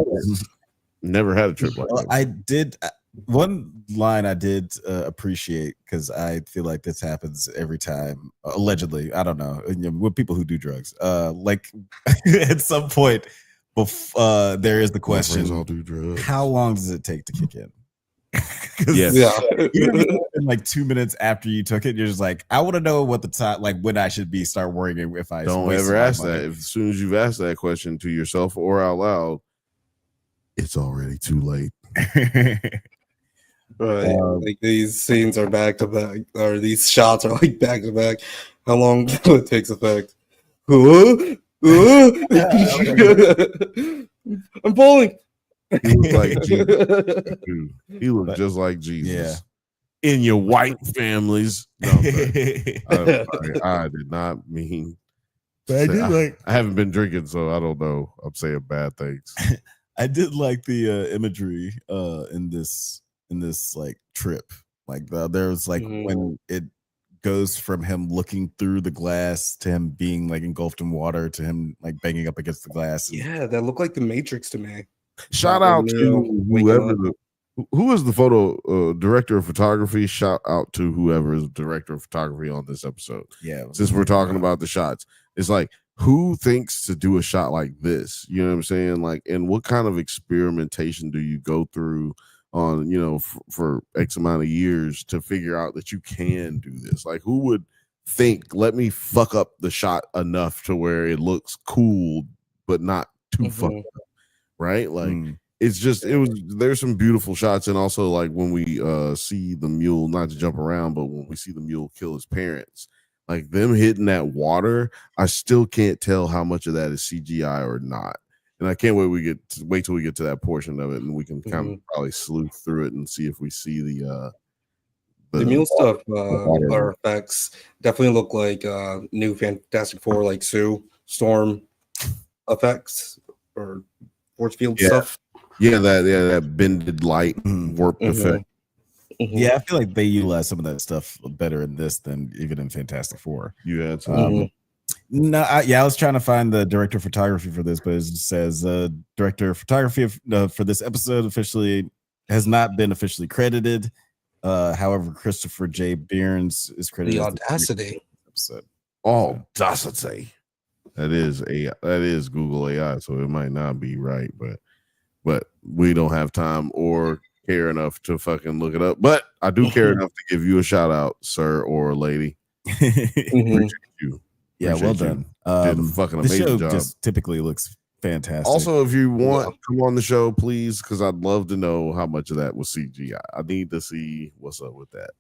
Speaker 2: a trip like that.
Speaker 1: I did one line I did appreciate, because I feel like this happens every time, allegedly. I don't know, with people who do drugs. Like at some point, there is the question:
Speaker 2: all do drugs.
Speaker 1: How long does it take to kick in?
Speaker 2: Yes.
Speaker 1: Even like 2 minutes after you took it, you're just like, I want to know what the time, like when I should start worrying if I
Speaker 2: don't ever ask that. As soon as you've asked that question to yourself or out loud, it's already too late.
Speaker 14: Right, like these scenes are back to back, or these shots are like back to back. How long till it takes effect? I'm pulling.
Speaker 2: He looked like Jesus. He looked just like Jesus.
Speaker 1: Yeah.
Speaker 2: In your white families. No, I did not mean.
Speaker 1: But I did like.
Speaker 2: I haven't been drinking, so I don't know. I'm saying bad things.
Speaker 1: I did like the imagery in this like trip. Like there's like when it goes from him looking through the glass to him being like engulfed in water to him like banging up against the glass.
Speaker 14: Yeah, that looked like the Matrix to me.
Speaker 2: Shout out to whoever who is the photo director of photography. Shout out to whoever is director of photography on this episode.
Speaker 1: Yeah,
Speaker 2: since we're talking about the shots, it's like, who thinks to do a shot like this? You know what I'm saying? Like, and what kind of experimentation do you go through on, you know, for X amount of years to figure out that you can do this? Like, who would think, let me fuck up the shot enough to where it looks cool but not too fucked up, right? Like it's just, there's some beautiful shots. And also, like, when we see the mule, not to jump around, but when we see the mule kill his parents, like them hitting that water, I still can't tell how much of that is CGI or not. And I can't wait till we get to that portion of it, and we can kind of probably sleuth through it and see if we see the
Speaker 14: mule stuff or effects definitely look like new Fantastic Four, like Sue Storm effects or force field stuff.
Speaker 2: Yeah, that bended light warp effect.
Speaker 1: Yeah, I feel like they utilize some of that stuff better in this than even in Fantastic Four.
Speaker 2: You had
Speaker 1: No, I was trying to find the director of photography for this, but it just says director of photography for this episode has not been officially credited. However, Christopher J. Byrnes is credited.
Speaker 14: The audacity.
Speaker 2: Audacity. That is Google AI, so it might not be right, but we don't have time or care enough to fucking look it up. But I do care enough to give you a shout out, sir or lady. Appreciate you.
Speaker 1: Yeah, well done.
Speaker 2: Did a fucking amazing
Speaker 1: show
Speaker 2: job.
Speaker 1: Just typically looks fantastic.
Speaker 2: Also, if you want, come on the show, please, because I'd love to know how much of that was CGI. I need to see what's up with that.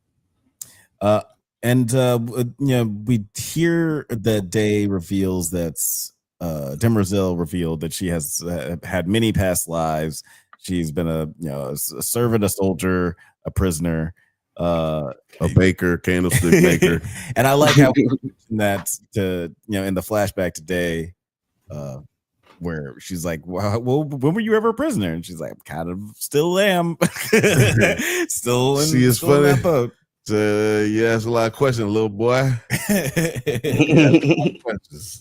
Speaker 1: We hear that Day reveals that Demerzel revealed that she has had many past lives. She's been a servant, a soldier, a prisoner,
Speaker 2: a baker, candlestick maker.
Speaker 1: And I like how we mentioned that in the flashback today, where she's like, well, when were you ever a prisoner? And she's like, kind of still am. still in,
Speaker 2: See, it's
Speaker 1: still
Speaker 2: funny.
Speaker 1: in that boat.
Speaker 2: You ask a lot of questions, little boy. Why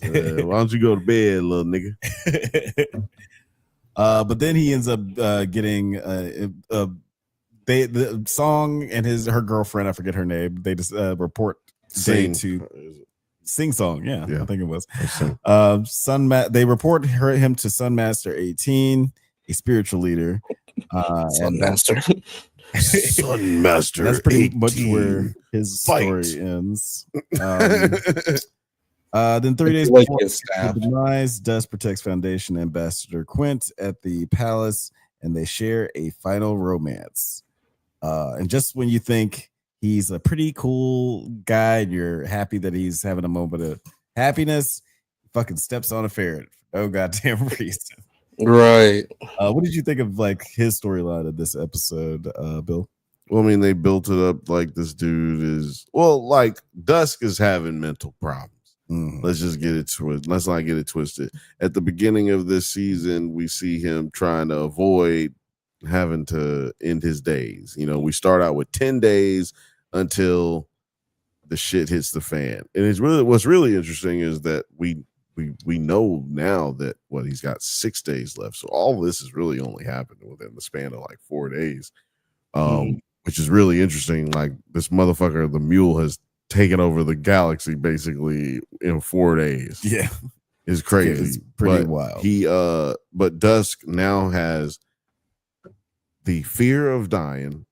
Speaker 2: don't you go to bed, little nigga?
Speaker 1: But then he ends up getting the Song and her girlfriend, I forget her name. They just report Day to Sing Song. Yeah, I think it was. They report him to Sunmaster 18, a spiritual leader.
Speaker 14: Sunmaster.
Speaker 2: Sunmaster.
Speaker 1: That's pretty
Speaker 2: 18.
Speaker 1: much where his story ends. Then 3 days before his demise, Dust protects Foundation Ambassador Quint at the palace, and they share a final romance. And just when you think he's a pretty cool guy and you're happy that he's having a moment of happiness, he fucking steps on a ferret for no goddamn reason.
Speaker 14: Right.
Speaker 1: What did you think of his storyline of this episode, Bill?
Speaker 2: Well, I mean, they built it up like this dude is Dusk is having mental problems. Let's just get it twisted. Let's not get it twisted. At the beginning of this season, we see him trying to avoid having to end his days. We start out with 10 days until the shit hits the fan. And what's really interesting is that we know now that he's got 6 days left. So all this has really only happened within the span of 4 days. Which is really interesting. Like, this motherfucker, the mule, has taken over the galaxy basically in 4 days.
Speaker 1: Yeah.
Speaker 2: It's crazy.
Speaker 1: Yeah, it's pretty wild.
Speaker 2: But Dusk now has the fear of dying.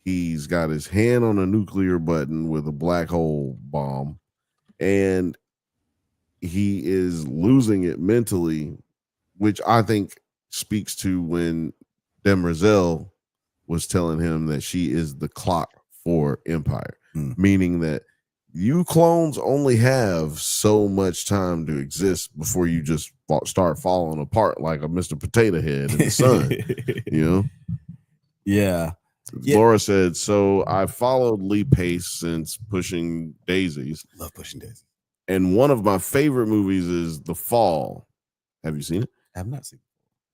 Speaker 2: He's got his hand on a nuclear button with a black hole bomb, and he is losing it mentally, which I think speaks to when Demerzel was telling him that she is the clock for Empire, meaning that you clones only have so much time to exist before you just start falling apart like a Mr. Potato Head in the sun.
Speaker 1: Yeah.
Speaker 2: Laura said, so I followed Lee Pace since Pushing Daisies.
Speaker 1: Love Pushing Daisies.
Speaker 2: And one of my favorite movies is The Fall. Have you seen it?
Speaker 1: I have not seen it.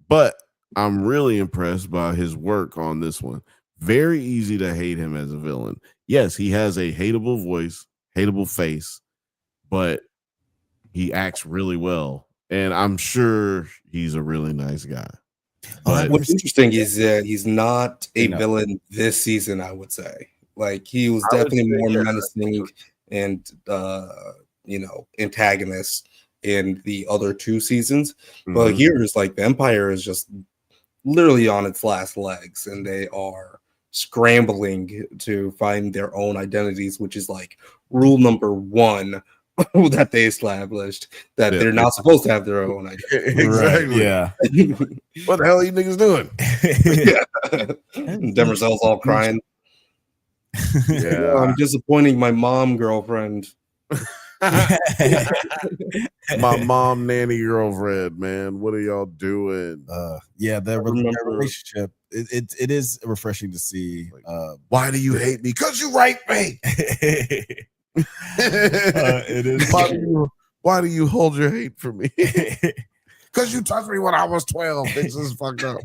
Speaker 2: But I'm really impressed by his work on this one. Very easy to hate him as a villain. Yes, he has a hateable voice, hateable face, but he acts really well. And I'm sure he's a really nice guy. But
Speaker 14: what's interesting is that he's not a villain this season, I would say. He was definitely more menacing and antagonist in the other 2 seasons. But here is the Empire is just literally on its last legs, and they are scrambling to find their own identities, which is rule number 1 that they established, that they're not supposed to have their own identity.
Speaker 2: Exactly.
Speaker 1: Yeah.
Speaker 2: What the hell are you niggas doing?
Speaker 14: Demerzel's all crying.
Speaker 2: Yeah.
Speaker 14: I'm disappointing my mom girlfriend.
Speaker 2: My mom nanny girlfriend, man. What are y'all doing?
Speaker 1: Yeah, their relationship. It is refreshing to see.
Speaker 2: Why do you hate me? Because you raped me.
Speaker 1: It is.
Speaker 2: Why do you hold your hate for me? Because you touched me when I was 12. This is fucked up.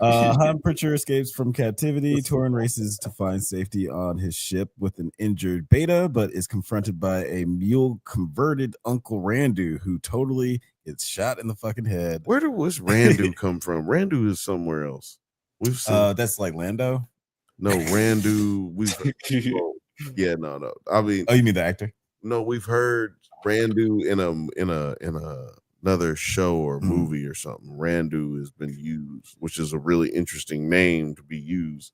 Speaker 1: Han Pritchard escapes from captivity. Torin races to find safety on his ship with an injured Beta, but is confronted by a mule converted Uncle Randu, who totally gets shot in the fucking head.
Speaker 2: Where did this Randu come from? Randu is somewhere else. We've seen
Speaker 1: that's like Lando.
Speaker 2: No, Randu. Yeah, no. I mean,
Speaker 1: you mean the actor?
Speaker 2: No, we've heard Randu in another show or movie or something. Randu has been used, which is a really interesting name to be used.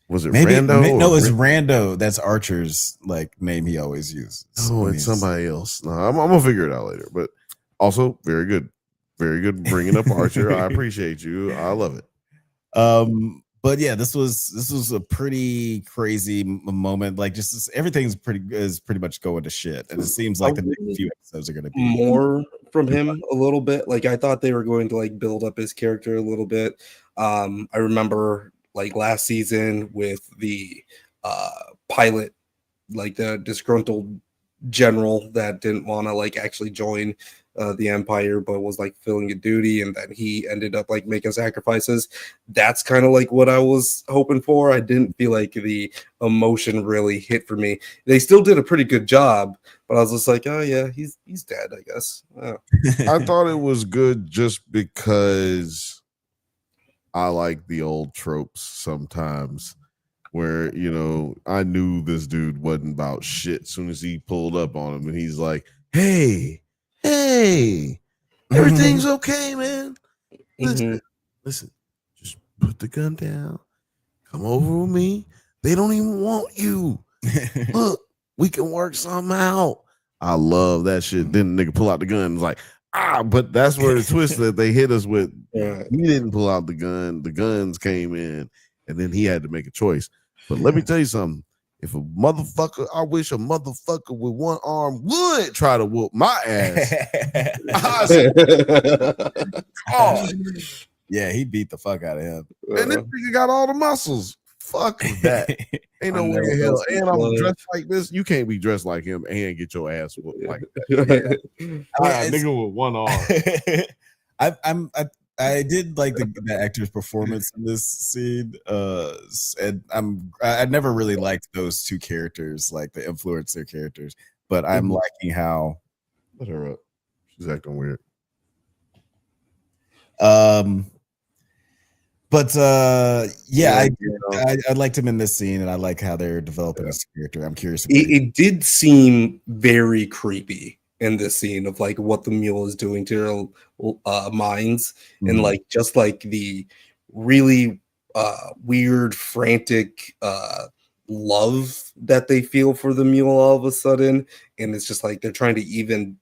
Speaker 2: Was it Rando?
Speaker 1: No, it's Rando. That's Archer's like name he always uses.
Speaker 2: Oh, it's somebody else. No, I'm gonna figure it out later. But also, very good bringing up Archer. I appreciate you. I love it.
Speaker 1: But yeah, this was a pretty crazy moment. Like, just everything's pretty much going to shit, and it seems like the next few episodes are going to be
Speaker 14: more from him a little bit. Like, I thought they were going to like build up his character a little bit. I remember like last season with the pilot, like the disgruntled general that didn't want to like actually join the Empire, but was like filling a duty, and then he ended up like making sacrifices. That's kind of like what I was hoping for. I didn't feel like the emotion really hit for me. They still did a pretty good job, but I was just like, oh yeah, he's dead, I guess. Oh.
Speaker 2: I thought it was good just because I like the old tropes sometimes, where, you know, I knew this dude wasn't about shit as soon as he pulled up on him, and he's like, hey, everything's okay, man. Listen, just put the gun down. Come over with me. They don't even want you. Look, we can work something out. I love that shit. Then the nigga pull out the gun and was like, but that's where the twist that they hit us with. He didn't pull out the gun. The guns came in, and then he had to make a choice. But let me tell you something. If a motherfucker, I wish a motherfucker with one arm would try to whoop my ass.
Speaker 1: Yeah, he beat the fuck out of him.
Speaker 2: And this nigga got all the muscles. Fuck that. Ain't no way in hell. And I'm dressed like this. You can't be dressed like him and get your ass whooped like that. Nigga with one arm.
Speaker 1: I did like the actor's performance in this scene, and I never really liked those two characters, like the influencer characters, but I'm liking how.
Speaker 2: Let her up. She's acting weird.
Speaker 1: Yeah, I liked him in this scene, and I like how they're developing his character. I'm curious.
Speaker 14: It did seem very creepy in this scene of like what the mule is doing to their minds, and like just like the really weird, frantic love that they feel for the mule all of a sudden, and it's just like they're trying to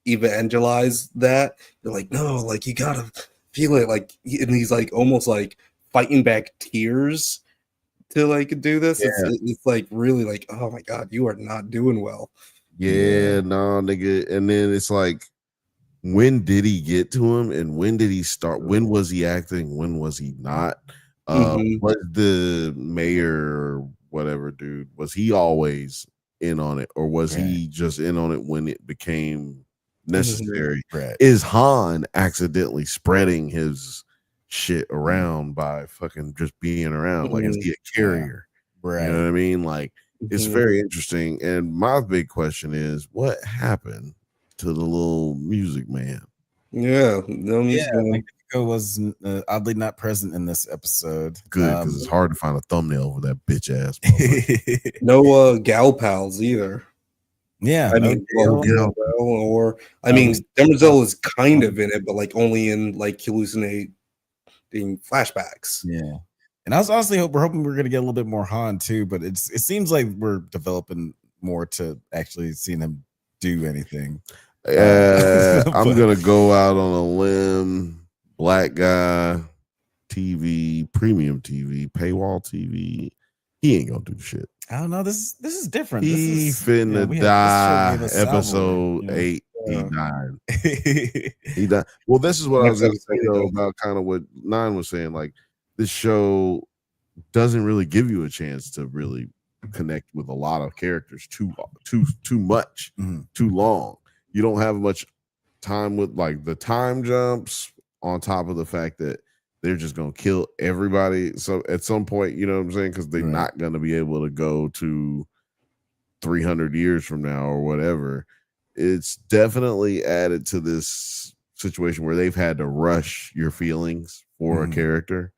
Speaker 14: evangelize that. They're like, no, like you gotta feel it, like, and he's like almost like fighting back tears to like do this. It's like really like, oh my god, you are not doing well.
Speaker 2: Yeah, no, nigga. And then it's like, when did he get to him? And when did he start? When was he acting? When was he not? Was the mayor or whatever dude, was he always in on it? Or was he just in on it when it became necessary? Is Han accidentally spreading his shit around by fucking just being around? Like, is he a carrier?
Speaker 1: Right.
Speaker 2: You know what I mean? Like, it's very interesting. And my big question is, what happened to the little music man?
Speaker 14: Yeah, no music man.
Speaker 1: Nico was oddly not present in this episode.
Speaker 2: Good, because it's hard to find a thumbnail for that bitch ass.
Speaker 14: No gal pals either.
Speaker 1: Yeah,
Speaker 14: I mean, Demerzel is kind of in it, but like only in like hallucinating flashbacks.
Speaker 1: Yeah. And I was honestly hoping we're gonna get a little bit more Han too, but it seems like we're developing more to actually seeing him do anything.
Speaker 2: I'm gonna go out on a limb. Black guy, TV, premium TV, paywall TV. He ain't gonna do shit.
Speaker 1: I don't know. This is different.
Speaker 2: He finna die. Episode 8. He died. He died. Well, this is what I was going to say though about kind of what Nine was saying. Like this show doesn't really give you a chance to really connect with a lot of characters too much, too long. You don't have much time with like the time jumps on top of the fact that they're just gonna kill everybody. So at some point, you know what I'm saying? Because they're not gonna be able to go to 300 years from now or whatever. It's definitely added to this situation where they've had to rush your feelings for a character.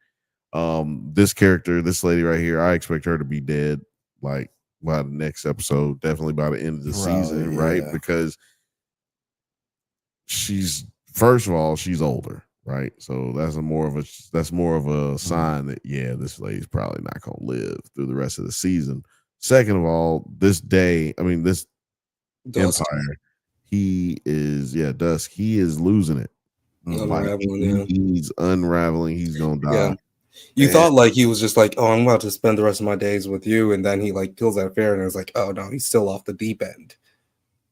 Speaker 2: This character, this lady right here, I expect her to be dead like by the next episode, definitely by the end of the season, right? Because she's, first of all, she's older. Right, so that's more of a sign that this lady's probably not gonna live through the rest of the season. Second of all, this Dusk. Empire, he is Dusk. He is losing it. He's unraveling. He's gonna die.
Speaker 14: Yeah. You thought like he was just like, oh, I'm about to spend the rest of my days with you, and then he like kills that affair, and it's like, oh no, he's still off the deep end.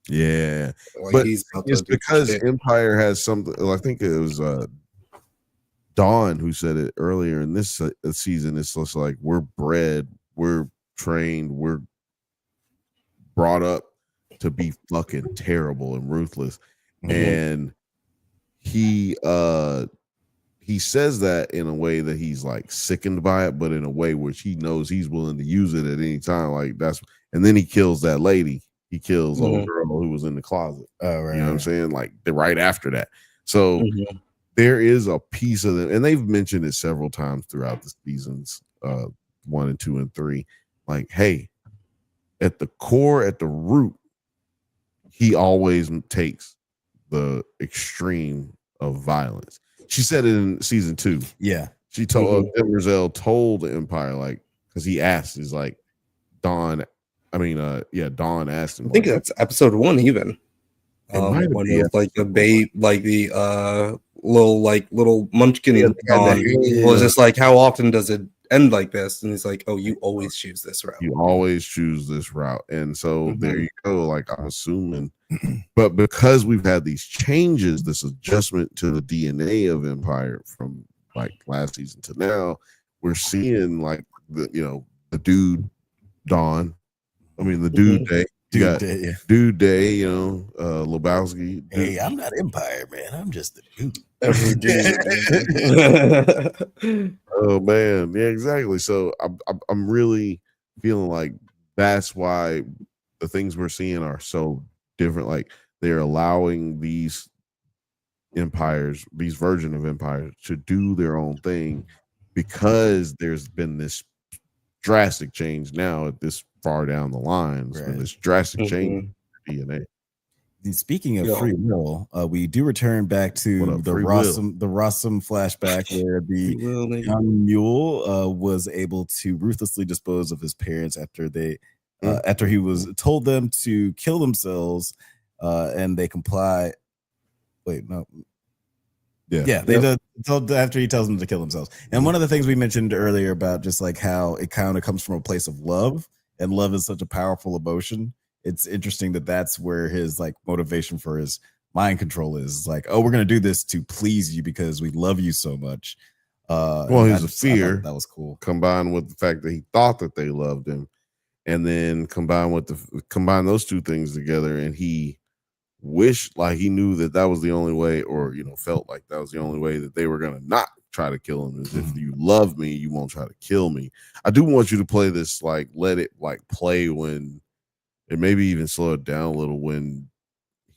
Speaker 2: Yeah,
Speaker 14: like,
Speaker 2: but it's because Empire has something. I think it was Dawn who said it earlier in this season. It's just like we're bred, we're trained, we're brought up to be fucking terrible and ruthless. And he says that in a way that he's like sickened by it, but in a way which he knows he's willing to use it at any time. Like that's, and then he kills that lady. He kills old girl who was in the closet. Oh, right. You know what I'm saying? Like right after that. So there is a piece of them, and they've mentioned it several times throughout the seasons 1 and 2 and 3. Like, hey, at the core, at the root, he always takes the extreme of violence. She said it in season 2.
Speaker 1: Yeah.
Speaker 2: She told Demerzel told the Empire, like, because he asked, is like Dawn asked him.
Speaker 14: I think that's episode 1 even. When it was like the bait, like the little munchkin was just like, how often does it end like this? And he's like, oh, you always choose this route.
Speaker 2: You always choose this route. And so there you go. Like I'm assuming, but because we've had these changes, this adjustment to the DNA of Empire from like last season to now, we're seeing like the dude Dawn. I mean the dude day. Dude Day, Lebowski.
Speaker 1: Hey, I'm not Empire, man. I'm just the dude.
Speaker 2: Every day. Oh man, yeah, exactly. So I'm really feeling like that's why the things we're seeing are so different. Like they're allowing these empires, these version of empires, to do their own thing because there's been this drastic change now at this far down the line. So this drastic change in DNA.
Speaker 1: Speaking of free will, we do return back to the Rossum flashback where the young mule was able to ruthlessly dispose of his parents after after he was told them to kill themselves, and they comply. Wait, no. They told after he tells them to kill themselves. And one of the things we mentioned earlier about just like how it kind of comes from a place of love, and love is such a powerful emotion. It's interesting that that's where his like motivation for his mind control is. It's like, oh, we're gonna do this to please you because we love you so much.
Speaker 2: Well, his fear
Speaker 1: that was cool,
Speaker 2: combined with the fact that he thought that they loved him, and then combine those two things together, and he wished, like he knew that was the only way, or felt like that was the only way that they were gonna not try to kill him. Is if you love me, you won't try to kill me. I do want you to play this, like let it like play when. And maybe even slow it down a little when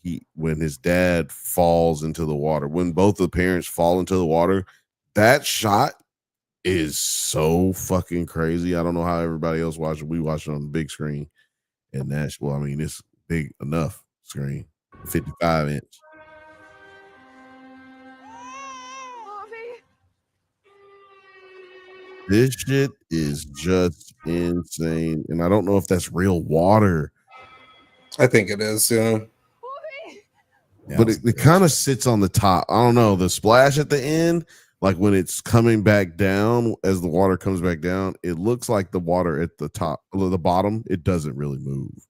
Speaker 2: his dad falls into the water, when both the parents fall into the water. That shot is so fucking crazy. I don't know how everybody else watched it. We watched it on the big screen, and it's big enough screen, 55 inch. This shit is just insane, and I don't know if that's real water.
Speaker 14: I think it is, yeah.
Speaker 2: But it kind of sits on the top. I don't know. The splash at the end like when it's coming back down, as the water comes back down, it looks like the water at the top, the bottom, it doesn't really move.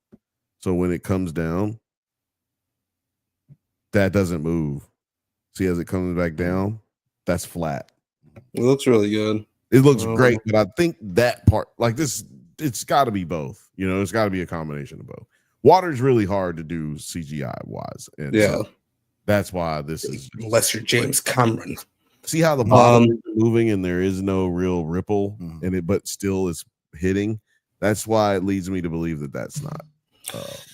Speaker 2: So when it comes down, that doesn't move. See, as it comes back down, that's flat.
Speaker 14: It looks really good.
Speaker 2: It looks great, but I think that part, like this, it's got to be both. You know, it's got to be a combination of both. Water's really hard to do CGI wise, and so that's why this is.
Speaker 14: Unless you're James Cameron.
Speaker 2: See how the bottom is moving and there is no real ripple in it, but still it's hitting. That's why it leads me to believe that that's not.
Speaker 14: But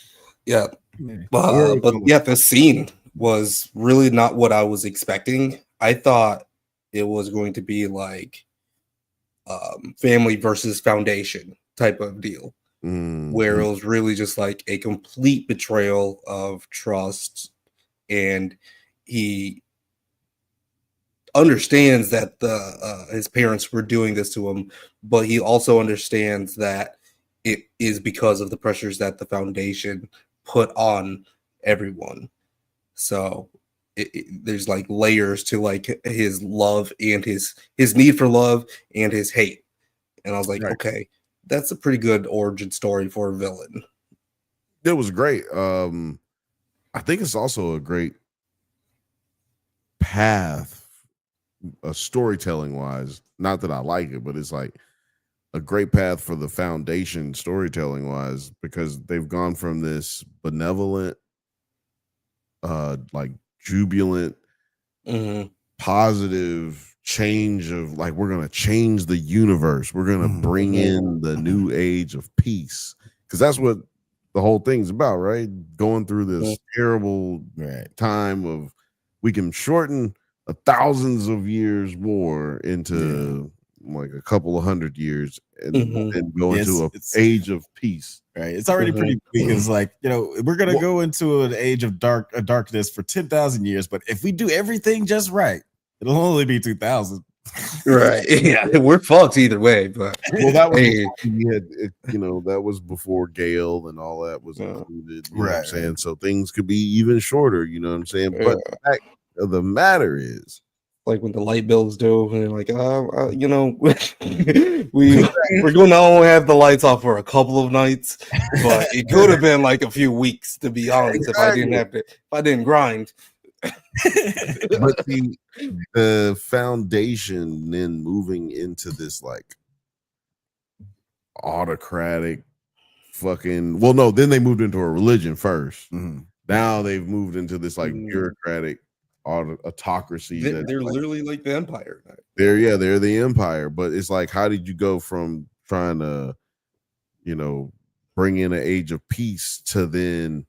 Speaker 14: yeah, the scene was really not what I was expecting. I thought it was going to be like family versus foundation type of deal, where it was really just like a complete betrayal of trust, and he understands that his parents were doing this to him, but he also understands that it is because of the pressures that the foundation put on everyone. So there's like layers to like his love and his need for love and his hate. And I was like, okay, that's a pretty good origin story for a villain.
Speaker 2: It was great. I think it's also a great path, storytelling wise. Not that I like it, but it's like a great path for the foundation storytelling wise, because they've gone from this benevolent, like jubilant, positive change of like, we're gonna change the universe, we're gonna bring in the new age of peace, because that's what the whole thing's about, right? Going through this terrible time of, we can shorten a thousands of years war into like a couple of 100 years and go into an age of peace.
Speaker 1: Right. It's already pretty big. It's like, you know, we're gonna go into an age of darkness for 10,000 years, but if we do everything just right, it'll only be 2,000.
Speaker 14: Right. Yeah, we're fucked either way. But
Speaker 2: well, that was you know, that was before Gale and all that was included. You know what I'm saying? So things could be even shorter, you know what I'm saying? But the fact of the matter is,
Speaker 14: like when the light bills due, and they're like, you know, we're going to only have the lights off for a couple of nights, but it could have been like a few weeks, to be honest, if I didn't grind.
Speaker 2: But the foundation then moving into this like autocratic fucking, well, no, then they moved into a religion first. Now they've moved into this like bureaucratic autocracy.
Speaker 14: They're literally like the empire.
Speaker 2: They're the empire. But it's like, how did you go from trying to, you know, bring in an age of peace to then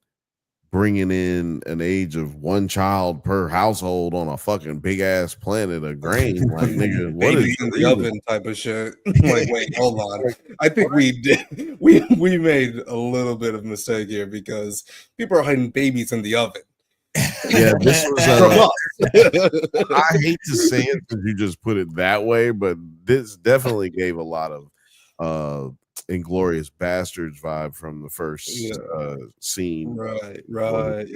Speaker 2: bringing in an age of one child per household on a fucking big ass planet of grain? Like, nigga, what
Speaker 14: baby
Speaker 2: is
Speaker 14: in the oven type of shit? Like, wait, hold on. I think we made a little bit of mistake here, because people are hiding babies in the oven.
Speaker 2: Yeah, this was I hate to say it because you just put it that way, but this definitely gave a lot of Inglorious Bastards vibe from the first scene.
Speaker 14: Right.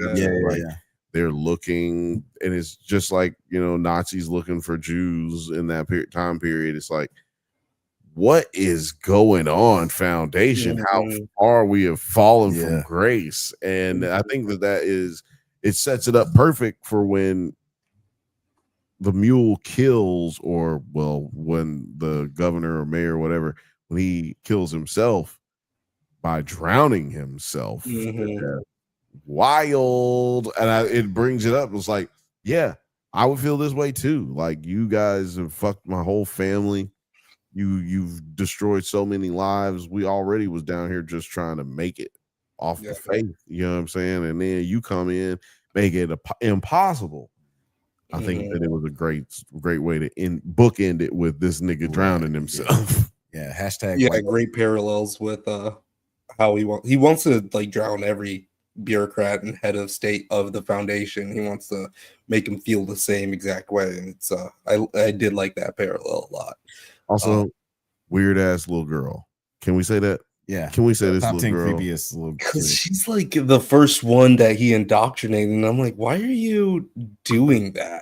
Speaker 2: They're looking, and it's just like, you know, Nazis looking for Jews in that time period. It's like, what is going on, Foundation? How far we have fallen from grace. And I think it sets it up perfect for when the mule kills, or when the governor or mayor or whatever, when he kills himself by drowning himself. Wild. And it brings it up. It's like, yeah, I would feel this way too. Like, you guys have fucked my whole family. You've destroyed so many lives. We already was down here just trying to make it off the faith. You know what I'm saying? And then you come in, make it impossible. I think that it was a great way to bookend it with this nigga drowning himself.
Speaker 1: Hashtag.
Speaker 14: Yeah, great parallels with how he wants to like drown every bureaucrat and head of state of the Foundation. He wants to make him feel the same exact way, and it's I did like that parallel a lot.
Speaker 2: Also, weird ass little girl. Can we say that?
Speaker 1: Yeah.
Speaker 2: Can we say this
Speaker 1: top
Speaker 2: little
Speaker 1: 10
Speaker 2: girl?
Speaker 1: creepiest little
Speaker 14: Because she's like the first one that he indoctrinated, and I'm like, why are you doing that?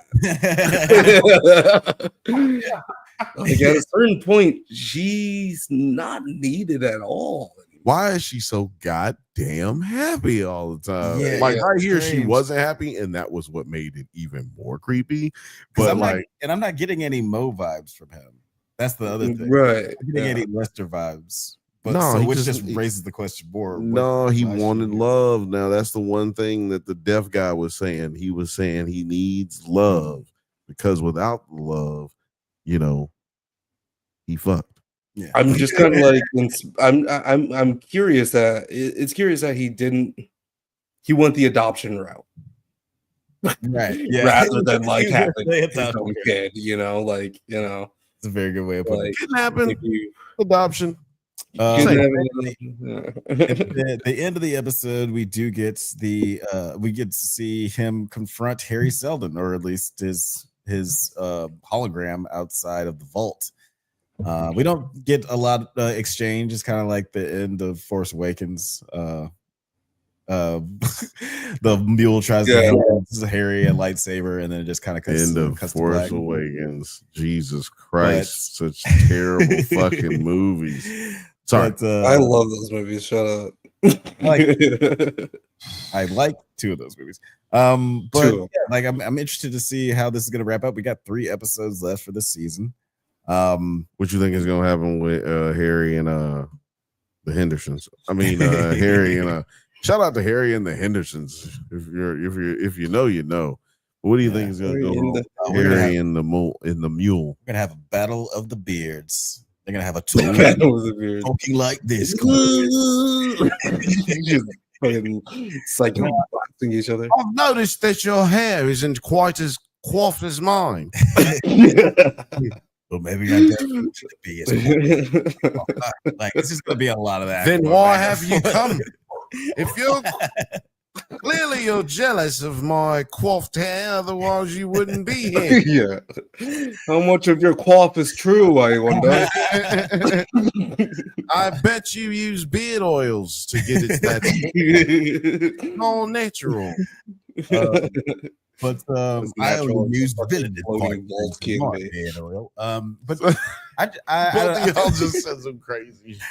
Speaker 14: Like at a certain point, she's not needed at all.
Speaker 2: Why is she so goddamn happy all the time?
Speaker 1: Yeah,
Speaker 2: like
Speaker 1: yeah,
Speaker 2: right here, she
Speaker 1: strange.
Speaker 2: wasn't happy, and that was what made it even more creepy.
Speaker 1: 'Cause
Speaker 2: But
Speaker 1: I'm not getting any Mo vibes from him. That's the other thing.
Speaker 14: Right.
Speaker 1: I'm getting any Lester vibes. But
Speaker 2: No, he
Speaker 1: which
Speaker 2: just-
Speaker 1: just raises the question more.
Speaker 2: no, he
Speaker 1: why is she
Speaker 2: wanted
Speaker 1: here?
Speaker 2: love. Now that's the one thing that the deaf guy was saying. He was saying he needs love because without love, he fucked.
Speaker 1: Yeah.
Speaker 14: I'm just kind of like, I'm curious that it's curious that he went the adoption route.
Speaker 1: Right. Yeah.
Speaker 14: Rather than like
Speaker 1: He
Speaker 14: having
Speaker 1: went the
Speaker 14: his own kid,
Speaker 1: It's a very good way of putting
Speaker 14: like,
Speaker 2: It happened. Adoption.
Speaker 1: it.
Speaker 14: kidnapping-
Speaker 1: At the end of the episode, we do get we get to see him confront Harry Seldon, or at least his hologram outside of the vault. We don't get a lot of exchange. It's kind of like the end of Force Awakens. The mule tries to hand Harry a lightsaber, and then it just kind of cuts.
Speaker 2: End of
Speaker 1: cuts to
Speaker 2: Force
Speaker 1: black.
Speaker 2: Awakens. Jesus Christ, such terrible fucking movies. Sorry,
Speaker 1: But,
Speaker 14: I love those movies. Shut up.
Speaker 1: I like two of those movies. But
Speaker 14: Two.
Speaker 1: yeah, like I'm interested to see how this is gonna wrap up. We got 3 episodes left for this season.
Speaker 2: what you think is gonna happen with Harry and the Hendersons? I mean, Harry and shout out to Harry and the Hendersons. If you know, you know. What do you think is gonna go on? Harry and the mule.
Speaker 1: We're gonna have a battle of the beards. They're gonna have a tool
Speaker 14: Battle of the Beards.
Speaker 1: talking like this.
Speaker 14: Just fucking psychoboxing each other.
Speaker 2: I've noticed that your hair isn't quite as coiffed as mine.
Speaker 1: Well, maybe I got to be like this is gonna be a lot of that.
Speaker 2: Then why have you come? If you're clearly you're jealous of my coiffed hair, otherwise you wouldn't be here.
Speaker 14: Yeah. How much of your quaff is true, I wonder?
Speaker 2: I bet you use beard oils to get it that all natural.
Speaker 1: But I only use villainous beard oil. But
Speaker 2: Both
Speaker 1: I
Speaker 2: of y'all just said some crazy shit.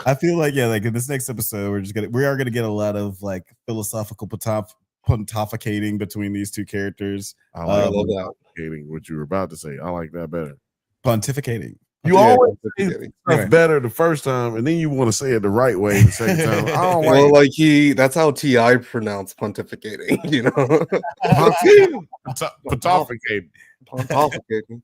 Speaker 1: I feel like like in this next episode, we are gonna get a lot of like philosophical pontificating between these two characters.
Speaker 2: I like pontificating, what you were about to say. I like that better.
Speaker 1: Pontificating.
Speaker 2: You always say
Speaker 14: pontificating.
Speaker 2: stuff better the first time, and then you want to say it the right way the second time. I don't
Speaker 14: Well,
Speaker 2: like
Speaker 14: that's how T.I. pronounced pontificating,
Speaker 2: pontificating.
Speaker 14: Pontificating.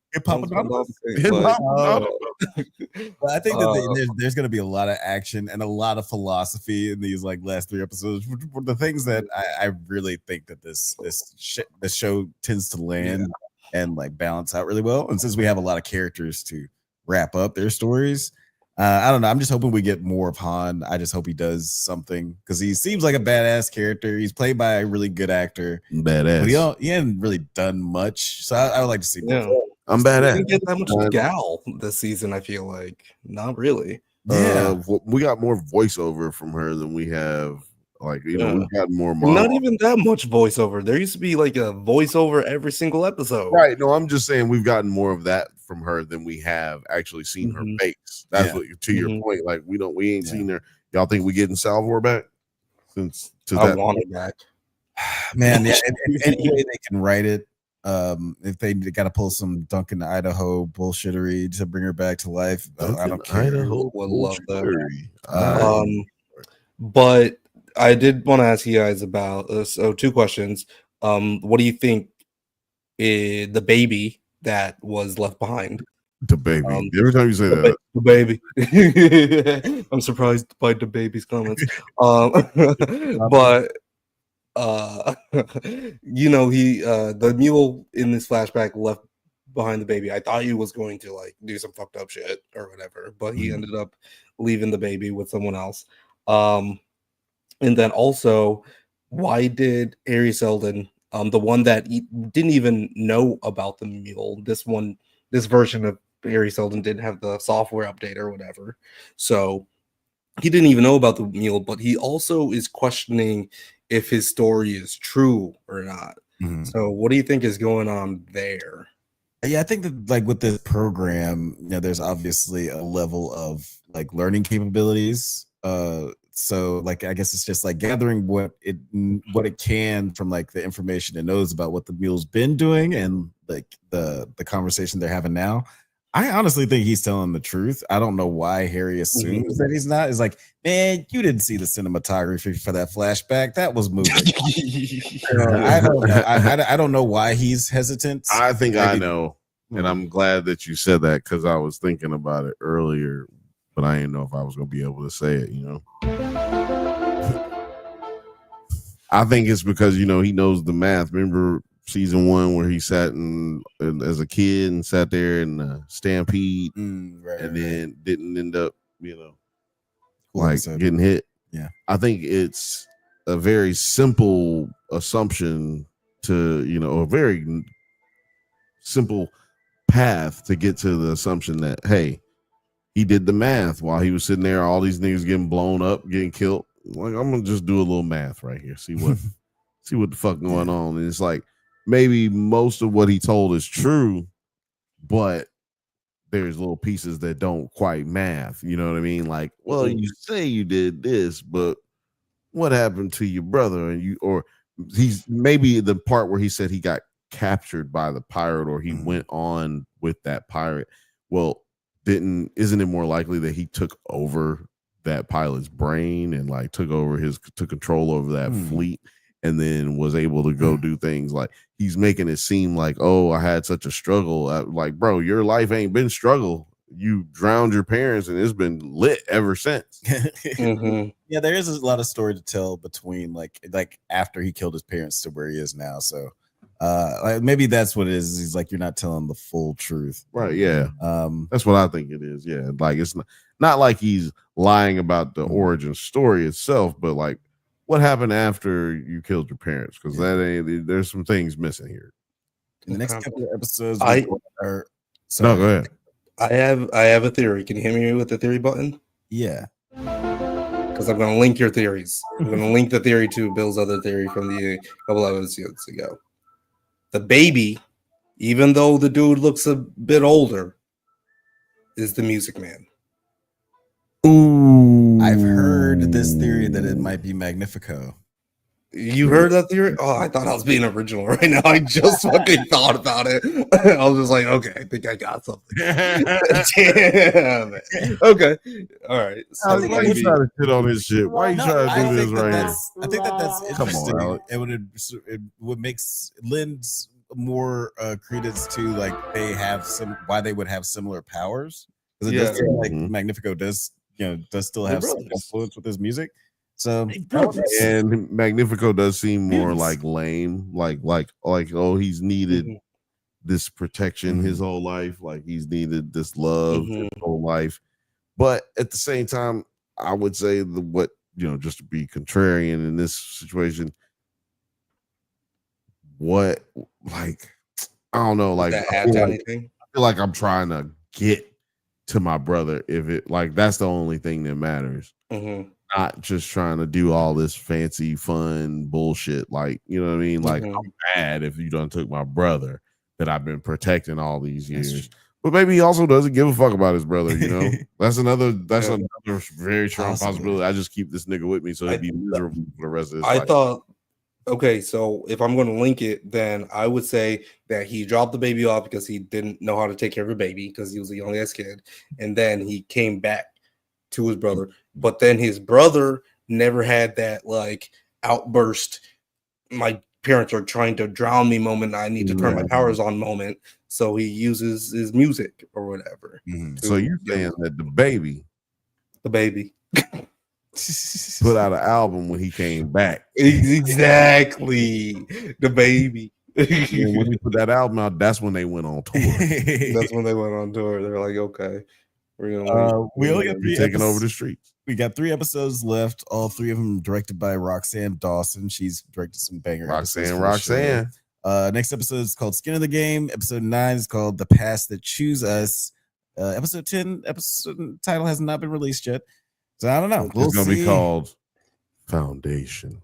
Speaker 1: But I think that there's going to be a lot of action and a lot of philosophy in these like last 3 episodes. The things that I really think that this show tends to land and like balance out really well. And since we have a lot of characters to wrap up their stories, I don't know. I'm just hoping we get more of Han. I just hope he does something because he seems like a badass character. He's played by a really good actor.
Speaker 2: Badass.
Speaker 1: But he hasn't really done much, so I would like to see more.
Speaker 14: Yeah.
Speaker 2: I'm
Speaker 14: We
Speaker 2: badass.
Speaker 14: didn't get that much gal this season, I feel like. Not really.
Speaker 2: We got more voiceover from her than we have. Like, we've got more
Speaker 14: Not
Speaker 2: monologue.
Speaker 14: even that much voiceover. There used to be like a voiceover every single episode.
Speaker 2: Right. No, I'm just saying we've gotten more of that from her than we have actually seen her face. That's what to your point. Like we ain't seen her. Y'all think we getting Salvor back? Since
Speaker 14: I want it back.
Speaker 1: Man, yeah, if any way they can write it, if they got to pull some Duncan Idaho bullshittery to bring her back to life, I don't care.
Speaker 2: Idaho
Speaker 14: Would love that. But I did want to ask you guys about 2 questions. What do you think the baby that was left behind?
Speaker 2: The baby. Every time you say that,
Speaker 14: the baby. I'm surprised by the baby's comments. But the mule in this flashback left behind the baby. I thought he was going to like do some fucked up shit or whatever, but he ended up leaving the baby with someone else. And then also, why did Harry Seldon, the one that didn't even know about the mule, this version of Harry Seldon didn't have the software update or whatever. So he didn't even know about the meal, but he also is questioning if his story is true or not. So what do you think is going on there?
Speaker 1: Yeah, I think that like with this program, there's obviously a level of like learning capabilities. So like I guess it's just like gathering what it can from like the information it knows about what the mule's been doing and like the conversation they're having now. I honestly think he's telling the truth. I don't know why Harry assumes that he's not. It's like, man, you didn't see the cinematography for that flashback. That was moving. I don't know. I don't know why he's hesitant.
Speaker 2: I think I know, and I'm glad that you said that because I was thinking about it earlier, but I didn't know if I was going to be able to say it. I think it's because he knows the math. Remember season 1 where he sat and as a kid and sat there in the stampede and then didn't end up getting hit.
Speaker 1: Yeah,
Speaker 2: I think it's a very simple assumption to a very simple path to get to the assumption that hey, he did the math while he was sitting there, all these niggas getting blown up, getting killed. Like, I'm gonna just do a little math right here, see what the fuck going on. And it's like maybe most of what he told is true, but there's little pieces that don't quite math. You know what I mean? Like, well, you say you did this, but what happened to your brother? And he's maybe the part where he said he got captured by the pirate or he went on with that pirate. Well, isn't it more likely that he took over that pilot's brain and like took control over that fleet and then was able to go do things? Like, he's making it seem like, oh, I had such a struggle. Like, bro, your life ain't been struggle. You drowned your parents and it's been lit ever since.
Speaker 1: Yeah, there is a lot of story to tell between like after he killed his parents to where he is now. So like maybe that's what it is. He's like, you're not telling the full truth.
Speaker 2: Right. Yeah. That's what I think it is. Yeah. Like, it's not like he's lying about the origin story itself, but like what happened after you killed your parents? Because there's some things missing here.
Speaker 1: In the next couple of episodes,
Speaker 2: no, go ahead.
Speaker 14: I have a theory. Can you hear me with the theory button?
Speaker 1: Yeah.
Speaker 14: Because I'm going to link your theories. I'm going to link the theory to Bill's other theory from the couple of episodes ago. The baby, even though the dude looks a bit older, is the Music Man.
Speaker 1: Ooh. I've heard this theory that it might be Magnifico.
Speaker 14: You heard that theory? Oh, I thought I was being original right now. I just fucking thought about it. I was just like, okay, I think I got something. Damn it. Okay. All right. So
Speaker 2: why you trying to shit on this shit? Why you trying to do this right here?
Speaker 1: I think that's interesting.
Speaker 2: Come on,
Speaker 1: it would lends more credence to like why they would have similar powers. Because it does seem like Magnifico does still have some influence with his music. So
Speaker 2: and Magnifico does seem more like lame, like oh, he's needed this protection his whole life, like he's needed this love his whole life. But at the same time, I would say just to be contrarian in this situation, I don't know, like I feel like I'm trying to get to my brother if it like that's the only thing that matters. Not just trying to do all this fancy fun bullshit, like, you know what I mean? Like, I'm mad if you done took my brother that I've been protecting all these years. But maybe he also doesn't give a fuck about his brother, That's another very strong possibility. I just keep this nigga with me so he'd be miserable for the rest of his life.
Speaker 14: I thought, okay, so if I'm going to link it, then I would say that he dropped the baby off because he didn't know how to take care of a baby because he was a young ass kid, and then he came back to his brother, but then his brother never had that like outburst, my parents are trying to drown me moment, I need to turn my powers on moment, so he uses his music or whatever.
Speaker 2: So you're saying that the baby put out an album when he came back?
Speaker 14: Exactly. The baby.
Speaker 2: And when he put that album out, that's when they went on tour.
Speaker 14: That's when they went on tour. They're like, okay, we're gonna
Speaker 1: we only got
Speaker 2: taking over the streets.
Speaker 1: We got 3 episodes left, all 3 of them directed by Roxanne Dawson. She's directed some banger
Speaker 2: Roxanne.
Speaker 1: Next episode is called Skin of the Game. Episode 9 is called The Past That Choose Us. Episode 10 title has not been released yet. So I don't know.
Speaker 2: It's gonna be called Foundation.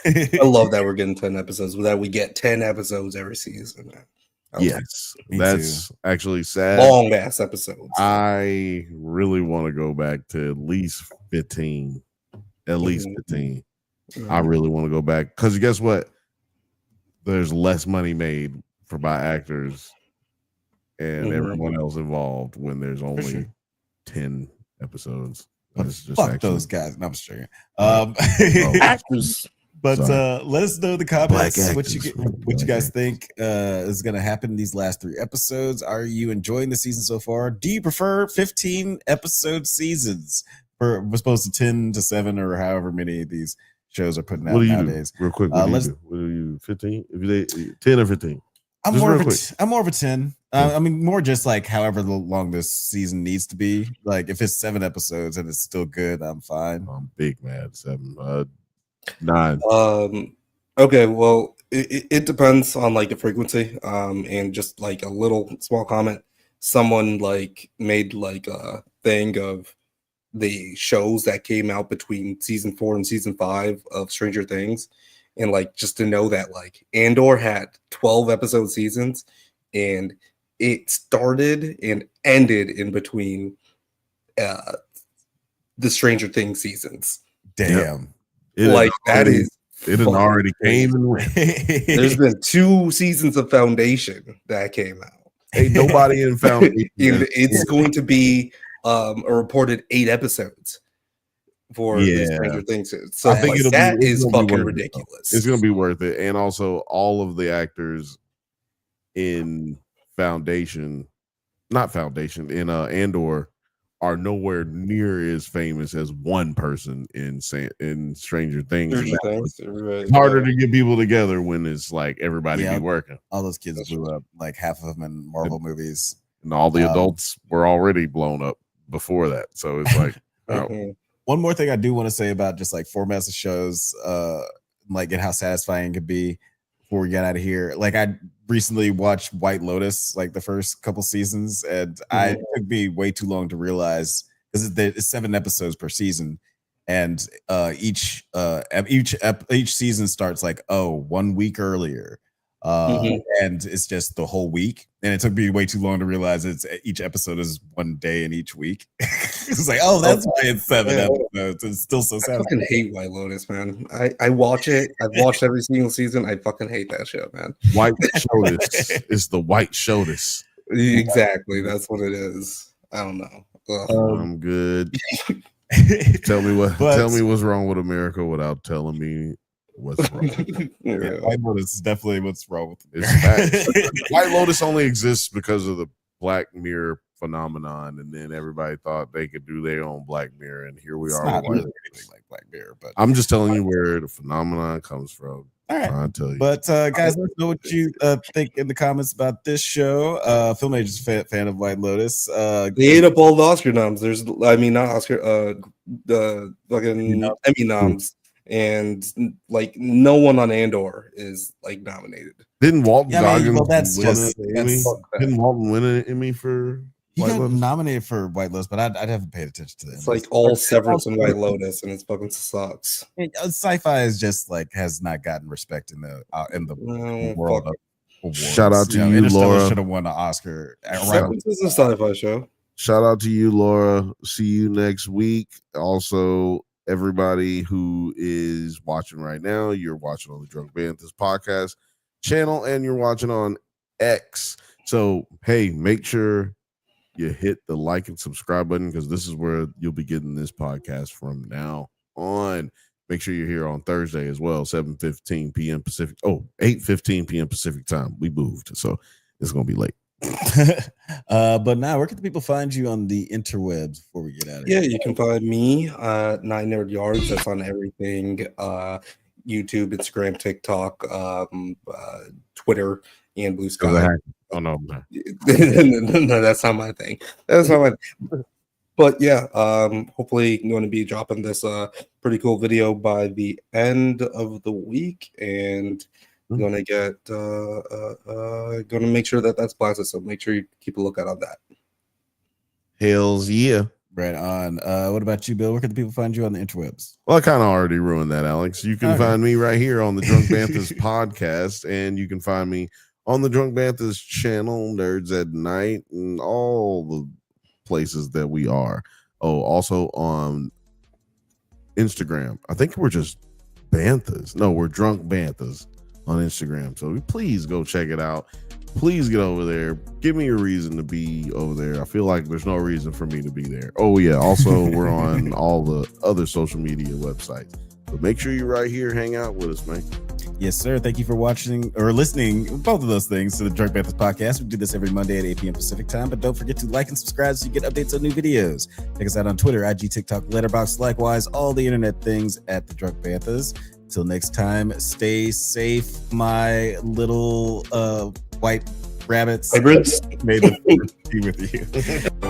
Speaker 14: I love that we're getting 10 episodes. That we get 10 episodes every season.
Speaker 2: Yes,
Speaker 1: Me
Speaker 2: that's actually sad.
Speaker 14: Long ass episodes.
Speaker 2: I really want to go back to at least 15. At least 15. I really want to go back because guess what? There's less money made by actors and everyone else involved when there's only 10 episodes. That's just
Speaker 1: Fuck those guys. No, I'm just joking.
Speaker 2: Actors.
Speaker 1: But let us know in the comments what
Speaker 2: actors,
Speaker 1: you guys think is going to happen in these last 3 episodes. Are you enjoying the season so far? Do you prefer 15 episode seasons for as opposed to 10 to 7 or however many of these shows are putting out
Speaker 2: What do you
Speaker 1: nowadays?
Speaker 2: do? Real quick, what do you 15? If you 10 or 15?
Speaker 1: I'm more of a 10. I mean, more just like however long this season needs to be. Like if it's 7 episodes and it's still good, I'm fine.
Speaker 2: I'm big mad. 7, 9.
Speaker 14: Okay, well, it depends on like the frequency. And just like a little small comment. Someone like made like a thing of the shows that came out between season 4 and season 5 of Stranger Things. And like just to know that like Andor had 12 episode seasons and it started and ended in between the Stranger Things seasons.
Speaker 1: Damn.
Speaker 14: Like that is
Speaker 2: it had already came and went.
Speaker 14: There's been 2 seasons of Foundation that came out.
Speaker 2: Ain't nobody in Foundation.
Speaker 14: It's going to be a reported 8 episodes for the Stranger Things. So I think that is fucking ridiculous.
Speaker 2: It's gonna be worth it. And also all of the actors in Foundation, not Foundation, in Andor are nowhere near as famous as one person in Stranger Things. It's harder to get people together when it's like everybody be working.
Speaker 1: All those kids blew up, like half of them in Marvel movies.
Speaker 2: And all the adults were already blown up before that. So it's like,
Speaker 1: One more thing I do want to say about just like formats of shows, like and how satisfying it could be before we get out of here. Like I recently watched White Lotus, like the first couple seasons, and it took me way too long to realize because it's 7 episodes per season, and each season starts like 1 week earlier. And it's just the whole week, and it took me way too long to realize each episode is 1 day in each week. It's like, that's why it's 7 episodes. It's still so sad.
Speaker 14: I fucking hate White Lotus, man. I watch it. I've watched every single season. I fucking hate that show, man.
Speaker 2: White Shotus is the White Shotus.
Speaker 14: Exactly, that's what it is. I don't know.
Speaker 2: I'm good. Tell me what's wrong with America without telling me what's wrong.
Speaker 1: White Lotus is definitely what's wrong with
Speaker 2: it. White Lotus only exists because of the Black Mirror phenomenon, and then everybody thought they could do their own Black Mirror, and here we are.
Speaker 1: Not really anything like Black Mirror, but
Speaker 2: I'm just telling you where the phenomenon comes from.
Speaker 1: All right,
Speaker 2: I'll tell you.
Speaker 1: But guys, let us know what you think in the comments about this show. Film Agent's fan of White Lotus.
Speaker 14: They ate up all the Oscar noms. Not Oscar, the fucking Emmy noms. And like no one on Andor is like nominated.
Speaker 2: Didn't Walton Goggins
Speaker 14: Didn't
Speaker 2: Walton win an Emmy for
Speaker 1: White Lotus? Nominated for White Lotus, but I haven't paid attention to that.
Speaker 14: It's like all Severance and White Lotus, and it's fucking sucks.
Speaker 1: Sci-fi is just like has not gotten respect in the world.
Speaker 2: Shout out to you, Laura.
Speaker 1: Should have won an Oscar.
Speaker 14: Severance is a sci-fi show.
Speaker 2: Shout out to you, Laura. See you next week. Also, everybody who is watching right now, you're watching on the Drunk Banthas podcast channel, and you're watching on X. So, hey, make sure you hit the like and subscribe button because this is where you'll be getting this podcast from now on. Make sure you're here on Thursday as well, 7:15 p.m. Pacific. 8:15 p.m. Pacific time. We moved, so it's going to be late.
Speaker 1: But now where can the people find you on the interwebs before we get out of here?
Speaker 14: You can find me 9 Nerd Yards. That's on everything, YouTube, Instagram, TikTok, Twitter, and Blue Sky.
Speaker 2: Oh no.
Speaker 14: No, that's not my thing. That's not my But yeah, hopefully going to be dropping this pretty cool video by the end of the week, and going to get going to make sure that that's blasted. So make sure you keep a lookout on that.
Speaker 2: Hells yeah.
Speaker 1: Right on. What about you, Bill? Where can the people find you on the interwebs?
Speaker 2: Well, I kind of already ruined that, Alex. You can find me right here on the Drunk Banthas podcast, and you can find me on the Drunk Banthas channel, NerdsAtNite, and all the places that we are. Oh, also on Instagram. I think we're just Banthas. No, we're Drunk Banthas on Instagram. So please go check it out. Please get over there. Give me a reason to be over there. I feel like there's no reason for me to be there. Oh, yeah. Also, we're on all the other social media websites. So make sure you're right here. Hang out with us, man.
Speaker 1: Yes, sir. Thank you for watching or listening, both of those things, to the Drunk Banthas podcast. We do this every Monday at 8 p.m. Pacific time, but don't forget to like and subscribe so you get updates on new videos. Check us out on Twitter, IG, TikTok, Letterboxd, likewise, all the internet things at the Drunk Banthas. Till next time, stay safe, my little white rabbits.
Speaker 14: Hybrids.
Speaker 1: May the force be with you.